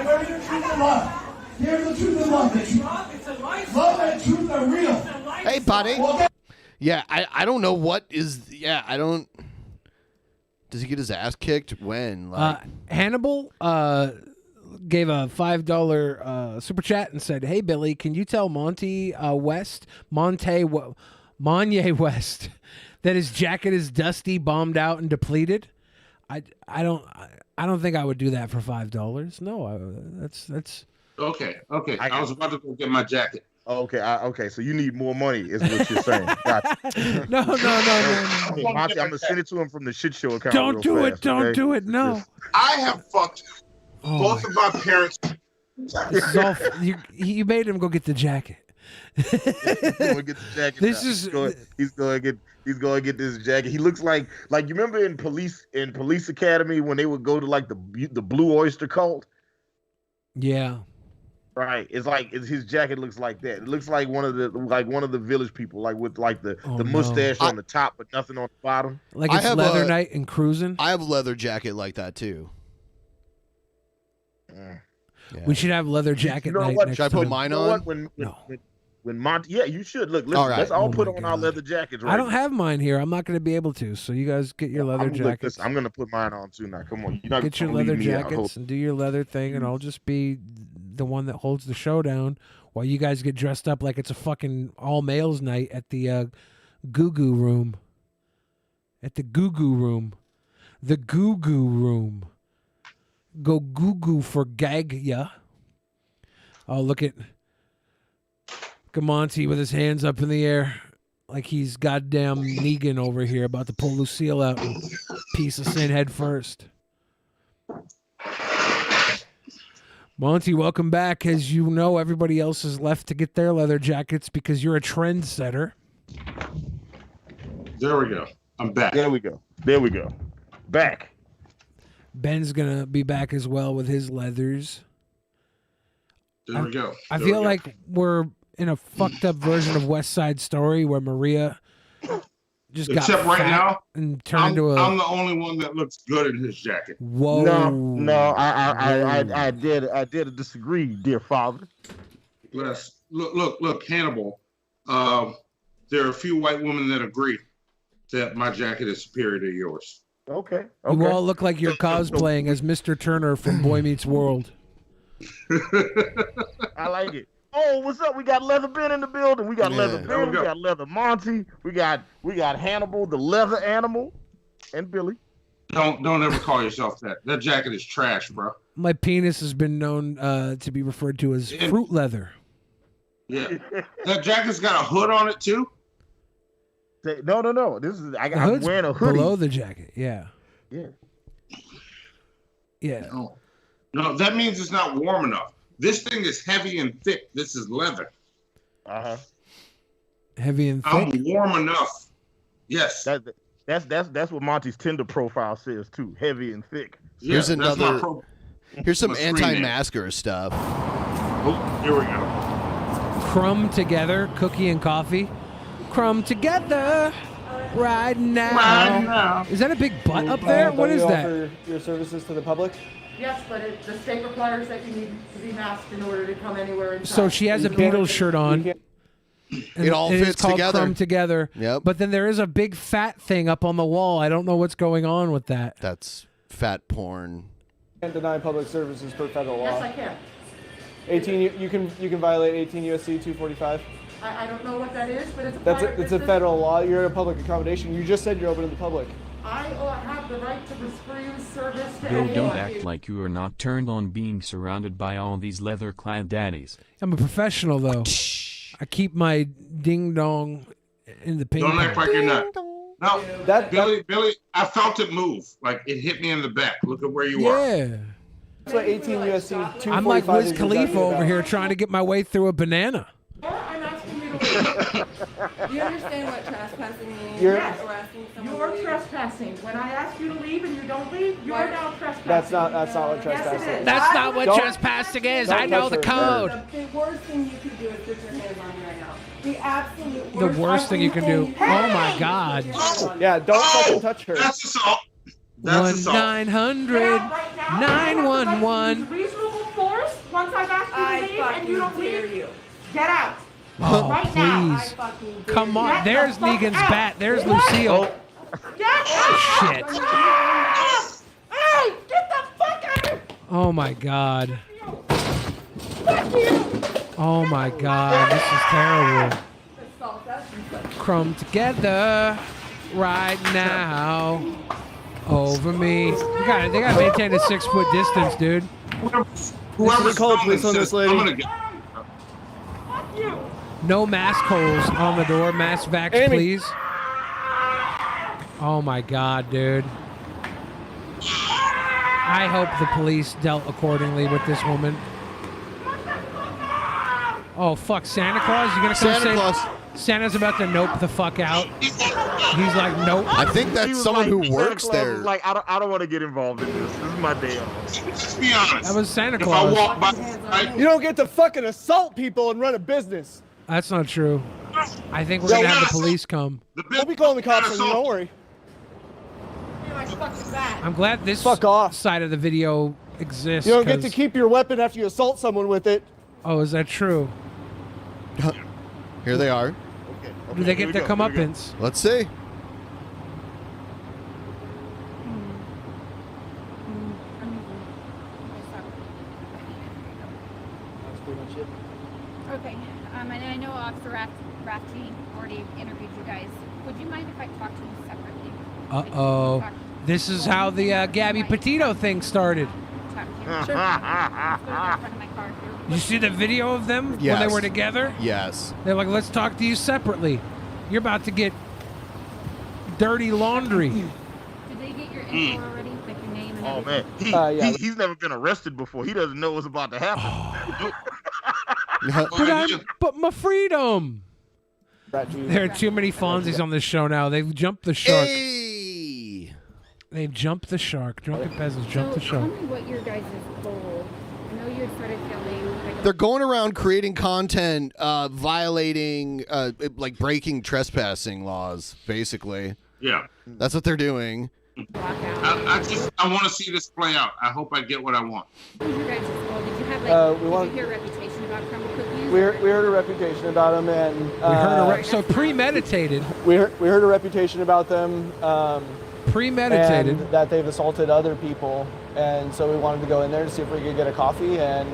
Where's your truth and love? Here's the truth and love. Love and truth are real. Hey, buddy. Yeah, I don't know what is. Yeah, I don't. Does he get his ass kicked when? Like, Hannibal gave a $5 super chat and said, "Hey Billy, can you tell Monty West that his jacket is dusty, bombed out, and depleted?" I don't think I would do that for $5. No, that's Okay. I was about to go get my jacket. Okay, okay. So you need more money, is what you're saying. Gotcha. No. Monty, I'm gonna send it to him from the shit show account. Don't do real it. fast, Don't okay? do it. No. I have fucked both of my parents. This is all, you made him go get the jacket. He's going to get the jacket. This now. is he's going to get this jacket. He looks like you remember in Police Academy when they would go to like the Blue Oyster Cult. Yeah. Right. It's like his jacket looks like that. It looks like one of the village people, like with like the mustache on the top but nothing on the bottom. Like it's leather night and cruising. I have a leather jacket like that too. Yeah. We should have leather jacket night. What? Next Should I put time. mine on? When Monty, yeah, you should. Look, let's all put on our leather jackets. Right I don't have mine here. I'm not going to be able to. So you guys get your leather jackets. I'm going to put mine on too now. Come on, you're not Get your gonna leather leave me out. jackets and do your leather thing, and I'll just be the one that holds the show down while you guys get dressed up like it's a fucking all males night at the Goo Goo Room. At the Goo Goo Room. The Goo Goo Room. Go Goo Goo for gag ya. Oh, look at Monty with his hands up in the air like he's goddamn Negan over here about to pull Lucille out and piece of sin head first. Monty, welcome back. As you know, everybody else is left to get their leather jackets because you're a trendsetter. There we go. I'm back. There we go. There we go. Back. Ben's going to be back as well with his leathers. There we go. I There feel we go. like we're in a fucked up version of West Side Story where Maria just got Except right fat now, and turned into a... I'm the only one that looks good in his jacket. Whoa. No, I did disagree, dear father. Yes. Look, Hannibal. There are a few white women that agree that my jacket is superior to yours. Okay. You all look like you're cosplaying as Mr. Turner from Boy Meets World. I like it. Oh, what's up? We got Leather Ben in the building. We got Leather Ben. We got Leather Monty. We got Hannibal, the leather animal, and Billy. Don't ever call yourself that. That jacket is trash, bro. My penis has been known to be referred to as fruit leather. Yeah. That jacket's got a hood on it too? No. This is The I'm hood's wearing a hoodie. below the jacket. Yeah. Yeah. Yeah. No, that means it's not warm enough. This thing is heavy and thick. This is leather. Heavy and thick. I'm warm enough. Yes. That's what Monty's Tinder profile says too. Heavy and thick. Here's that's my another. Here's some my screen name. anti-masker stuff. Oh, here we go. Crumb together, cookie and coffee. Crumb together right now. Right now. Is that a big butt up there? What is that? Offer your services to the public? Yes, but the state requires that you need to be masked in order to come anywhere inside. So she has a Beatles shirt on. It all it's fits called together. Crumb together. Yep. But then there is a big fat thing up on the wall. I don't know what's going on with that. That's fat porn. Can't deny public services per federal law. Yes, I can. 18. You can violate 18 USC 245. I don't know what that is, but it's a That's private it's a business. federal law. You're a public accommodation. You just said you're open to the public. I have the right to refuse service to Yo, anyone. don't act like you are not turned on being surrounded by all these leather-clad daddies. I'm a professional, though. I keep my ding-dong in the ping Don't act pong. like you're not. No, Billy, I felt it move. Like it hit me in the back. Look at where you are. Yeah. That's what 18 USC 245 I'm like Wiz is Khalifa exactly over about. here trying to get my way through a banana. I'm asking you to leave. Do you understand what trespassing means? You're- Yes. You're trespassing. When I ask you to leave and you don't leave, you're now trespassing. That's not what trespassing Yes, it is. That's not what Don't- trespassing is. don't I know touch the her. code. The worst thing you could do is put your hands on me right now. The absolute The worst thing you can do. Oh my God. Yeah, don't fucking touch her. That's assault. That's assault. 1-900 911. Reasonable force. Once I've asked you to leave and you don't leave, get out. Oh, right now. please. Come on. There's Negan's bat. There's Lucille. Get out. Shit. Hey, get the fuck out of here. Oh my God. Oh my God. This is terrible. Crumb together right now over me. They gotta maintain a 6-foot distance, dude. Whoever's call the filming police on this says, lady. I'm gonna get. No mask holes on the door. Mask vax, Amy. please. Oh my God, dude. I hope the police dealt accordingly with this woman. Oh fuck, Santa Claus? You gonna come Santa say Claus. Santa's about to nope the fuck out? He's like, nope. I think He that's was someone like- who works Santa Claus there. was like, I don't want to get involved in this. This is my day off. Just be honest. That was Santa If I Claus. walk by, You don't get to fucking assault people and run a business. That's not true. I think we're Yeah, gonna have yeah. the police come. We'll be calling the cops on you. Don't worry. I'm glad this Fuck off. side of the video exists. You don't get to 'cause- keep your weapon after you assault someone with it. Oh, is that true? Here they are. Do they get their comeuppance? Let's see. That's pretty much it. Okay, and I know Officer Rafty already interviewed you guys. Would you mind if I talk to you separately? Uh-oh. This is how the Gabby Petito thing started. Talk to you. Sure. Let's go to the front of my car here. You see the video of them when Yes. they were together? Yes. They're like, let's talk to you separately. You're about to get dirty laundry. Did they get your info already? Like your name and Oh everything? man, he's never been arrested before. He doesn't know what's about to happen. But my freedom. There are too many Fonzies on this show now. They've jumped the shark. Hey! They've jumped the shark. Drunken Peasants jumped the Tell shark. me what your guys' goal. I know you had started filming. Like, They're going around creating content, violating, like breaking trespassing laws, basically. Yeah. That's what they're doing. I want to see this play out. I hope I get what I want. what was your guys' goal? Did you have like? we want- Did you hear a reputation about crumble cookies? We heard a reputation about them, and So premeditated. we heard a reputation about them. Premeditated. And that they've assaulted other people, and so we wanted to go in there to see if we could get a coffee. And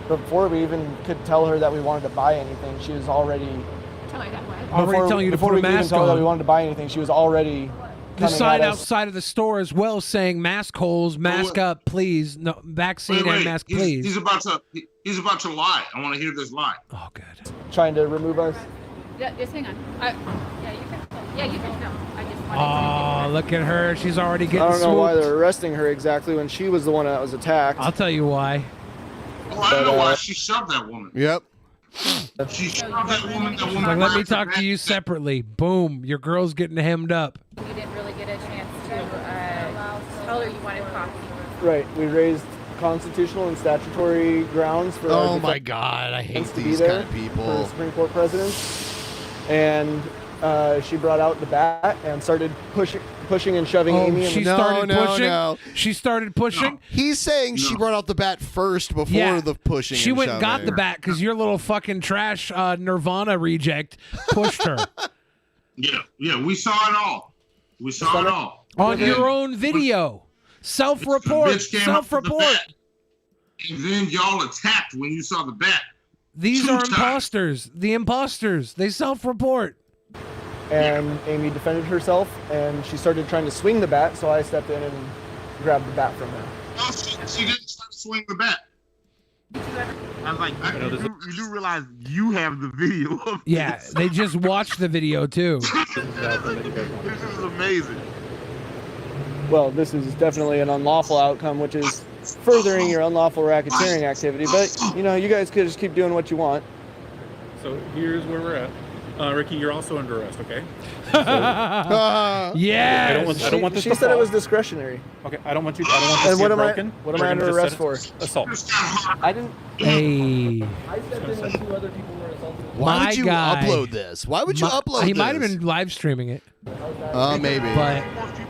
before we even could tell her that we wanted to buy anything, she was already Tell her that way. Already telling you to before put a we could even mask tell her that on. we wanted to buy anything, she was already The coming sign at us. outside of the store as well saying mask holes, mask up, please. No, vaccine and mask, please. He's about to lie. I want to hear this lie. Oh, good. Trying to remove us. Yeah, just hang on. Yeah, you can. Yeah, you can film. I just wanted Oh, look at her. She's already getting I don't know why swooped. they're arresting her exactly when she was the one that was attacked. I'll tell you why. Oh, I know why she shoved that woman. Yep. She shoved that woman. That woman. Like, let me grabbed her talk to back. you separately. Boom. Your girl's getting hemmed up. you didn't really get a chance to tell her you wanted coffee. Right. We raised constitutional and statutory grounds for our Oh my defense God, I hate to be these there kind of for people. the Supreme Court presidents. And she brought out the bat and started pushing and shoving Amy. In she the started pushing. no. She started pushing. He's saying she brought out the bat first before the pushing. She and went and got shoving. the bat because your little fucking trash Nirvana reject pushed her. Yeah, we saw it all. We saw it all. On your own video. Self-report. Bitch came up with the Self-report. bat. And then y'all attacked when you saw the bat. These Two are times. imposters. The imposters. They self-report. And Amy defended herself, and she started trying to swing the bat, so I stepped in and grabbed the bat from her. No, she didn't start to swing the bat. I was like, you do realize you have the video of Yeah, this. they just watched the video too. This is amazing. Well, this is definitely an unlawful outcome, which is furthering your unlawful racketeering activity. But, you know, you guys could just keep doing what you want. So here's where we're at. Ricky, you're also under arrest, okay? Yeah. I don't want this She to said it fall. was discretionary. Okay, I don't want this And to what get am I? broken. What am We're I gonna under just arrest set for? it- Assault. I didn't. Hey. I stepped in when 2 other people were assaulted. Why My would you guy. upload this? Why would you upload He this? might have been live streaming it. Maybe. But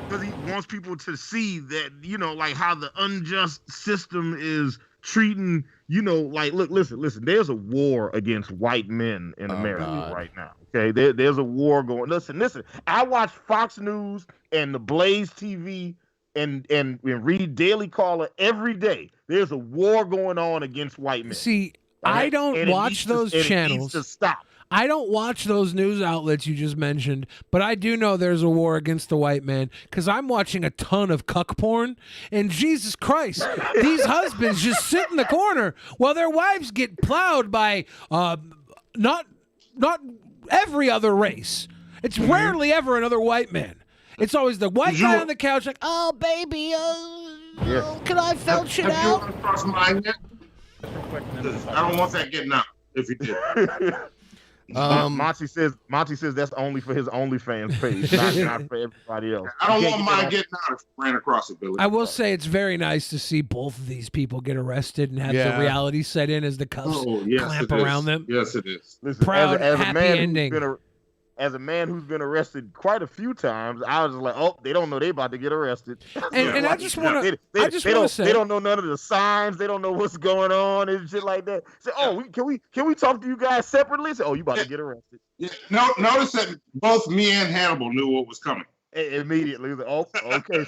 Because he wants people to see that, you know, like how the unjust system is treating, you know, like, look, listen, there's a war against white men in America right now. Okay, there's a war going. Listen, I watch Fox News and the Blaze TV and read Daily Caller every day. There's a war going on against white men. see, I don't watch those channels. It needs to stop. I don't watch those news outlets you just mentioned, but I do know there's a war against the white man because I'm watching a ton of cuck porn. And Jesus Christ, these husbands just sit in the corner while their wives get plowed by not every other race. It's rarely ever another white man. It's always the white guy on the couch, like, oh baby, can I felch it Have you out? run across mine yet? I don't want that getting out. If you did. Monty says that's only for his OnlyFans page, not for everybody else. I don't You want can't get mine that getting out if you ran across it, Billy. I will say it's very nice to see both of these people get arrested and have Yeah. the reality set in as the cuffs clamp around them. Yes, it is. Listen, Proud, as a happy man ending. as a man who's been arrested quite a few times, I was just like, oh, they don't know they about to get arrested. And I just want to, say, they don't know none of the signs. They don't know what's going on and shit like that. Say, oh, can we talk to you guys separately? Say, oh, you about to get arrested. Yeah. No, notice that both me and Hannibal knew what was coming. Immediately, like, oh, okay.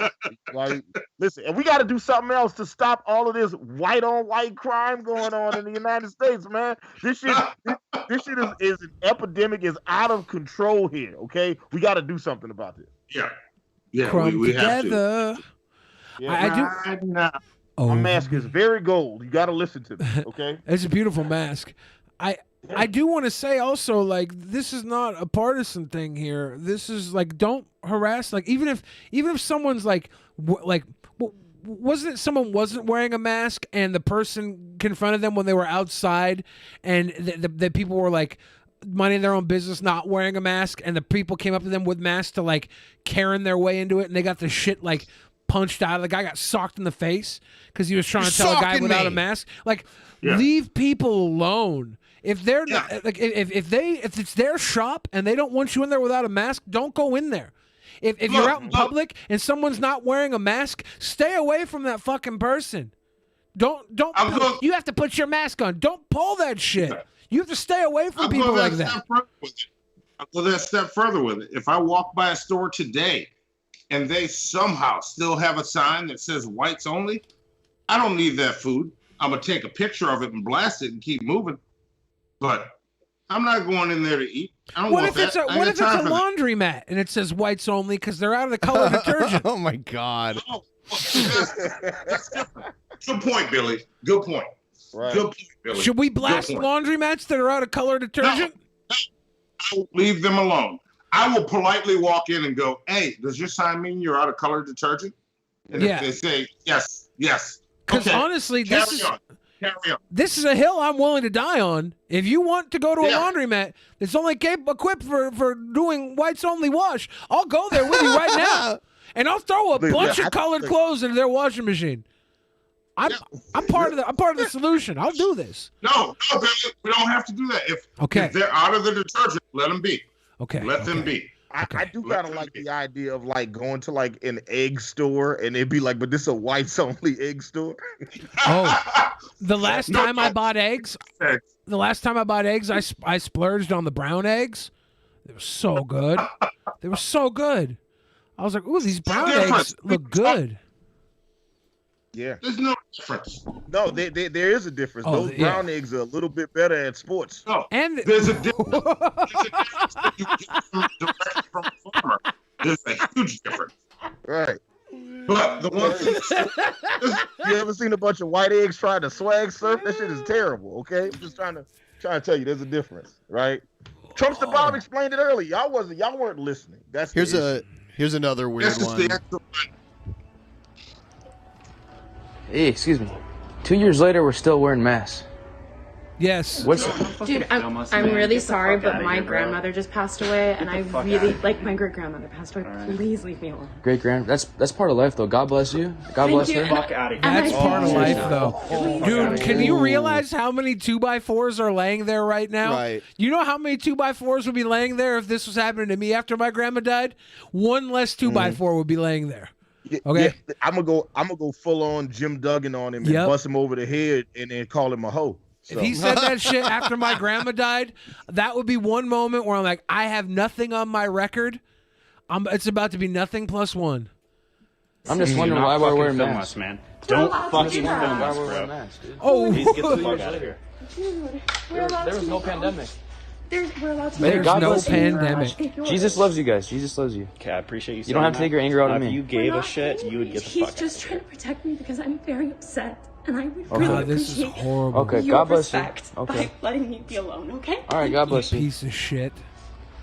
Like, listen, and we got to do something else to stop all of this white-on-white crime going on in the United States, man. This shit is an epidemic, is out of control here. Okay, we got to do something about this. Yeah, Crumb we have to. together. Yeah. I do. My mask is very gold. You got to listen to me, okay? It's a beautiful mask. I do want to say also, like, this is not a partisan thing here. This is like, don't harass. Like, even if someone's like wasn't it someone wasn't wearing a mask and the person confronted them when they were outside, and the people were like minding their own business, not wearing a mask, and the people came up to them with masks to like Karen their way into it, and they got the shit like punched out. The guy got socked in the face because he was trying to tell a guy without a mask. Like, leave people alone. If they're not, like, if it's their shop and they don't want you in there without a mask, don't go in there. If you're out in public and someone's not wearing a mask, stay away from that fucking person. Don't. You have to put your mask on. Don't pull that shit. You have to stay away from people like that. I'll go that step further with it. If I walk by a store today and they somehow still have a sign that says whites only, I don't need that food. I'm gonna take a picture of it and blast it and keep moving. But I'm not going in there to eat. I don't want that. What if it's a laundromat and it says whites only because they're out of the color detergent? Oh my God. Good point, Billy. Good point. Right. Good point, Billy. Should we blast laundromats that are out of color detergent? No. I will leave them alone. I will politely walk in and go, "Hey, does your sign mean you're out of color detergent?" And if they say yes. Because honestly, this is a hill I'm willing to die on. If you want to go to a laundromat that's only equipped for doing whites only wash, I'll go there with you right now, and I'll throw a bunch of colored clothes into their washing machine. I'm part of the solution. I'll do this. No, Billy, we don't have to do that. If they're out of the detergent, let them be. Okay. Let them be. I do kind of like the idea of like going to like an egg store and it'd be like, but this is a whites only egg store. The last time I bought eggs, I splurged on the brown eggs. They were so good. I was like, ooh, these brown eggs look good. Yeah. There's no difference. No, there is a difference. Those brown eggs are a little bit better at sports. No, and there's a difference. You get them directly from a farmer. There's a huge difference. Right. But the one thing, you ever seen a bunch of white eggs trying to swag surf? That shit is terrible. Okay, I'm just trying to tell you, there's a difference, right? Trump's the bomb explained it earlier. Y'all weren't listening. Here's another weird one. Hey, excuse me. 2 years later, we're still wearing masks. Yes. Dude, I'm really sorry, but my grandmother just passed away, and I really, like, my great-grandmother passed away. Please leave me alone. Great grand. That's part of life, though. God bless you. God bless her. That's part of life, though. Dude, can you realize how many 2x4s are laying there right now? Right. You know how many 2x4s would be laying there if this was happening to me after my grandma died? One less 2x4 would be laying there. Okay. Yeah, I'm gonna go full on Jim Duggan on him and bust him over the head and then call him a hoe. So. If he said that shit after my grandma died, that would be one moment where I'm like, I have nothing on my record. It's about to be nothing plus one. I'm just wondering why we're wearing masks, man. Don't fucking film us, bro. Oh, please get the fuck out of here. There was no pandemic. We're allowed to. There's no pandemic. Jesus loves you guys. Jesus loves you. Okay, I appreciate you. You don't have to take your anger out of me. If you gave a shit, you would get the fuck out. He's just trying to protect me because I'm very upset, and I would really really this is appreciate horrible. Okay, your God bless you. respect Okay. by letting me be alone. Okay. All right, God bless you. Piece of shit.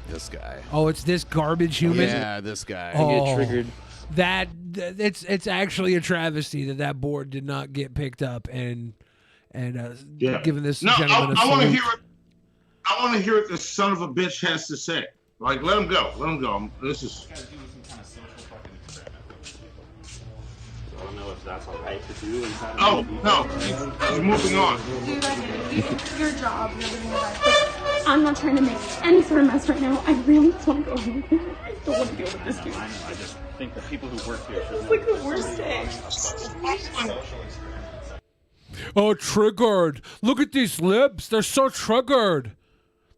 This guy. Oh, it's this garbage human. Yeah, this guy. Oh, I get triggered. It's actually a travesty that board did not get picked up and given this gentleman I want to salute. hear it. I want to hear what this son of a bitch has to say. Like, let him go. Let him go. This is. I don't know if that's all right to do. Oh, no. He's moving on. Dude, I get it. Your job, you're living your life. I'm not trying to make any sort of mess right now. I really just want to go home. I don't want to deal with this dude. I know. I just think that people who work here should. It's like the worst day. Oh, triggered. Look at these lips. They're so triggered.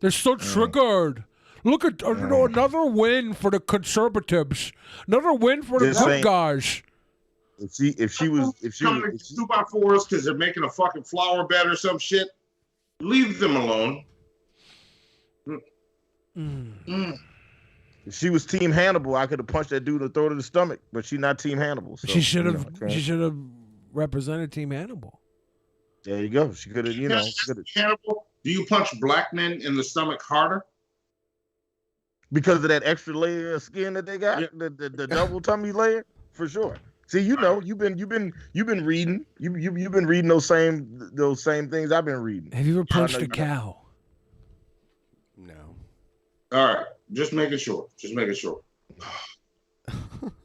They're so triggered. Look at another win for the conservatives. Another win for the good guys. If she was 2x4s because they're making a fucking flower bed or some shit, leave them alone. If she was Team Hannibal, I could have punched that dude in the throat of the stomach, but she's not Team Hannibal. So, She should have represented Team Hannibal. There you go. She could have, you know. Hannibal, do you punch black men in the stomach harder? Because of that extra layer of skin that they got, the double tummy layer, for sure. See, you know, you've been reading, you've been reading those same things I've been reading. Have you ever punched a cow? No. All right, just making sure.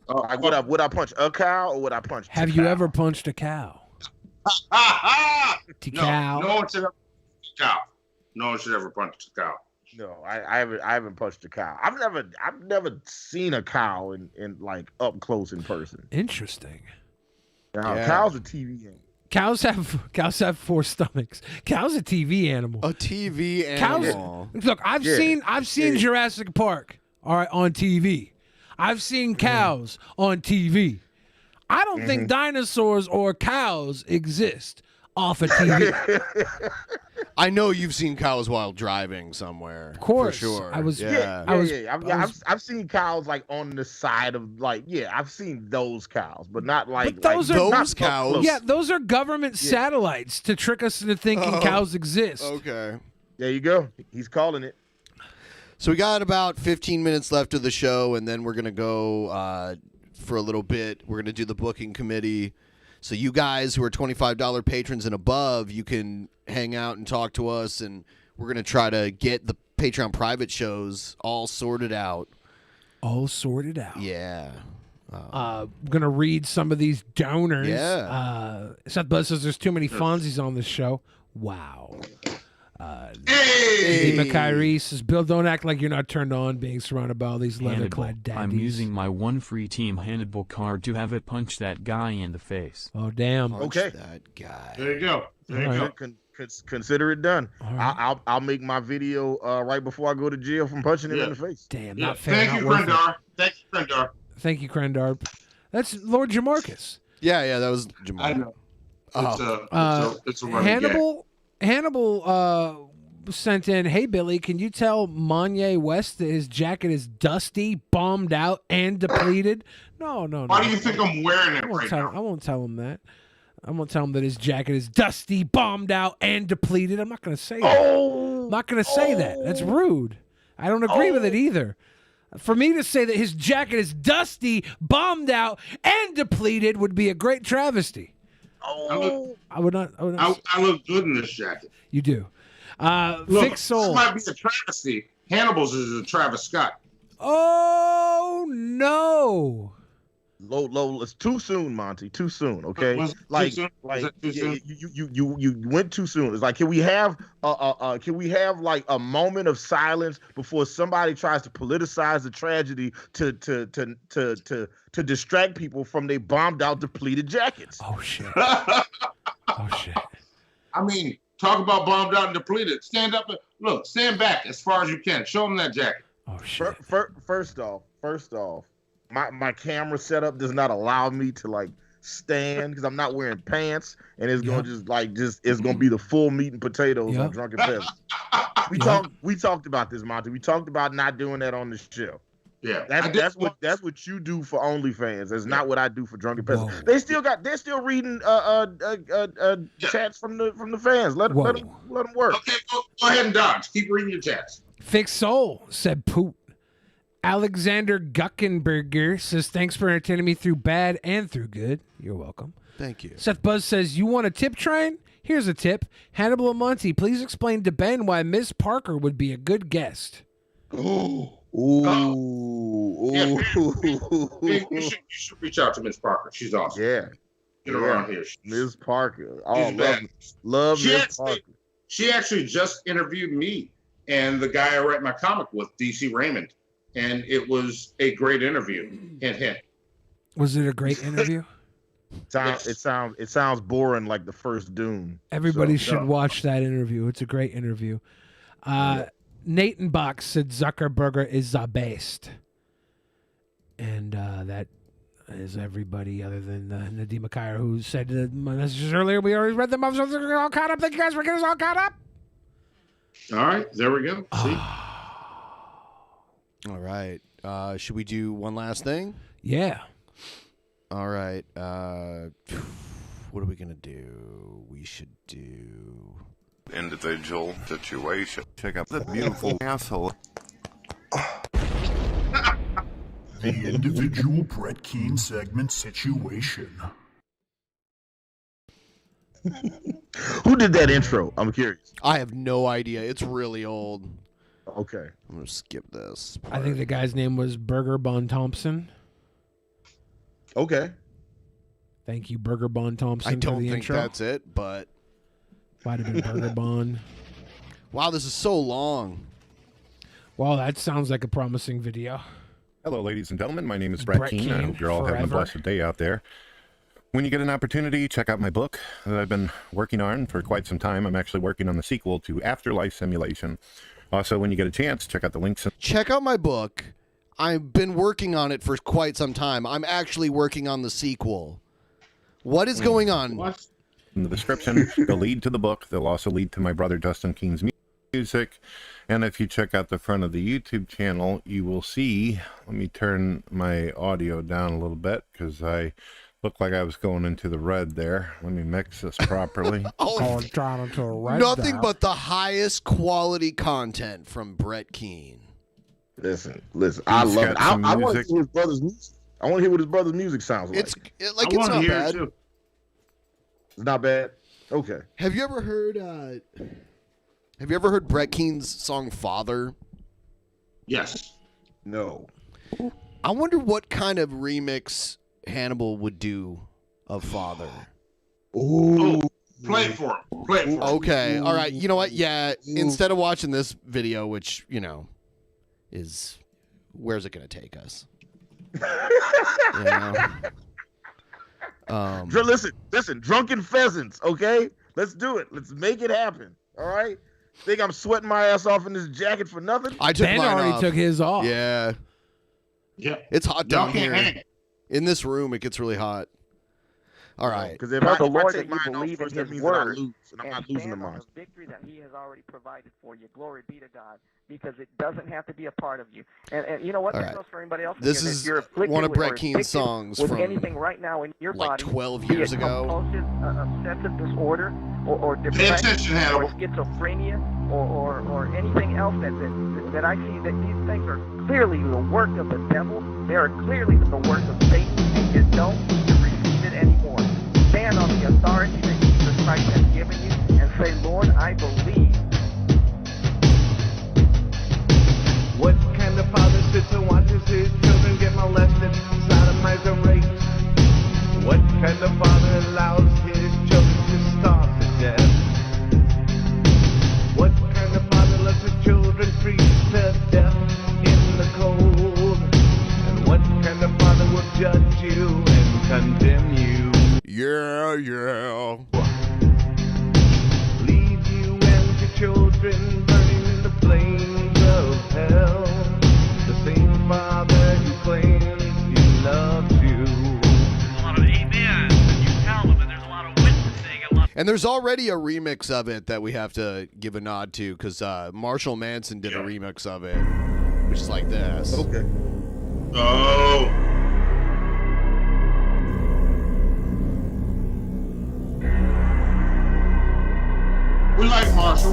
Would I punch a cow or would I punch? Have you ever punched a cow? Cow. No one should ever punch a cow. No one should ever punch a cow. No, I haven't punched a cow. I've never seen a cow in like up close in person. Interesting. Now, Yeah. Cows are TV animals. Cows have 4 stomachs. Cow's a TV animal. A TV animal. Look, I've seen Jurassic Park, all right, on TV. I've seen cows on TV. I don't think dinosaurs or cows exist off of TV. I know you've seen cows while driving somewhere. Of course. For sure. I've seen cows like on the side of I've seen those cows, but not like those cows. Yeah, those are government satellites to trick us into thinking cows exist. Okay. There you go. He's calling it. So we got about 15 minutes left of the show, and then we're going to go for a little bit. We're going to do the booking committee. So you guys who are $25 patrons and above, you can hang out and talk to us, and we're going to try to get the Patreon private shows all sorted out. All sorted out. Yeah. I'm going to read some of these donors. Yeah. Seth Buzz says there's too many Fonzies on this show. Wow. Hey! Kyrie says, Bill, don't act like you're not turned on being surrounded by all these leather-clad daddies. I'm using my one free Team Hannibal card to have it punch that guy in the face. Oh, damn. Okay. That guy. There you go. Consider it done. Right. I'll make my video right before I go to jail from punching him in the face. Damn, Yeah. not fair. Thank not you, worth it. Krendar. Thank you, Krendar. That's Lord Jamarcus. Yeah, that was Jamal. I know. It's a running Hannibal sent in, hey, Billy, can you tell Kanye West that his jacket is dusty, bombed out, and depleted? No. Why do you think I'm wearing it right now? I won't tell him that. I won't tell him that his jacket is dusty, bombed out, and depleted. I'm not going to say that. I'm not going to say that. That's rude. I don't agree with it either. For me to say that his jacket is dusty, bombed out, and depleted would be a great travesty. I would not. I look good in this jacket. You do. Look, Fix Soul. This might be a travesty. Hannibal's is a Travis Scott. Oh no! Low, it's too soon, Monty. Too soon, okay? Was it Like, too soon? like Was it too soon? you went too soon. It's like, can we have like a moment of silence before somebody tries to politicize the tragedy to distract people from their bombed out, depleted jackets? Oh shit! I mean, talk about bombed out and depleted. Stand up and look. Stand back as far as you can. Show them that jacket. Oh shit! First off, my camera setup does not allow me to like stand because I'm not wearing pants, and it's gonna it's gonna be the full meat and potatoes on Drunken Peasants. We talked about this, Monty. We talked about not doing that on the show. Yeah, that's what you do for OnlyFans. That's not what I do for Drunken Peasants. They're still reading chats from the fans. Let them work. Okay, go ahead and dodge. Keep reading your chats. Fix Soul said poop. Alexander Guckenberger says, thanks for entertaining me through bad and through good. You're welcome. Thank you. Seth Buzz says, you want a tip train? Here's a tip. Hannibal Monty, please explain to Ben why Miss Parker would be a good guest. You should reach out to Miss Parker. She's awesome. Yeah. Get around here. Miss Parker. She's Love Miss Parker. She actually just interviewed me and the guy I write my comic with, DC Raymond. And it was a great interview. Hint, hint. Was it a great interview? It sounds boring like the first Dune. Everybody should watch that interview. It's a great interview. Nathan Box said Zuckerberger is the best. And that is everybody other than Nadeem Akira, who said my messages earlier. We already read them. I'm all caught up. Thank you guys for getting us all caught up. All right, there we go. See? All right. Should we do one last thing? Yeah. All right. What are we gonna do? We should do individual situation. Check out the beautiful asshole. The individual Brett Keane segment situation. Who did that intro? I'm curious. I have no idea. It's really old. Okay. I'm gonna skip this. I think the guy's name was Burger Bon Thompson. Okay. Thank you, Burger Bon Thompson. I don't for the think intro. that's it, but Might have been Burger Bon. Wow, this is so long. Well, that sounds like a promising video. Hello, ladies and gentlemen. My name is Brett Keane. I hope you're all having a blessed day out there. When you get an opportunity, check out my book that I've been working on for quite some time. I'm actually working on the sequel to Afterlife Simulation. Also, when you get a chance, check out the links. Check out my book. I've been working on it for quite some time. I'm actually working on the sequel. What is going on? What? In the description, they'll lead to the book. They'll also lead to my brother Justin Keene's music. And if you check out the front of the YouTube channel, you will see, let me turn my audio down a little bit because I looked like I was going into the red there. Let me mix this properly. Nothing but the highest quality content from Brett Keane. Listen. I love it. I want to hear his brother's music. I want to hear what his brother's music sounds like. It's not bad. It's not bad. Okay. Have you ever heard Brett Keane's song Father? Yes. No. I wonder what kind of remix Hannibal would do of Father. Ooh. Play it for him. Play it for him. Okay. All right. You know what? Yeah. Instead of watching this video, which, is where's it going to take us? Listen, Drunken Peasants, okay? Let's do it. Let's make it happen. All right? Think I'm sweating my ass off in this jacket for nothing? I took Ben mine already off. took his off. Yeah. Yeah. It's hot down Y'all can't hang here. it. In this room, it gets really hot. All right. Because if Tell I the Lord take that you mine off believe in first, that His means that I word lose, and I'm not losing to stand on mine. the victory that He has already provided for you. Glory be to God, because it doesn't have to be a part of you. And you know what? All This right. goes for anybody else. This here, that is you're afflicted one of with Brett or Keane's addicted songs with from, anything right now in your like body, 12 be years it ago. compulsive obsessive disorder, or Pay depression, attention, or Hannibal. schizophrenia, or anything else that I see that these things are clearly the work of the devil. They are clearly the work of Satan, and you don't need to receive it anymore. Stand on the authority that Jesus Christ has given you and say, Lord, I believe. What kind of father sits and watches his children get molested, sodomized, and raped? What kind of father allows his children to starve to death? What kind of father lets his children freeze to death in the cold? And what kind of father will judge you and condemn you? Yeah. Leave you and your children burning in the flames of hell. The same father who claims he loves you. A lot of amen, and you tell them, and there's a lot of witnessing. And there's already a remix of it that we have to give a nod to because Marshall Manson did a remix of it, which is like this. Okay. Oh. We like Marshall.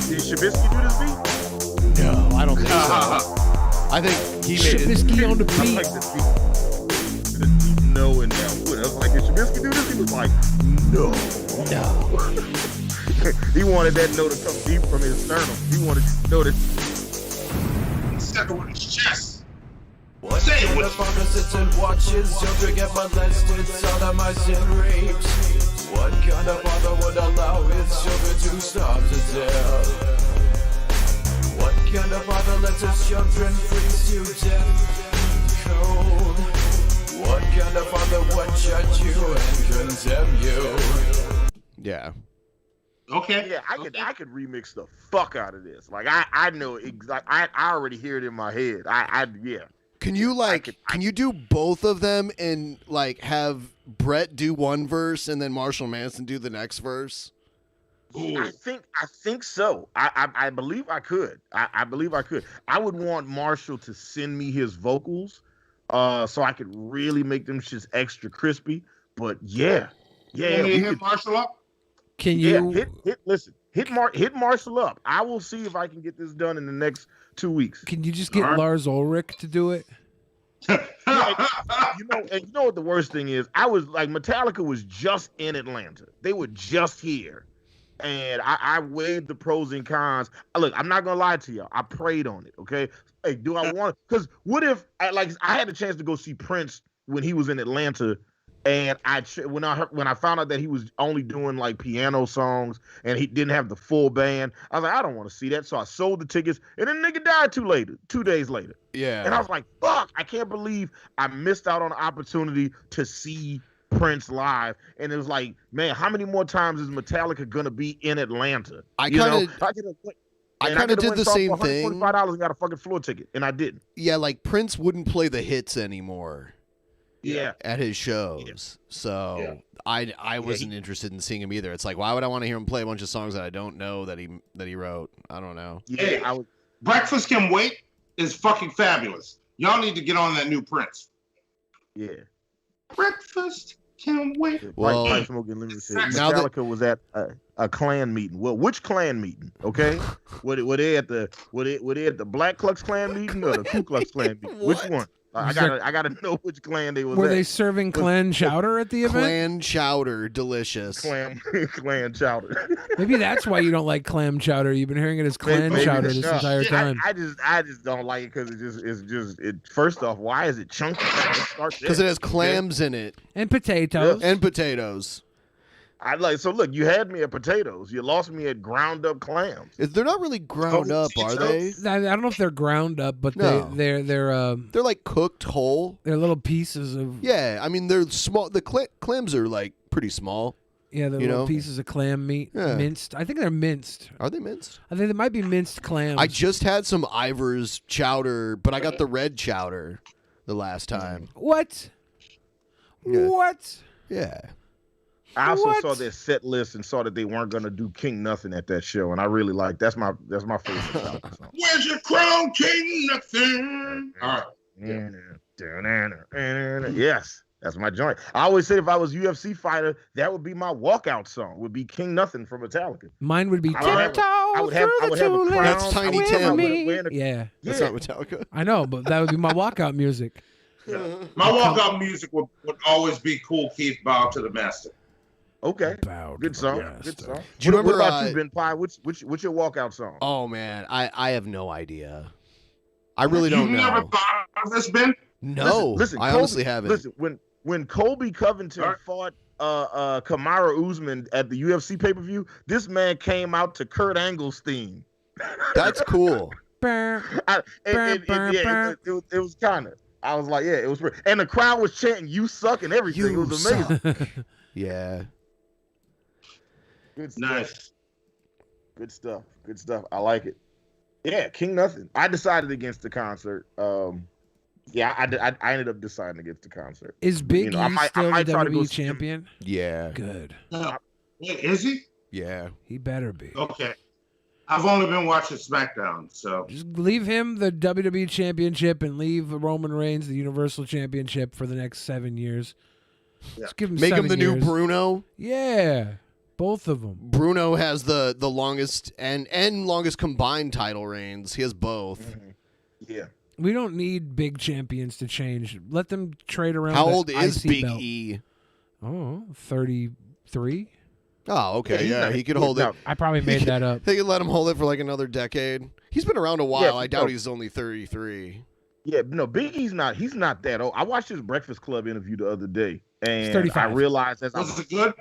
Did Shabisky do this beat? No, I don't think so. I think he made Shabisky on the I beat. like the deep no in that wood. I was like, did Shabisky do this? He was like, no. He wanted that no to come deep from his sternum. He wanted to know that. Second with his chest. What Say it kind with of father sits and watches children get molested, sodomized, and raped? What kind of father would allow his children to starve to death? What kind of father lets his children freeze to death cold? What kind of father would judge you and condemn you? Yeah. Okay. Yeah, I could remix the fuck out of this. Like I know I already hear it in my head. Yeah. Can you can you do both of them and like have Brett do one verse and then Marshall Manson do the next verse? I think so. I believe I could. I believe I could. I would want Marshall to send me his vocals so I could really make them shits extra crispy. But yeah, You want me to hit Marshall up? Can you hit Marshall up? I will see if I can get this done in the next 2 weeks. Can you just get Lars Ulrich to do it? You know what the worst thing is? I was like, Metallica was just in Atlanta. They were just here. And I weighed the pros and cons. Look, I'm not gonna lie to y'all. I prayed on it. Okay. Hey, do I want? Because what if I had a chance to go see Prince when he was in Atlanta, and when I found out that he was only doing like piano songs and he didn't have the full band, I was like, I don't want to see that. So I sold the tickets, and then the nigga died 2 days later. Yeah. And I was like, fuck, I can't believe I missed out on the opportunity to see Prince live. And it was like, man, how many more times is Metallica gonna be in Atlanta? I kind of did the same thing. $145 and got a fucking floor ticket, and I didn't. Yeah, like Prince wouldn't play the hits anymore. Yeah. At his shows. So I wasn't interested in seeing him either. It's like, why would I want to hear him play a bunch of songs that I don't know that he wrote? I don't know. Yeah, Breakfast Can Wait is fucking fabulous. Y'all need to get on that new Prince. Yeah. Breakfast Can Wait. Well, White Smoking Lemon said Metallica was at a Klan meeting. Well, which Klan meeting? Okay, were they at the Black Klux Klan meeting or the Ku Klux Klan meeting? Which one? I gotta know which Klan they was. Were at. they serving clan chowder at the event? Clan chowder, delicious. Clan chowder. Maybe that's why you don't like clam chowder. You've been hearing it as clan chowder this entire time. I just don't like it because it's just. First off, why is it chunky? Because it has clams in it and potatoes. And potatoes. So look, you had me at potatoes. You lost me at ground up clams. They're not really ground up, are they? I don't know if they're ground up, but No. they're like cooked whole. They're little pieces of. Yeah, I mean they're small. The clams are like pretty small. Yeah, they're little pieces of clam meat, minced. I think they're minced. Are they minced? I think they might be minced clams. I just had some Ivar's chowder, but I got the red chowder the last time. What? Yeah. What? Yeah. I also saw their set list and saw that they weren't gonna do King Nothing at that show, and I really like that's my favorite Metallica song. Where's your crown, King Nothing? All right. Yes, that's my joint. I always said if I was UFC fighter, that would be my walkout song. Would be King Nothing from Metallica. Mine would be I would have a crown. That's Tiny Tim. Yeah, that's not Metallica. I know, but that would be my walkout music. My walkout music would always be Cool Keith, Bow to the Master. Okay, good song. Good song. Do you remember? What about you, BENPAI? What's your walkout song? Oh man, I have no idea. I really don't know. You never thought of this, Ben? No, listen, I Colby, honestly haven't. Listen, when Colby Covington fought Kamaru Usman at the UFC pay-per-view, this man came out to Kurt Angle's theme. That's cool. It was kind of. I was like, yeah, it was. And the crowd was chanting, "You suck" and everything. It was amazing. Yeah. Good stuff. Nice. Good stuff. Good stuff. I like it. Yeah, King Nothing. I decided against the concert. Yeah, I ended up deciding against the concert. Is Big E still the WWE champion? Yeah. Good. Is he? Yeah. He better be. Okay. I've only been watching SmackDown, so just leave him the WWE championship and leave Roman Reigns the Universal Championship for the next 7 years. Yeah. Just give him Make 7 him the years. new Bruno. Yeah, both of them. Bruno has the longest and longest combined title reigns. He has both. Mm-hmm. Yeah. We don't need big champions to change. Let them trade around. How the old is IC Big belt. E? Oh, 33. Oh, okay. Yeah, he could hold it. I probably made that up. They could let him hold it for like another decade. He's been around a while. Yeah, I doubt he's only 33. Yeah, no, Big E's not. He's not that old. I watched his Breakfast Club interview the other day, and 35. I realized was it good?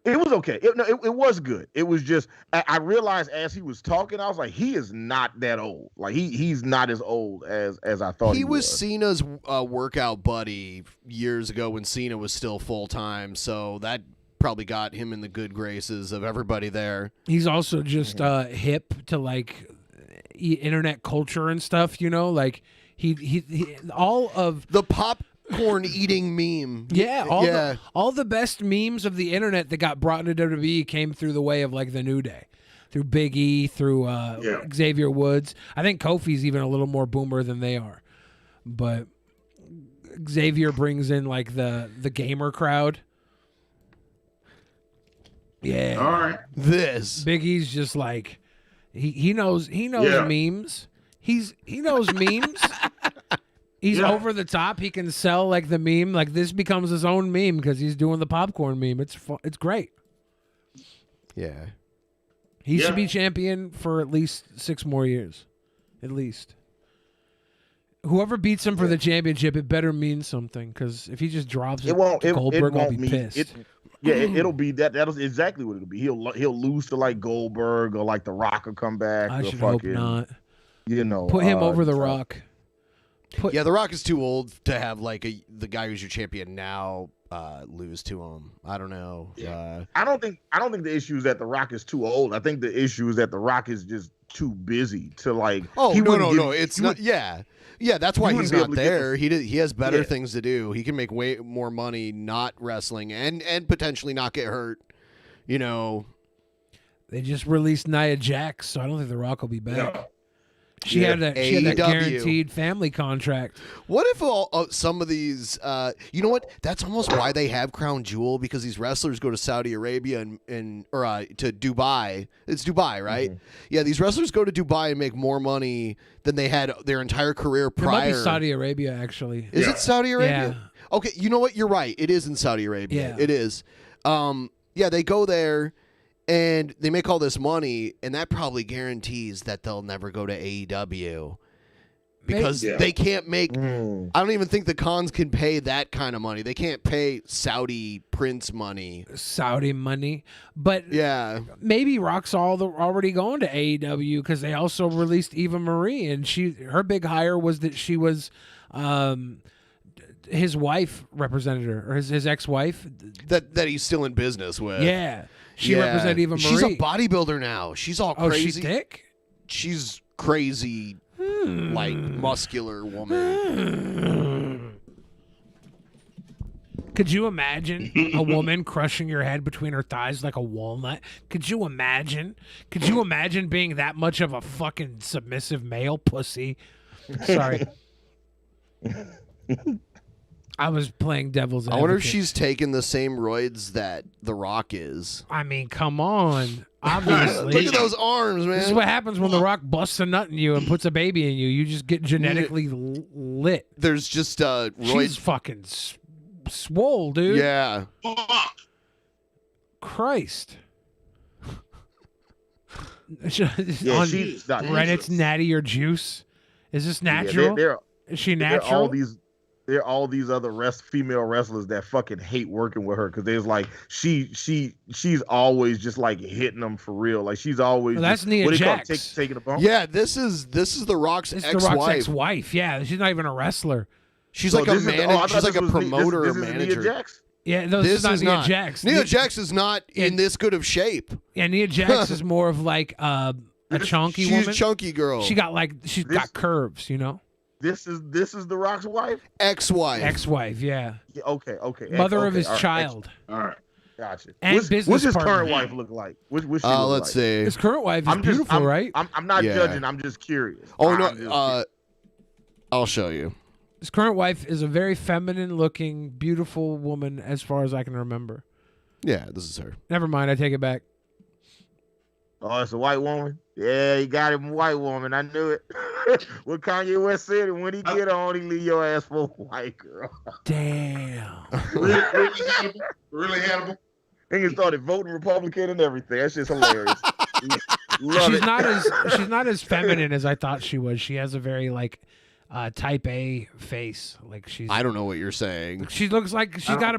It was okay. It was good. It was just I realized as he was talking, I was like, he is not that old. Like he's not as old as I thought. He was Cena's workout buddy years ago when Cena was still full time. So that probably got him in the good graces of everybody there. He's also just hip to like internet culture and stuff. You know, like he all of the popcorn eating meme. Yeah, all the best memes of the internet that got brought into WWE came through the way of like the New Day, through Big E, through Xavier Woods. I think Kofi's even a little more boomer than they are, but Xavier brings in like the gamer crowd. Yeah. All right. This Big E's just like he knows memes. He knows memes. He's over the top. He can sell like the meme. Like this becomes his own meme because he's doing the popcorn meme. It's fun. It's great. Yeah. He should be champion for at least 6 more years. At least. Whoever beats him for the championship, it better mean something. Because if he just drops it, Goldberg will be pissed. It'll be that. That's exactly what it'll be. He'll lose to like Goldberg or like The Rock will come back. I or should hope not. You know, Put him over The Rock. The Rock is too old to have like the guy who's your champion now lose to him. I don't know. I don't think the issue is that The Rock is too old. I think the issue is that The Rock is just too busy to like. Oh no! It's not. Yeah, that's why he's not there. He has better things to do. He can make way more money not wrestling and potentially not get hurt. You know. They just released Nia Jax, so I don't think The Rock will be back. Yeah. She had that guaranteed family contract. What if some of these, you know what? That's almost why they have Crown Jewel, because these wrestlers go to Saudi Arabia or to Dubai. It's Dubai, right? Mm-hmm. Yeah, these wrestlers go to Dubai and make more money than they had their entire career prior. It might be Saudi Arabia, actually. Is it Saudi Arabia? Yeah. Okay, you know what? You're right. It is in Saudi Arabia. Yeah. It is. Yeah, they go there. And they make all this money, and that probably guarantees that they'll never go to AEW because they can't make. I don't even think the cons can pay that kind of money. They can't pay Saudi Prince money. Saudi money, but maybe Rock's already going to AEW because they also released Eva Marie, and her big hire was that she was. His wife represented her, or his ex-wife. That he's still in business with. Yeah. She represented Eva Marie. She's a bodybuilder now. She's all crazy. Oh, she's thick? She's crazy, like, muscular woman. Could you imagine a woman crushing your head between her thighs like a walnut? Could you imagine? Could you imagine being that much of a fucking submissive male pussy? Sorry. I was playing devil's advocate. I wonder if she's taking the same roids that The Rock is. I mean, come on. Obviously. Look at those arms, man. This is what happens when The Rock busts a nut in you and puts a baby in you. You just get genetically lit. There's just roid. She's fucking swole, dude. Yeah. Christ. She's not Reddit's Natty or Juice. Is this natural? Is she natural? There are all these other female wrestlers that fucking hate working with her because there's like she's always just like hitting them for real. Like she's always that's Nia Jax. Taking a bump. Yeah, this is The Rock's ex-wife. The Rock's ex-wife. Yeah, she's not even a wrestler. She's like a manager. She's like a promoter or manager. Nia Jax? Yeah, no, this is not Nia Jax. Nia Jax is not in this good of shape. Yeah, Nia Jax is more of like a chunky woman. She's a chunky girl. She's got curves, you know. This is The Rock's wife? Ex-wife. Ex-wife, yeah. Okay. Mother of his child. All right. Gotcha. And what's his partner. current wife look like? What's she look let's like? see. His current wife is beautiful, right? I'm not judging. I'm just curious. Oh, no. I'll show you. His current wife is a very feminine-looking, beautiful woman as far as I can remember. Yeah, this is her. Never mind. I take it back. Oh, it's a white woman? Yeah, you got him, white woman. I knew it. What Kanye West said, and when he get on, he leave your ass for a white girl. Damn. Really Hannibal? Niggas started voting Republican and everything. That's just hilarious. She's not as feminine as I thought she was. She has a very like type A face. Like I don't know what you're saying. She looks like she's got a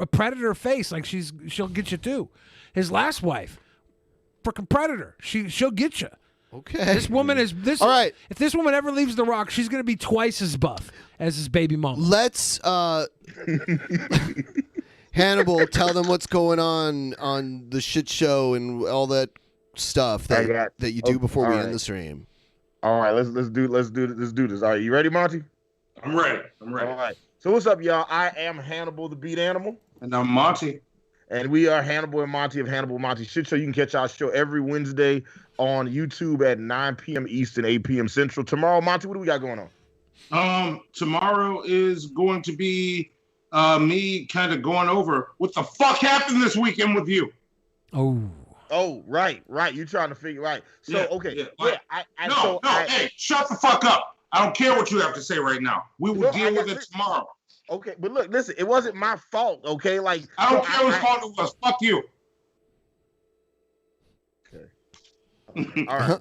predator face. Like she'll get you too. His last wife, freaking predator. She'll get you. Okay. This woman is this. All right. If this woman ever leaves The Rock, she's gonna be twice as buff as his baby mom. Let's Hannibal, tell them what's going on the shit show and all that stuff that you do before we end the stream. All right, let's do this. All right, you ready, Monty? I'm ready. All right. So what's up, y'all? I am Hannibal the Beat Animal. And I'm Monty. And we are Hannibal and Monty of Hannibal Monty Shit Show. You can catch our show every Wednesday on YouTube at 9 p.m. Eastern, 8 p.m. Central. Tomorrow, Monty, what do we got going on? Tomorrow is going to be me kind of going over what the fuck happened this weekend with you. Oh, right. You're trying to figure right. So okay, hey, shut the fuck up. I don't care what you have to say right now. We will deal with it tomorrow. Okay, but look, listen, it wasn't my fault. Okay, like I don't care whose fault it was. Fuck you. All right,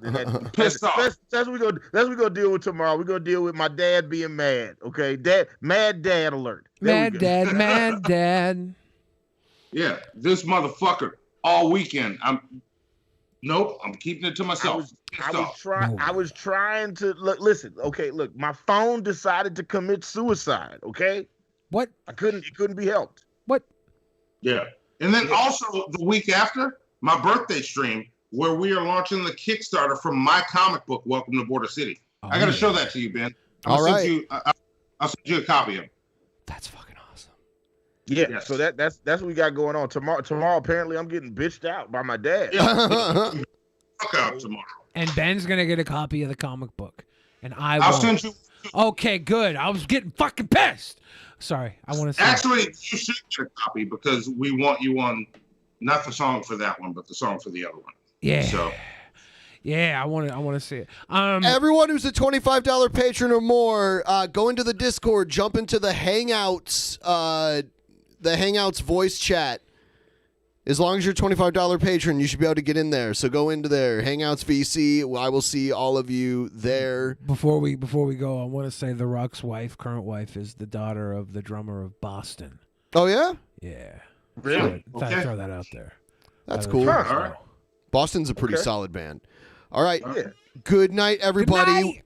that's what we gonna deal with tomorrow. We're gonna deal with my dad being mad. Okay, mad dad alert. Mad dad. Yeah, this motherfucker all weekend. I'm keeping it to myself. I was trying to listen. Okay, look, my phone decided to commit suicide. Okay, what? It couldn't be helped. What? Yeah, and then also the week after my birthday stream, where we are launching the Kickstarter from my comic book, Welcome to Border City. I got to show that to you, Ben. I'll send you a copy of it. That's fucking awesome. Yeah, yes. So that's what we got going on. Tomorrow, apparently, I'm getting bitched out by my dad. Fuck out tomorrow. And Ben's going to get a copy of the comic book. And I'll won't. Send you. Okay, good. I was getting fucking pissed. Sorry, I want to say. Actually, you should get a copy because we want you on, not the song for that one, but the song for the other one. Yeah. So, yeah, I want to see it. Everyone who's a $25 patron or more, go into the Discord, jump into the Hangouts, voice chat. As long as you're a $25 patron, you should be able to get in there. So go into there, Hangouts VC. I will see all of you there. Before we go, I want to say The Rock's current wife, is the daughter of the drummer of Boston. Oh yeah. Yeah. Really? So, throw that out there. That's cool. All right. Boston's a pretty solid band. All right. Yeah. Good night, everybody.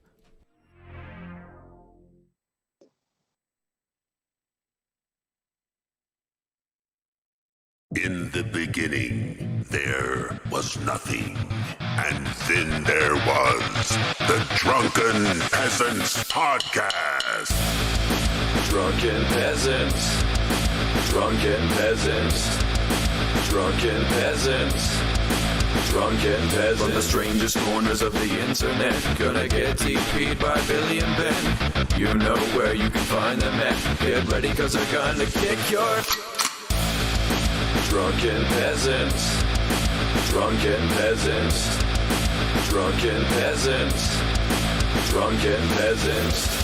In the beginning, there was nothing. And then there was the Drunken Peasants Podcast. Drunken Peasants. Drunken Peasants. Drunken Peasants. Drunken Peasants. From the strangest corners of the internet, gonna get TP'd by Billy and Ben. You know where you can find them at. Get ready, cause they're gonna kick your... Drunken Peasants. Drunken Peasants. Drunken Peasants. Drunken Peasants.